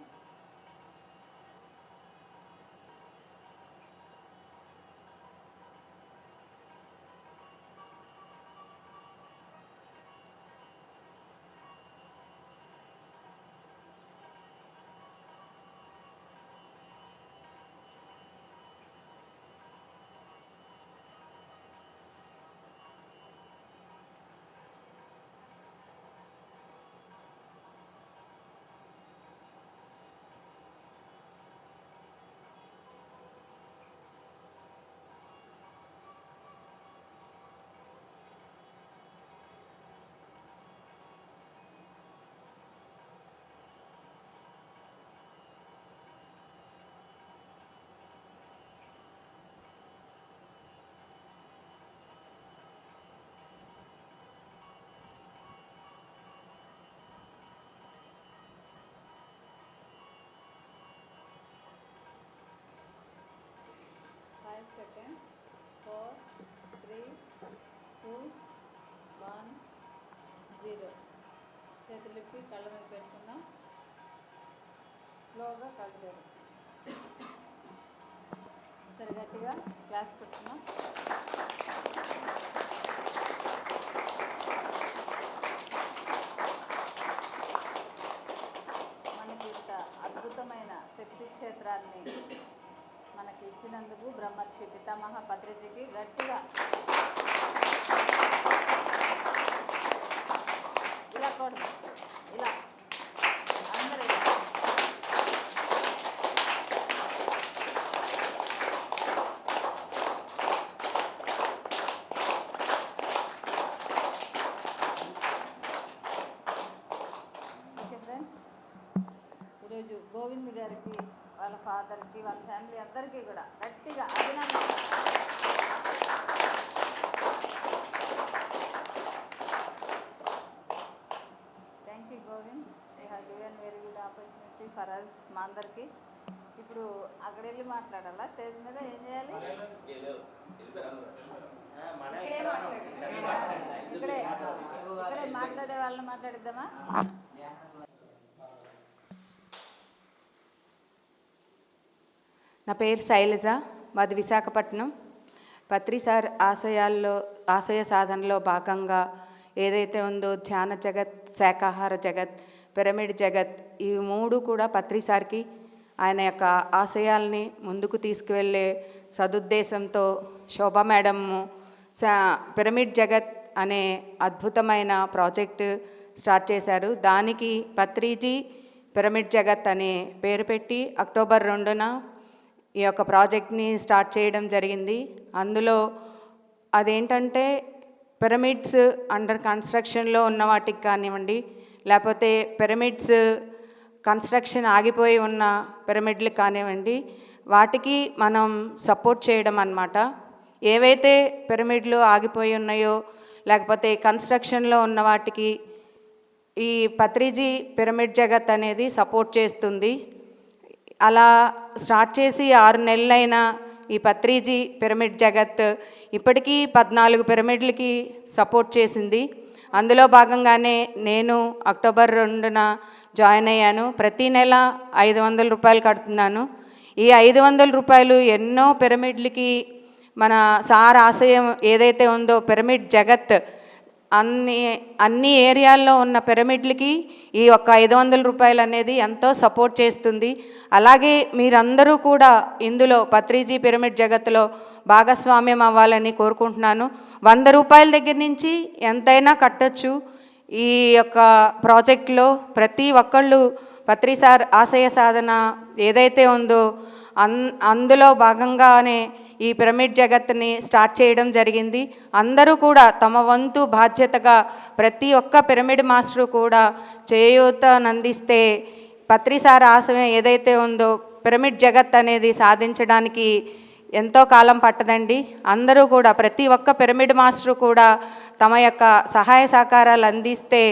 seconds. 4, 3, 2, 1, 0. చేతులు ఇప్పి కళ్ళ మీద పెట్టుకుందాం. స్లోగా కళ్ళు తెరు. సరి గట్టిగా క్లాస్ పెట్టుకుందాం. మనకి ఇంత అద్భుతమైన శక్తి క్షేత్రాన్ని మనకి ఇచ్చినందుకు బ్రహ్మర్షి పితామహ పత్రిజీకి గట్టిగా ఇలా కొడదు. ఇలా అందరూ ఓకే ఫ్రెండ్స్, ఈరోజు గోవింద్ గారికి, వాళ్ళ ఫాదర్కి, వాళ్ళ ఫ్యామిలీ అందరికీ కూడా గట్టిగా అభినందన. Thank you Govind, you have given very good opportunity for us, మా అందరికీ. ఇప్పుడు అక్కడ వెళ్ళి మాట్లాడాలా? స్టేజ్ మీద ఏం చేయాలి? ఇక్కడే మాట్లాడే వాళ్ళని మాట్లాడిద్దామా?
నా పేరు శైలజ, మాది విశాఖపట్నం. పత్రి సార్ ఆశయ సాధనలో భాగంగా ఏదైతే ఉందో ధ్యాన జగత్, శాకాహార జగత్, పిరమిడ్ జగత్, ఈ మూడు కూడా పత్రి సార్కి ఆయన యొక్క ఆశయాల్ని ముందుకు తీసుకువెళ్ళే సదుద్దేశంతో శోభా మేడము పిరమిడ్ జగత్ అనే అద్భుతమైన ప్రాజెక్టు స్టార్ట్ చేశారు. దానికి పత్రిజీ పిరమిడ్ జగత్ అనే పేరు పెట్టి అక్టోబర్ 2న ఈ యొక్క ప్రాజెక్ట్ని స్టార్ట్ చేయడం జరిగింది. అందులో అదేంటంటే పిరమిడ్స్ అండర్ కన్స్ట్రక్షన్లో ఉన్న వాటికి కానివ్వండి, లేకపోతే పిరమిడ్స్ కన్స్ట్రక్షన్ ఆగిపోయి ఉన్న పిరమిడ్లు కానివ్వండి, వాటికి మనం సపోర్ట్ చేయడం అన్నమాట. ఏవైతే పిరమిడ్లు ఆగిపోయి ఉన్నాయో, లేకపోతే కన్స్ట్రక్షన్లో ఉన్న వాటికి ఈ పత్రిజీ పిరమిడ్ జగత్ అనేది సపోర్ట్ చేస్తుంది. అలా స్టార్ట్ చేసి 6 నెలలైనా ఈ పత్రిజీ పిరమిడ్ జగత్ ఇప్పటికీ 14 పిరమిడ్లకి సపోర్ట్ చేసింది. అందులో భాగంగానే నేను అక్టోబర్ 2న జాయిన్ అయ్యాను. ప్రతి నెల 500 రూపాయలు కడుతున్నాను. ఈ 500 రూపాయలు ఎన్నో పిరమిడ్లకి మన సార్ ఆశయం ఏదైతే ఉందో పిరమిడ్ జగత్ అన్ని ఏరియాల్లో ఉన్న పిరమిడ్లకి ఈ ఒక్క 500 రూపాయలు అనేది ఎంతో సపోర్ట్ చేస్తుంది. అలాగే మీరందరూ కూడా ఇందులో పత్రిజీ పిరమిడ్ జగత్తులో భాగస్వామ్యం అవ్వాలని కోరుకుంటున్నాను. 100 రూపాయల దగ్గర నుంచి ఎంతైనా కట్టచ్చు. ఈ యొక్క ప్రాజెక్ట్లో ప్రతి ఒక్కళ్ళు పత్రి సార్ ఆశయ సాధన ఏదైతే ఉందో అందులో భాగంగానే ఈ పిరమిడ్ జగత్ని స్టార్ట్ చేయడం జరిగింది. అందరూ కూడా తమ వంతు బాధ్యతగా ప్రతి ఒక్క పిరమిడ్ మాస్టరు కూడా చేయూతనందిస్తే పత్రిసార ఆశయం ఏదైతే ఉందో పిరమిడ్ జగత్ అనేది సాధించడానికి ఎంతో కాలం పట్టదండి. అందరూ కూడా ప్రతి ఒక్క పిరమిడ్ మాస్టరు కూడా తమ యొక్క సహాయ సహకారాలు అందిస్తే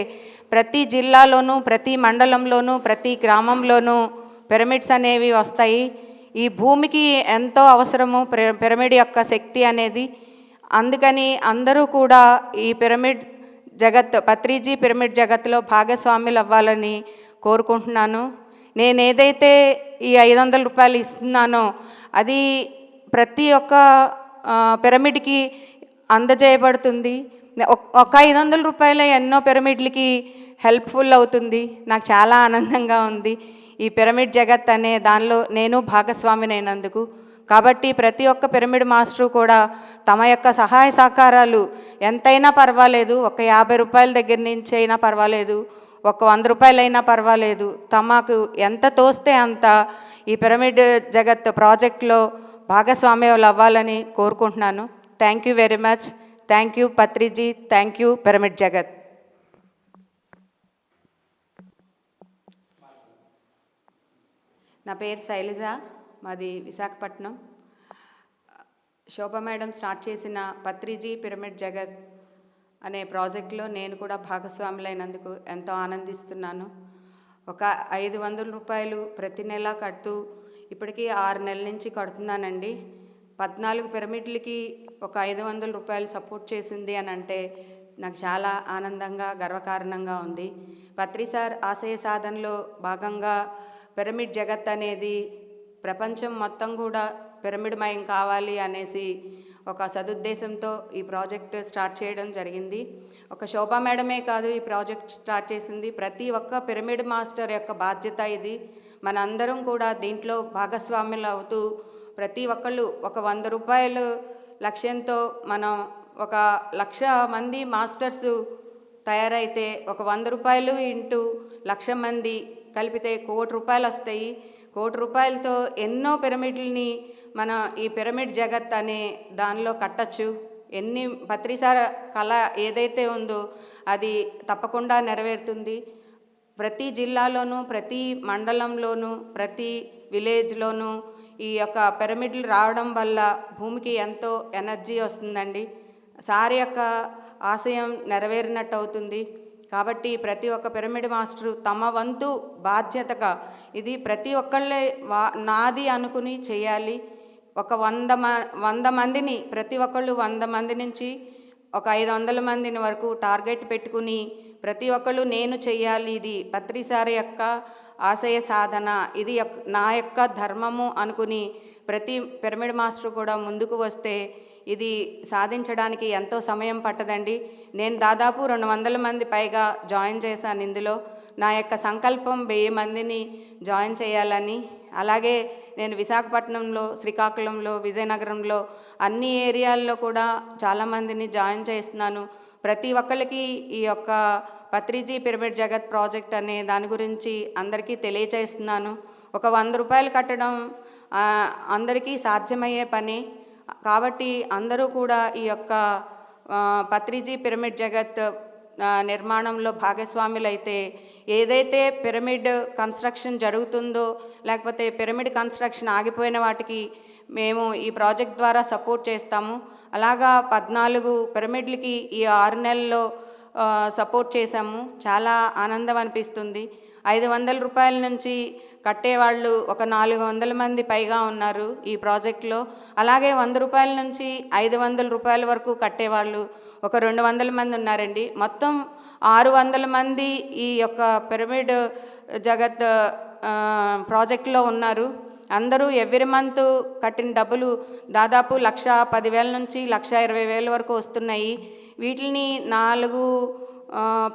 ప్రతి జిల్లాలోనూ ప్రతి మండలంలోనూ ప్రతి గ్రామంలోనూ పిరమిడ్స్ అనేవి వస్తాయి. ఈ భూమికి ఎంతో అవసరము పిరమిడ్ యొక్క శక్తి అనేది. అందుకని అందరూ కూడా ఈ పిరమిడ్ జగత్ పత్రిజీ పిరమిడ్ జగత్లో భాగస్వాములు అవ్వాలని కోరుకుంటున్నాను. నేను ఏదైతే ఈ 500 రూపాయలు ఇస్తున్నానో అది ప్రతి ఒక్క పిరమిడ్కి అందజేయబడుతుంది. ఒక 500 రూపాయలే ఎన్నో పిరమిడ్లకి హెల్ప్ఫుల్ అవుతుంది. నాకు చాలా ఆనందంగా ఉంది ఈ పిరమిడ్ జగత్ అనే దానిలో నేను భాగస్వామినైనందుకు. కాబట్టి ప్రతి ఒక్క పిరమిడ్ మాస్టరు కూడా తమ యొక్క సహాయ సహకారాలు ఎంతైనా పర్వాలేదు, ఒక 50 రూపాయల దగ్గర నుంచి అయినా పర్వాలేదు, ఒక 100 రూపాయలైనా పర్వాలేదు, తమకు ఎంత తోస్తే అంత ఈ పిరమిడ్ జగత్ ప్రాజెక్ట్లో భాగస్వామ్యాలు అవ్వాలని కోరుకుంటున్నాను. Thank you very much. Thank you Patriji. Thank you pyramid జగత్. నా పేరు శైలజ, మాది విశాఖపట్నం. శోభ మేడం స్టార్ట్ చేసిన పత్రిజీ పిరమిడ్ జగత్ అనే ప్రాజెక్టులో నేను కూడా భాగస్వాములైనందుకు ఎంతో ఆనందిస్తున్నాను. ఒక 500 రూపాయలు ప్రతి నెల కడుతూ ఇప్పటికీ 6 నెలల నుంచి కడుతున్నానండి. 14 పిరమిడ్లకి ఒక 500 రూపాయలు సపోర్ట్ చేసింది అని అంటే నాకు చాలా ఆనందంగా గర్వకారణంగా ఉంది. పత్రి సార్ ఆశయ సాధనలో భాగంగా పిరమిడ్ జగత్ అనేది ప్రపంచం మొత్తం కూడా పిరమిడ్మయం కావాలి అనేసి ఒక సదుద్దేశంతో ఈ ప్రాజెక్ట్ స్టార్ట్ చేయడం జరిగింది. ఒక శోభా మేడమే కాదు ఈ ప్రాజెక్ట్ స్టార్ట్ చేసింది, ప్రతి ఒక్క పిరమిడ్ మాస్టర్ యొక్క బాధ్యత ఇది. మనందరం కూడా దీంట్లో భాగస్వామ్యులు అవుతూ ప్రతి ఒక్కళ్ళు ఒక 100 రూపాయలు లక్ష్యంతో మనం ఒక 1,00,000 మంది మాస్టర్సు తయారైతే ఒక 100 రూపాయలు ఇంటూ 1,00,000 మంది కలిపితే 1 కోటి రూపాయలు వస్తాయి. 1 కోటి రూపాయలతో ఎన్నో పిరమిడ్లని మన ఈ పిరమిడ్ జగత్ అనే దానిలో కట్టచ్చు. ఎన్ని పత్రిసార కళ ఏదైతే ఉందో అది తప్పకుండా నెరవేరుతుంది. ప్రతి జిల్లాలోనూ ప్రతి మండలంలోనూ ప్రతి విలేజ్లోనూ ఈ యొక్క పిరమిడ్లు రావడం వల్ల భూమికి ఎంతో ఎనర్జీ వస్తుందండి. సార్ యొక్క ఆశయం నెరవేరినట్టు అవుతుంది. కాబట్టి ప్రతి ఒక్క పిరమిడ్ మాస్టరు తమ వంతు బాధ్యతగా ఇది ప్రతి ఒక్కళ్ళే నాది అనుకుని చేయాలి. ఒక 100 మందిని ప్రతి ఒక్కళ్ళు 100 మంది నుంచి ఒక 500 మందిని వరకు టార్గెట్ పెట్టుకుని ప్రతి ఒక్కళ్ళు నేను చెయ్యాలి, ఇది పత్రిసారి యొక్క ఆశయ సాధన, ఇది నా యొక్క ధర్మము అనుకుని ప్రతి పిరమిడ్ మాస్టర్ కూడా ముందుకు వస్తే ఇది సాధించడానికి ఎంతో సమయం పట్టదండి. నేను దాదాపు 200 మంది పైగా జాయిన్ చేశాను ఇందులో. నా యొక్క సంకల్పం 1000 మందిని జాయిన్ చేయాలని. అలాగే నేను విశాఖపట్నంలో, శ్రీకాకుళంలో, విజయనగరంలో అన్ని ఏరియాల్లో కూడా చాలామందిని జాయిన్ చేస్తున్నాను. ప్రతి ఒక్కళ్ళకి ఈ యొక్క పత్రిజీ పిరమిడ్ జగత్ ప్రాజెక్ట్ అనే దాని గురించి అందరికీ తెలియజేస్తున్నాను. ఒక 100 రూపాయలు కట్టడం అందరికీ సాధ్యమయ్యే పని. కాబట్టి అందరూ కూడా ఈ యొక్క పత్రిజీ పిరమిడ్ జగత్ నిర్మాణంలో భాగస్వాములైతే ఏదైతే పిరమిడ్ కన్స్ట్రక్షన్ జరుగుతుందో లేకపోతే పిరమిడ్ కన్స్ట్రక్షన్ ఆగిపోయిన వాటికి మేము ఈ ప్రాజెక్ట్ ద్వారా సపోర్ట్ చేస్తాము. అలాగా 14 పిరమిడ్లకి ఈ 6 నెలల్లో సపోర్ట్ చేశాము. చాలా ఆనందం అనిపిస్తుంది. 500 రూపాయల నుంచి కట్టేవాళ్ళు ఒక 400 మంది పైగా ఉన్నారు ఈ ప్రాజెక్ట్లో. అలాగే 100 రూపాయల నుంచి 500 రూపాయల వరకు కట్టేవాళ్ళు ఒక 200 మంది ఉన్నారండి. మొత్తం 600 మంది ఈ యొక్క పిరమిడ్ జగత్ ప్రాజెక్ట్లో ఉన్నారు. అందరూ ఎవ్రీ మంత్ కట్టిన డబ్బులు దాదాపు 1,10,000 నుంచి 1,20,000 వరకు వస్తున్నాయి. వీటిని 4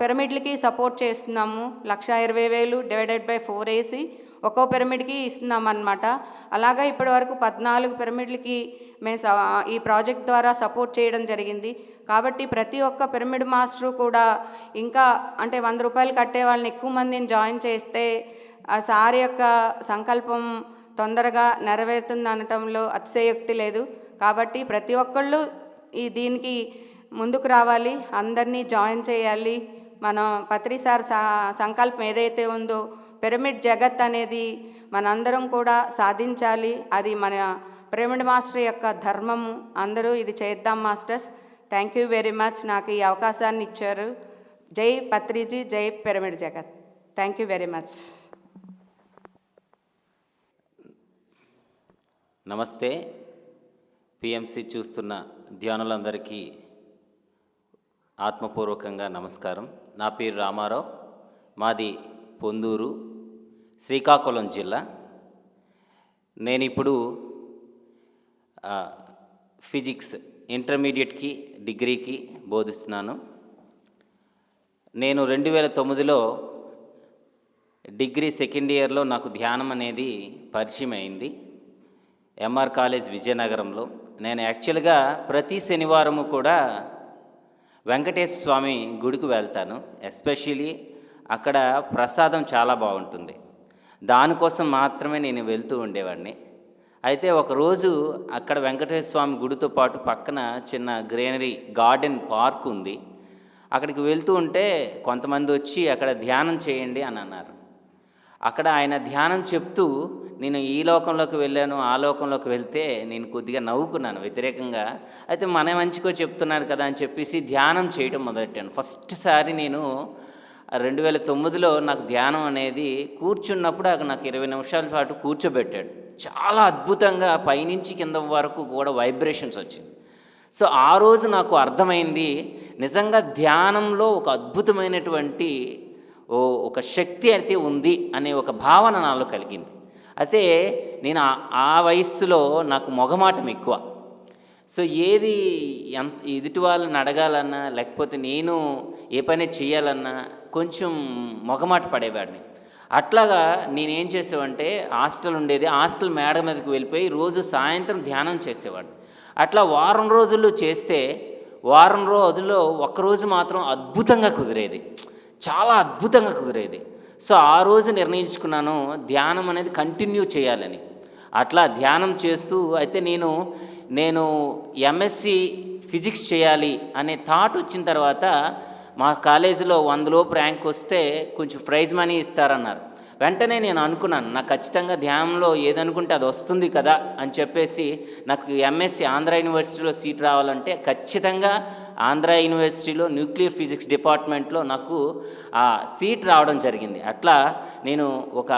పిరమిడ్లకి సపోర్ట్ చేస్తున్నాము. 1,20,000 డివైడెడ్ బై 4 వేసి ఒక్కో పిరమిడ్కి ఇస్తున్నాం అన్నమాట. అలాగా ఇప్పటి వరకు 14 పిరమిడ్లకి మేము ఈ ప్రాజెక్ట్ ద్వారా సపోర్ట్ చేయడం జరిగింది. కాబట్టి ప్రతి ఒక్క పిరమిడ్ మాస్టరు కూడా ఇంకా అంటే 100 రూపాయలు కట్టే వాళ్ళని ఎక్కువ మందిని జాయిన్ చేస్తే ఆ సార్ యొక్క సంకల్పం తొందరగా నెరవేరుతుంది అనటంలో అతిశయోక్తి లేదు. కాబట్టి ప్రతి ఒక్కళ్ళు దీనికి ముందుకు రావాలి, అందరినీ జాయిన్ చేయాలి. మనం పత్రి సార్ సంకల్పం ఏదైతే ఉందో పిరమిడ్ జగత్ అనేది మనందరం కూడా సాధించాలి. అది మన పిరమిడ్ మాస్టర్ యొక్క ధర్మము. అందరూ ఇది చేద్దాం masters. Thank you very much నాకు ఈ అవకాశాన్ని ఇచ్చారు. జై పత్రిజీ, జై పిరమిడ్ జగత్. Thank you very much.
నమస్తే. పిఎంసి చూస్తున్న ధ్యానులందరికీ ఆత్మపూర్వకంగా నమస్కారం. నా పేరు రామారావు, మాది పొందూరు, శ్రీకాకుళం జిల్లా. నేను ఇప్పుడు ఫిజిక్స్ ఇంటర్మీడియట్కి డిగ్రీకి బోధిస్తున్నాను. నేను 2009లో డిగ్రీ సెకండ్ ఇయర్లో నాకు ధ్యానం అనేది పరిచయం అయింది. ఎంఆర్ కాలేజ్ విజయనగరంలో. నేను యాక్చువల్గా ప్రతి శనివారము కూడా వెంకటేశ్వర స్వామి గుడికి వెళ్తాను. ఎస్పెషల్లీ అక్కడ ప్రసాదం చాలా బాగుంటుంది. దానికోసం మాత్రమే నేను వెళ్తూ ఉండేవాడిని. అయితే ఒకరోజు అక్కడ వెంకటేశ్వర స్వామి గుడితో పాటు పక్కన చిన్న గ్రీనరీ గార్డెన్ పార్క్ ఉంది. అక్కడికి వెళ్తూ ఉంటే కొంతమంది వచ్చి అక్కడ ధ్యానం చేయండి అని అన్నారు. అక్కడ ఆయన ధ్యానం చెప్తూ నేను ఈ లోకంలోకి వెళ్ళాను, ఆ లోకంలోకి వెళ్తే నేను కొద్దిగా నవ్వుకున్నాను వ్యతిరేకంగా. అయితే మన మంచికో చెప్తున్నారు కదా అని చెప్పేసి ధ్యానం చేయటం మొదలెట్టాను. ఫస్ట్ సారి నేను 2009లో నాకు ధ్యానం అనేది కూర్చున్నప్పుడు అక్కడ నాకు 20 నిమిషాల పాటు కూర్చోబెట్టాడు. చాలా అద్భుతంగా పైనుంచి కింద వరకు కూడా వైబ్రేషన్స్ వచ్చింది. సో ఆ రోజు నాకు అర్థమైంది నిజంగా ధ్యానంలో ఒక అద్భుతమైనటువంటి ఒక శక్తి అయితే ఉంది అనే ఒక భావన నాలో కలిగింది. అయితే నేను ఆ వయస్సులో నాకు మొగమాటం ఎక్కువ. సో ఏది ఎంత ఎదుటి వాళ్ళని అడగాలన్నా లేకపోతే నేను ఏ పని చేయాలన్నా కొంచెం మొగమాట పడేవాడిని. అట్లాగా నేనేం చేసేవాడిని, హాస్టల్ ఉండేది, హాస్టల్ మేడ మీదకి వెళ్ళిపోయి రోజు సాయంత్రం ధ్యానం చేసేవాడిని. అట్లా వారం రోజుల్లో చేస్తే వారం రోజుల్లో ఒక్కరోజు మాత్రం అద్భుతంగా కుదిరేది, చాలా అద్భుతంగా కుదిరేది. సో ఆ రోజు నిర్ణయించుకున్నాను ధ్యానం అనేది కంటిన్యూ చేయాలని. అట్లా ధ్యానం చేస్తూ అయితే నేను ఎంఎస్సి ఫిజిక్స్ చేయాలి అనే థాట్ వచ్చిన తర్వాత మా కాలేజీలో 100 లోపు ర్యాంక్ వస్తే కొంచెం ప్రైజ్ మనీ ఇస్తారన్నారు. వెంటనే నేను అనుకున్నాను నాకు ఖచ్చితంగా ధ్యానంలో ఏదనుకుంటే అది వస్తుంది కదా అని చెప్పేసి నాకు ఎంఎస్సి ఆంధ్ర యూనివర్సిటీలో సీట్ రావాలంటే ఖచ్చితంగా ఆంధ్ర యూనివర్సిటీలో న్యూక్లియర్ ఫిజిక్స్ డిపార్ట్మెంట్లో నాకు ఆ సీట్ రావడం జరిగింది. అట్లా నేను ఒక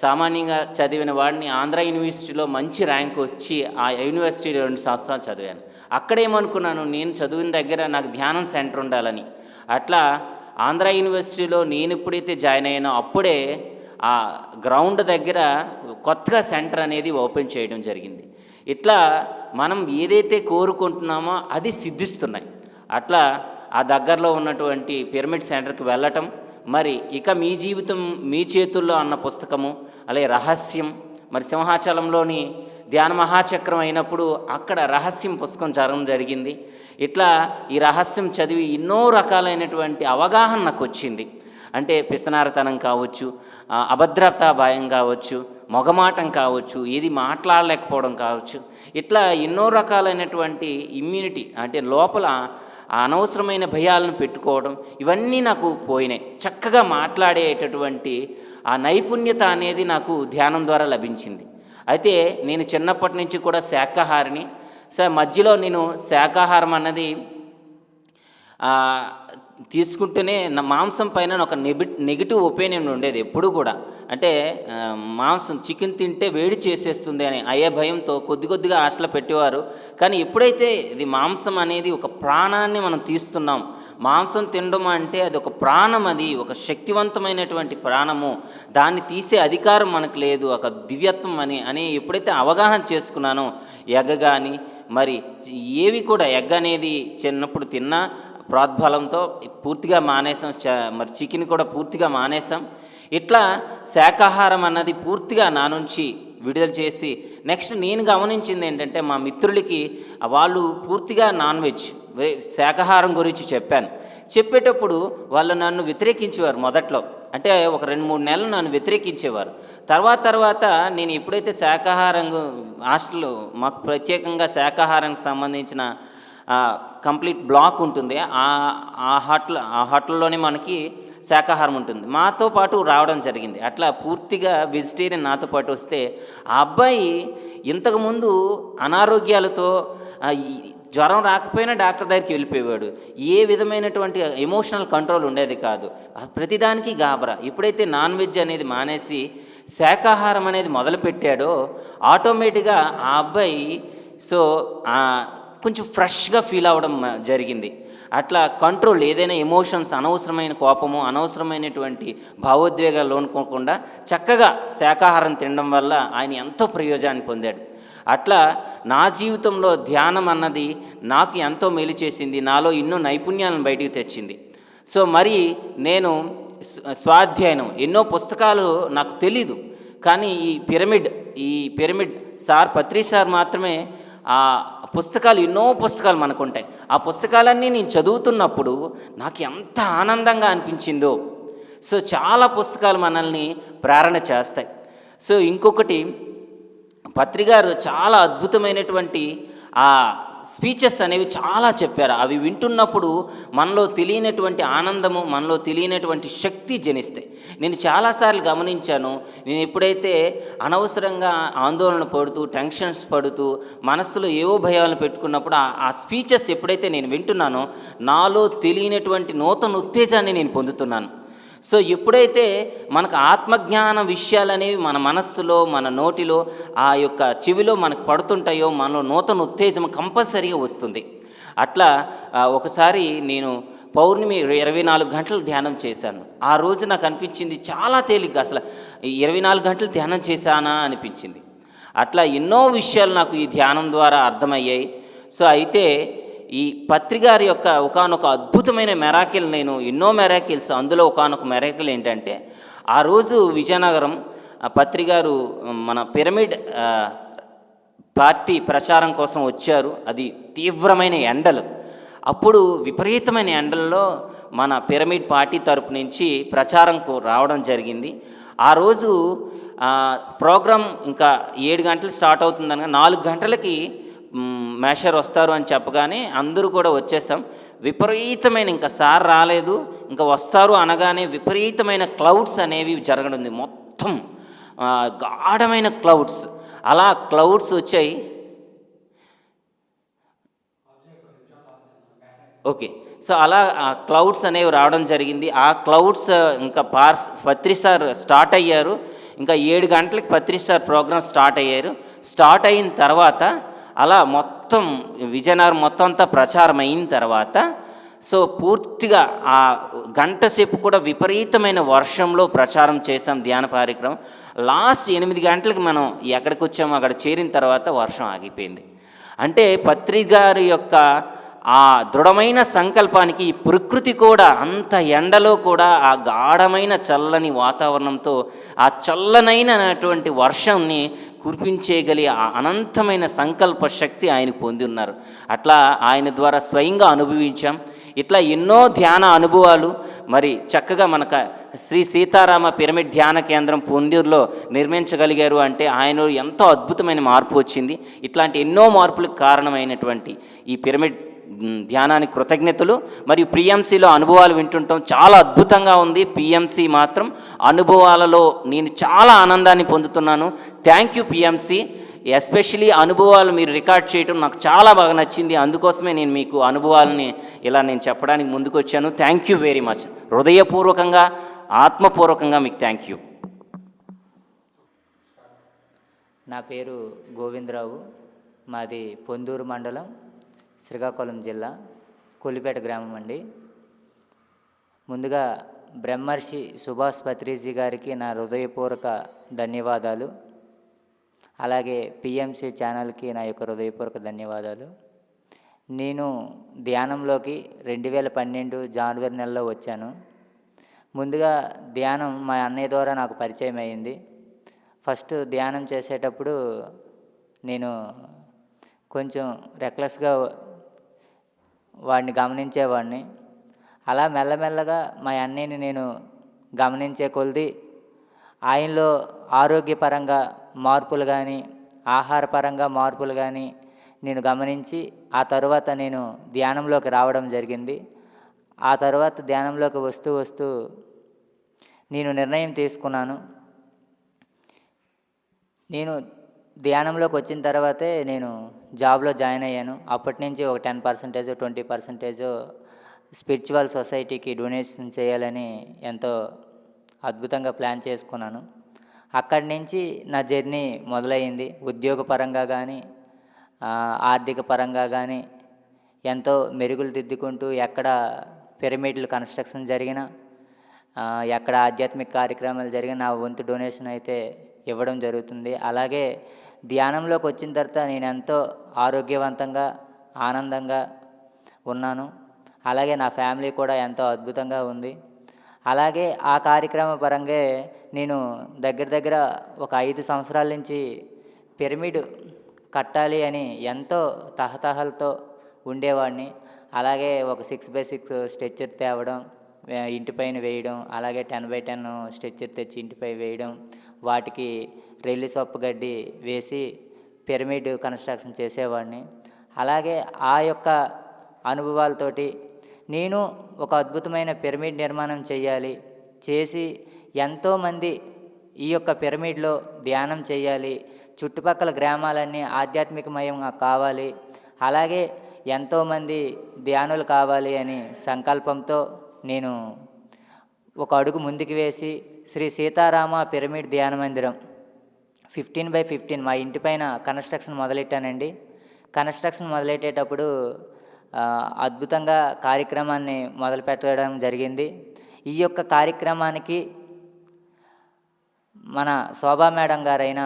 సామాన్యంగా చదివిన వాడిని ఆంధ్ర యూనివర్సిటీలో మంచి ర్యాంక్ వచ్చి ఆ యూనివర్సిటీలో 2 సంవత్సరాలు చదివాను. అక్కడేమనుకున్నాను నేను చదివిన దగ్గర నాకు ధ్యానం సెంటర్ ఉండాలని. అట్లా ఆంధ్ర యూనివర్సిటీలో నేను ఎప్పుడైతే జాయిన్ అయ్యానో అప్పుడే ఆ గ్రౌండ్ దగ్గర కొత్తగా సెంటర్ అనేది ఓపెన్ చేయడం జరిగింది. ఇట్లా మనం ఏదైతే కోరుకుంటున్నామో అది సిద్ధిస్తున్నాయి. అట్లా ఆ దగ్గరలో ఉన్నటువంటి పిరమిడ్ సెంటర్కి వెళ్ళటం, మరి ఇక మీ జీవితం మీ చేతుల్లో అన్న పుస్తకము, అలాగే రహస్యం, మరి సింహాచలంలోని ధ్యాన మహాచక్రం అయినప్పుడు అక్కడ రహస్యం పుస్తకం చదవడం జరిగింది. ఇట్లా ఈ రహస్యం చదివి ఎన్నో రకాలైనటువంటి అవగాహన నాకు వచ్చింది. అంటే పిసనారతనం కావచ్చు, అభద్రతా భయం కావచ్చు, మొగమాటం కావచ్చు, ఏది మాట్లాడలేకపోవడం కావచ్చు, ఇట్లా ఎన్నో రకాలైనటువంటి ఇమ్యూనిటీ అంటే లోపల ఆ అనవసరమైన భయాలను పెట్టుకోవడం, ఇవన్నీ నాకు పోయినాయి. చక్కగా మాట్లాడేటటువంటి ఆ నైపుణ్యత అనేది నాకు ధ్యానం ద్వారా లభించింది. అయితే నేను చిన్నప్పటి నుంచి కూడా శాకాహారిని. మధ్యలో నేను శాకాహారం అన్నది తీసుకుంటూనే నా మాంసం పైన ఒక నెగిటివ్ ఒపీనియన్ ఉండేది ఎప్పుడు కూడా. అంటే మాంసం చికెన్ తింటే వేడి చేసేస్తుంది అని అయ్యే భయంతో కొద్దిగా ఆశలు పెట్టేవారు. కానీ ఎప్పుడైతే ఇది మాంసం అనేది ఒక ప్రాణాన్ని మనం తీస్తున్నాం, మాంసం తినడం అంటే అది ఒక ప్రాణం, అది ఒక శక్తివంతమైనటువంటి ప్రాణము, దాన్ని తీసే అధికారం మనకు లేదు, ఒక దివ్యత్వం అని ఎప్పుడైతే అవగాహన చేసుకున్నానో, ఎగ్గ కానీ మరి ఏవి కూడా, ఎగ్గ అనేది చిన్నప్పుడు తిన్నా ప్రోద్బలంతో పూర్తిగా మానేసాం, మరి చికెన్ కూడా పూర్తిగా మానేసాం. ఇట్లా శాకాహారం అన్నది పూర్తిగా నా నుంచి విడుదల చేసి, నెక్స్ట్ నేను గమనించింది ఏంటంటే, మా మిత్రులకి వాళ్ళు పూర్తిగా నాన్ వెజ్ శాకాహారం గురించి చెప్పేటప్పుడు వాళ్ళు నన్ను వ్యతిరేకించేవారు. మొదట్లో అంటే ఒక 2-3 నెలలు నన్ను వ్యతిరేకించేవారు. తర్వాత నేను ఎప్పుడైతే శాకాహారం హాస్టల్లో మాకు ప్రత్యేకంగా శాకాహారానికి సంబంధించిన కంప్లీట్ బ్లాక్ ఉంటుంది, ఆ హోటల్లోనే మనకి శాకాహారం ఉంటుంది, మాతో పాటు రావడం జరిగింది. అట్లా పూర్తిగా వెజిటేరియన్ నాతో పాటు వస్తే, ఆ అబ్బాయి ఇంతకుముందు అనారోగ్యాలతో జ్వరం రాకపోయినా డాక్టర్ దగ్గరికి వెళ్ళిపోయేవాడు. ఏ విధమైనటువంటి ఎమోషనల్ కంట్రోల్ ఉండేది కాదు, ప్రతిదానికి గాబరా. ఎప్పుడైతే నాన్ వెజ్ అనేది మానేసి శాకాహారం అనేది మొదలుపెట్టాడో ఆటోమేటిక్గా ఆ అబ్బాయి కొంచెం ఫ్రెష్గా ఫీల్ అవ్వడం జరిగింది. అట్లా కంట్రోల్, ఏదైనా ఎమోషన్స్, అనవసరమైన కోపము, అనవసరమైనటువంటి భావోద్వేగాలు లోనుకోకుండా చక్కగా శాకాహారం తినడం వల్ల ఆయన ఎంతో ప్రయోజనాన్ని పొందాడు. అట్లా నా జీవితంలో ధ్యానం అన్నది నాకు ఎంతో మేలు చేసింది, నాలో ఎన్నో నైపుణ్యాలను బయటికి తెచ్చింది. మరి నేను స్వాధ్యాయనం, ఎన్నో పుస్తకాలు నాకు తెలీదు, కానీ ఈ పిరమిడ్ సార్ పత్రి సార్ మాత్రమే ఆ పుస్తకాలు, ఎన్నో పుస్తకాలు మనకు ఉంటాయి. ఆ పుస్తకాలన్నీ నేను చదువుతున్నప్పుడు నాకు ఎంత ఆనందంగా అనిపించిందో. చాలా పుస్తకాలు మనల్ని ప్రేరణ చేస్తాయి. ఇంకొకటి, పత్రిగారు చాలా అద్భుతమైనటువంటి ఆ స్పీచెస్ అనేవి చాలా చెప్పారు. అవి వింటున్నప్పుడు మనలో తెలియనటువంటి ఆనందము, మనలో తెలియనటువంటి శక్తి జనిస్తాయి. నేను చాలాసార్లు గమనించాను, నేను ఎప్పుడైతే అనవసరంగా ఆందోళన పడుతూ, టెన్షన్స్ పడుతూ, మనస్సులో ఏవో భయాలను పెట్టుకున్నప్పుడు ఆ స్పీచెస్ ఎప్పుడైతే నేను వింటున్నానో, నాలో తెలియనటువంటి నూతన ఉత్తేజాన్ని నేను పొందుతున్నాను. ఎప్పుడైతే మనకు ఆత్మజ్ఞాన విషయాలు అనేవి మన మనస్సులో, మన నోటిలో, ఆ యొక్క చెవిలో మనకు పడుతుంటాయో, మనలో నూతన ఉత్తేజం కంపల్సరీగా వస్తుంది. అట్లా ఒకసారి నేను పౌర్ణమి 24 గంటలు ధ్యానం చేశాను. ఆ రోజు నాకు అనిపించింది చాలా తేలిగ్గా, అసలు 24 గంటలు ధ్యానం చేశానా అనిపించింది. అట్లా ఎన్నో విషయాలు నాకు ఈ ధ్యానం ద్వారా అర్థమయ్యాయి. అయితే ఈ పత్రిగారి యొక్క ఒకానొక అద్భుతమైన మెరాకిల్, నేను ఎన్నో మెరాకిల్స్, అందులో ఒకానొక మెరాకిల్ ఏంటంటే, ఆ రోజు విజయనగరం పత్రిగారు మన పిరమిడ్ పార్టీ ప్రచారం కోసం వచ్చారు. అది తీవ్రమైన ఎండలు. అప్పుడు విపరీతమైన ఎండల్లో మన పిరమిడ్ పార్టీ తరపు నుంచి ప్రచారంకు రావడం జరిగింది. ఆ రోజు ప్రోగ్రాం ఇంకా 7 గంటలు స్టార్ట్ అవుతుందనగా 4 గంటలకి మేషర్ వస్తారు అని చెప్పగానే అందరూ కూడా వచ్చేసాం. విపరీతమైన, ఇంకా సార్ రాలేదు, ఇంకా వస్తారు అనగానే విపరీతమైన క్లౌడ్స్ అనేవి జరగడం, మొత్తం గాఢమైన క్లౌడ్స్. అలా క్లౌడ్స్ వచ్చాయి. ఓకే, అలా ఆ క్లౌడ్స్ అనేవి రావడం జరిగింది. ఆ క్లౌడ్స్ ఇంకా పత్రి సార్ స్టార్ట్ అయ్యారు. ఇంకా 7 గంటలకి పత్రి సార్ ప్రోగ్రామ్ స్టార్ట్ అయ్యారు. స్టార్ట్ అయిన తర్వాత అలా మొత్తం విజయనగరం మొత్తం అంతా ప్రచారం అయిన తర్వాత పూర్తిగా ఆ గంట సేపు కూడా విపరీతమైన వర్షంలో ప్రచారం చేసాం ధ్యాన కార్యక్రమం. లాస్ట్ 8 గంటలకి మనం ఎక్కడికి వచ్చామో అక్కడ చేరిన తర్వాత వర్షం ఆగిపోయింది. అంటే పత్రిగారి యొక్క ఆ దృఢమైన సంకల్పానికి ఈ ప్రకృతి కూడా అంత ఎండలో కూడా ఆ గాఢమైన చల్లని వాతావరణంతో ఆ చల్లనైనటువంటి వర్షంని కురిపించేయగలి ఆ అనంతమైన సంకల్ప శక్తి ఆయన పొంది ఉన్నారు. అట్లా ఆయన ద్వారా స్వయంగా అనుభవించాం. ఇట్లా ఎన్నో ధ్యాన అనుభవాలు మరి చక్కగా మనకు శ్రీ సీతారామ పిరమిడ్ ధ్యాన కేంద్రం పొందూరులో నిర్మించగలిగారు అంటే ఆయన ఎంతో అద్భుతమైన మార్పు వచ్చింది. ఇట్లాంటి ఎన్నో మార్పులకు కారణమైనటువంటి ఈ పిరమిడ్ ధ్యానానికి కృతజ్ఞతలు. మరియు పిఎంసిలో అనుభవాలు వింటుంటాం, చాలా అద్భుతంగా ఉంది. పిఎంసి మాత్రం అనుభవాలలో నేను చాలా ఆనందాన్ని పొందుతున్నాను. Thank you PMC. ఎస్పెషలీ అనుభవాలు మీరు రికార్డ్ చేయడం నాకు చాలా బాగా నచ్చింది. అందుకోసమే నేను మీకు అనుభవాలని ఇలా నేను చెప్పడానికి ముందుకు వచ్చాను. Thank you very much. హృదయపూర్వకంగా, ఆత్మపూర్వకంగా మీకు థ్యాంక్ యూ.
నా పేరు గోవిందరావు. మాది పొందూరు మండలం, శ్రీకాకుళం జిల్లా, కొల్లిపేట గ్రామం అండి. ముందుగా బ్రహ్మర్షి సుభాష్ పత్రిజీ గారికి నా హృదయపూర్వక ధన్యవాదాలు. అలాగే పిఎంసి ఛానల్కి నా యొక్క హృదయపూర్వక ధన్యవాదాలు. నేను ధ్యానంలోకి 2012 జనవరి నెలలో వచ్చాను. ముందుగా ధ్యానం మా అన్నయ్య ద్వారా నాకు పరిచయం అయింది. ఫస్ట్ ధ్యానం చేసేటప్పుడు నేను కొంచెం రెక్లెస్గా వాడిని గమనించేవాడిని. అలా మెల్లమెల్లగా మా అన్నయ్యని నేను గమనించే కొలది ఆయనలో ఆరోగ్యపరంగా మార్పులు కానీ, ఆహారపరంగా మార్పులు కానీ నేను గమనించి ఆ తర్వాత నేను ధ్యానంలోకి రావడం జరిగింది. ఆ తర్వాత ధ్యానంలోకి వస్తూ వస్తూ నేను నిర్ణయం తీసుకున్నాను. నేను ధ్యానంలోకి వచ్చిన తర్వాతే నేను జాబ్లో జాయిన్ అయ్యాను. అప్పటి నుంచి ఒక 10%, 20% స్పిరిచువల్ సొసైటీకి డొనేషన్ చేయాలని ఎంతో అద్భుతంగా ప్లాన్ చేసుకున్నాను. అక్కడి నుంచి నా జర్నీ మొదలైంది. ఉద్యోగపరంగా కానీ, ఆర్థిక పరంగా కానీ ఎంతో మెరుగులు దిద్దుకుంటూ, ఎక్కడ పిరమిడ్లు కన్స్ట్రక్షన్ జరిగినా, ఎక్కడ ఆధ్యాత్మిక కార్యక్రమాలు జరిగినా నా వంతు డొనేషన్ అయితే ఇవ్వడం జరుగుతుంది. అలాగే ధ్యానంలోకి వచ్చిన తర్వాత నేను ఎంతో ఆరోగ్యవంతంగా, ఆనందంగా ఉన్నాను. అలాగే నా ఫ్యామిలీ కూడా ఎంతో అద్భుతంగా ఉంది. అలాగే ఆ కార్యక్రమ పరంగా నేను దగ్గర ఒక 5 సంవత్సరాల నుంచి పిరమిడ్ కట్టాలి అని ఎంతో తహతహలతో ఉండేవాడిని. అలాగే ఒక 6x6 స్ట్రెచ్చర్ తేవడం, ఇంటిపైన వేయడం, అలాగే 10x10 స్ట్రెచ్చర్ తెచ్చి ఇంటిపై వేయడం, వాటికి రెల్లి సొప్పు గడ్డి వేసి పిరమిడ్ కన్స్ట్రక్షన్ చేసేవాడిని. అలాగే ఆ యొక్క అనుభవాలతోటి నేను ఒక అద్భుతమైన పిరమిడ్ నిర్మాణం చేసి ఎంతోమంది ఈ యొక్క పిరమిడ్లో ధ్యానం చేయాలి, చుట్టుపక్కల గ్రామాలన్నీ ఆధ్యాత్మికమయంగా కావాలి, అలాగే ఎంతోమంది ధ్యానులు కావాలి అని సంకల్పంతో నేను ఒక అడుగు ముందుకు వేసి శ్రీ సీతారామ పిరమిడ్ ధ్యాన మందిరం 15x15 మా ఇంటి పైన కన్స్ట్రక్షన్ మొదలెట్టానండి. కన్స్ట్రక్షన్ మొదలెట్టేటప్పుడు అద్భుతంగా కార్యక్రమాన్ని మొదలుపెట్టడం జరిగింది. ఈ యొక్క కార్యక్రమానికి మన శోభా మేడం గారైన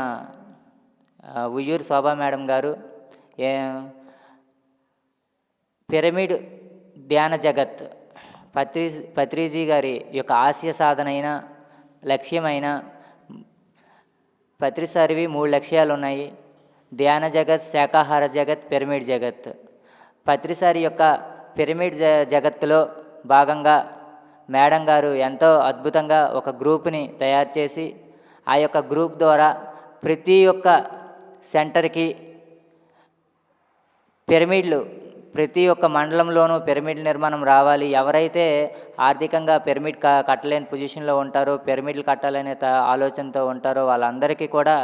ఉయ్యూరు శోభా మేడం గారు పిరమిడ్ ధ్యాన జగత్ పత్రిజీ గారి యొక్క ఆశయ సాధన అయిన లక్ష్యమైన పత్రిసారివి 3 లక్ష్యాలు ఉన్నాయి. ధ్యాన జగత్, శాకాహార జగత్, పిరమిడ్ జగత్. పత్రిసారి యొక్క పిరమిడ్ జగత్తులో భాగంగా మేడం గారు ఎంతో అద్భుతంగా ఒక గ్రూప్ని తయారు చేసి ఆ యొక్క గ్రూప్ ద్వారా ప్రతి ఒక్క సెంటర్కి పిరమిడ్లు, ప్రతి ఒక్క మండలంలోనూ పిరమిడ్ నిర్మాణం రావాలి. ఎవరైతే ఆర్థికంగా పిరమిడ్ కట్టలేని పొజిషన్లో ఉంటారో, పిరమిడ్లు కట్టాలనే ఆలోచనతో ఉంటారో వాళ్ళందరికీ కూడా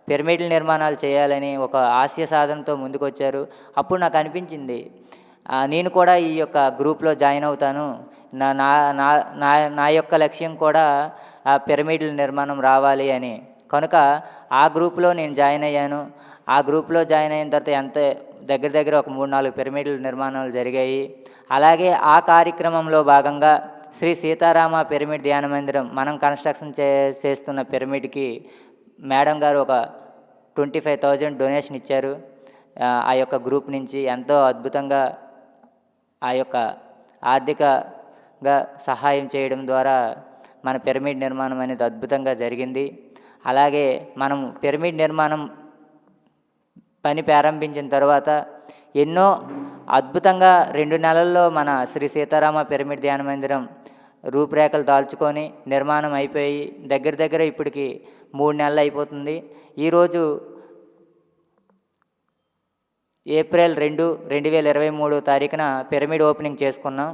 పిరమిడ్ల నిర్మాణాలు చేయాలని ఒక ఆశయ సాధనతో ముందుకొచ్చారు. అప్పుడు నాకు అనిపించింది నేను కూడా ఈ యొక్క గ్రూప్లో జాయిన్ అవుతాను, నా నా నా నా యొక్క లక్ష్యం కూడా ఆ పిరమిడ్ల నిర్మాణం రావాలి అని. కనుక ఆ గ్రూప్లో నేను జాయిన్ అయ్యాను. ఆ గ్రూప్లో జాయిన్ అయిన తర్వాత దగ్గర ఒక 3-4 పిరమిడ్ల నిర్మాణాలు జరిగాయి. అలాగే ఆ కార్యక్రమంలో భాగంగా శ్రీ సీతారామ పిరమిడ్ ధ్యాన మందిరం మనం కన్స్ట్రక్షన్ చేస్తున్న పిరమిడ్కి మేడం గారు ఒక 25,000 డొనేషన్ ఇచ్చారు. ఆ యొక్క గ్రూప్ నుంచి ఎంతో అద్భుతంగా ఆ యొక్క ఆర్థికంగా సహాయం చేయడం ద్వారా మన పిరమిడ్ నిర్మాణం అనేది అద్భుతంగా జరిగింది. అలాగే మనం పిరమిడ్ నిర్మాణం పని ప్రారంభించిన తర్వాత ఎన్నో అద్భుతంగా 2 నెలల్లో మన శ్రీ సీతారామ పిరమిడ్ ధ్యాన మందిరం రూపురేఖలు దాల్చుకొని నిర్మాణం అయిపోయి దగ్గర ఇప్పటికి 3 నెలలు అయిపోతుంది. ఈరోజు ఏప్రిల్ 2, 2023 తారీఖున పిరమిడ్ ఓపెనింగ్ చేసుకున్నాం.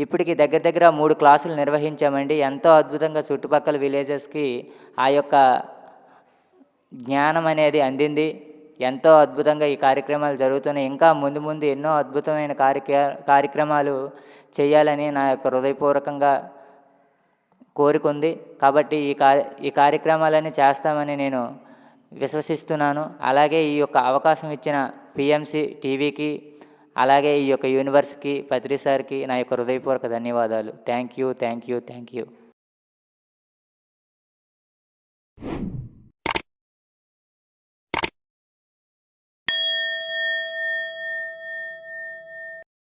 ఇప్పటికి దగ్గర దగ్గర 3 క్లాసులు నిర్వహించామండి. ఎంతో అద్భుతంగా చుట్టుపక్కల విలేజెస్కి ఆ యొక్క జ్ఞానం అనేది అందింది. ఎంతో అద్భుతంగా ఈ కార్యక్రమాలు జరుగుతున్నాయి. ఇంకా ముందు ముందు ఎన్నో అద్భుతమైన కార్యక్రమాలు చేయాలని నా యొక్క హృదయపూర్వకంగా కోరుకుంది. కాబట్టి ఈ కార్యక్రమాలన్నీ చేస్తామని నేను విశ్వసిస్తున్నాను. అలాగే ఈ యొక్క అవకాశం ఇచ్చిన పిఎంసి టీవీకి, అలాగే ఈ యొక్క యూనివర్స్కి, పత్రి సార్కి నా యొక్క హృదయపూర్వక ధన్యవాదాలు. Thank you.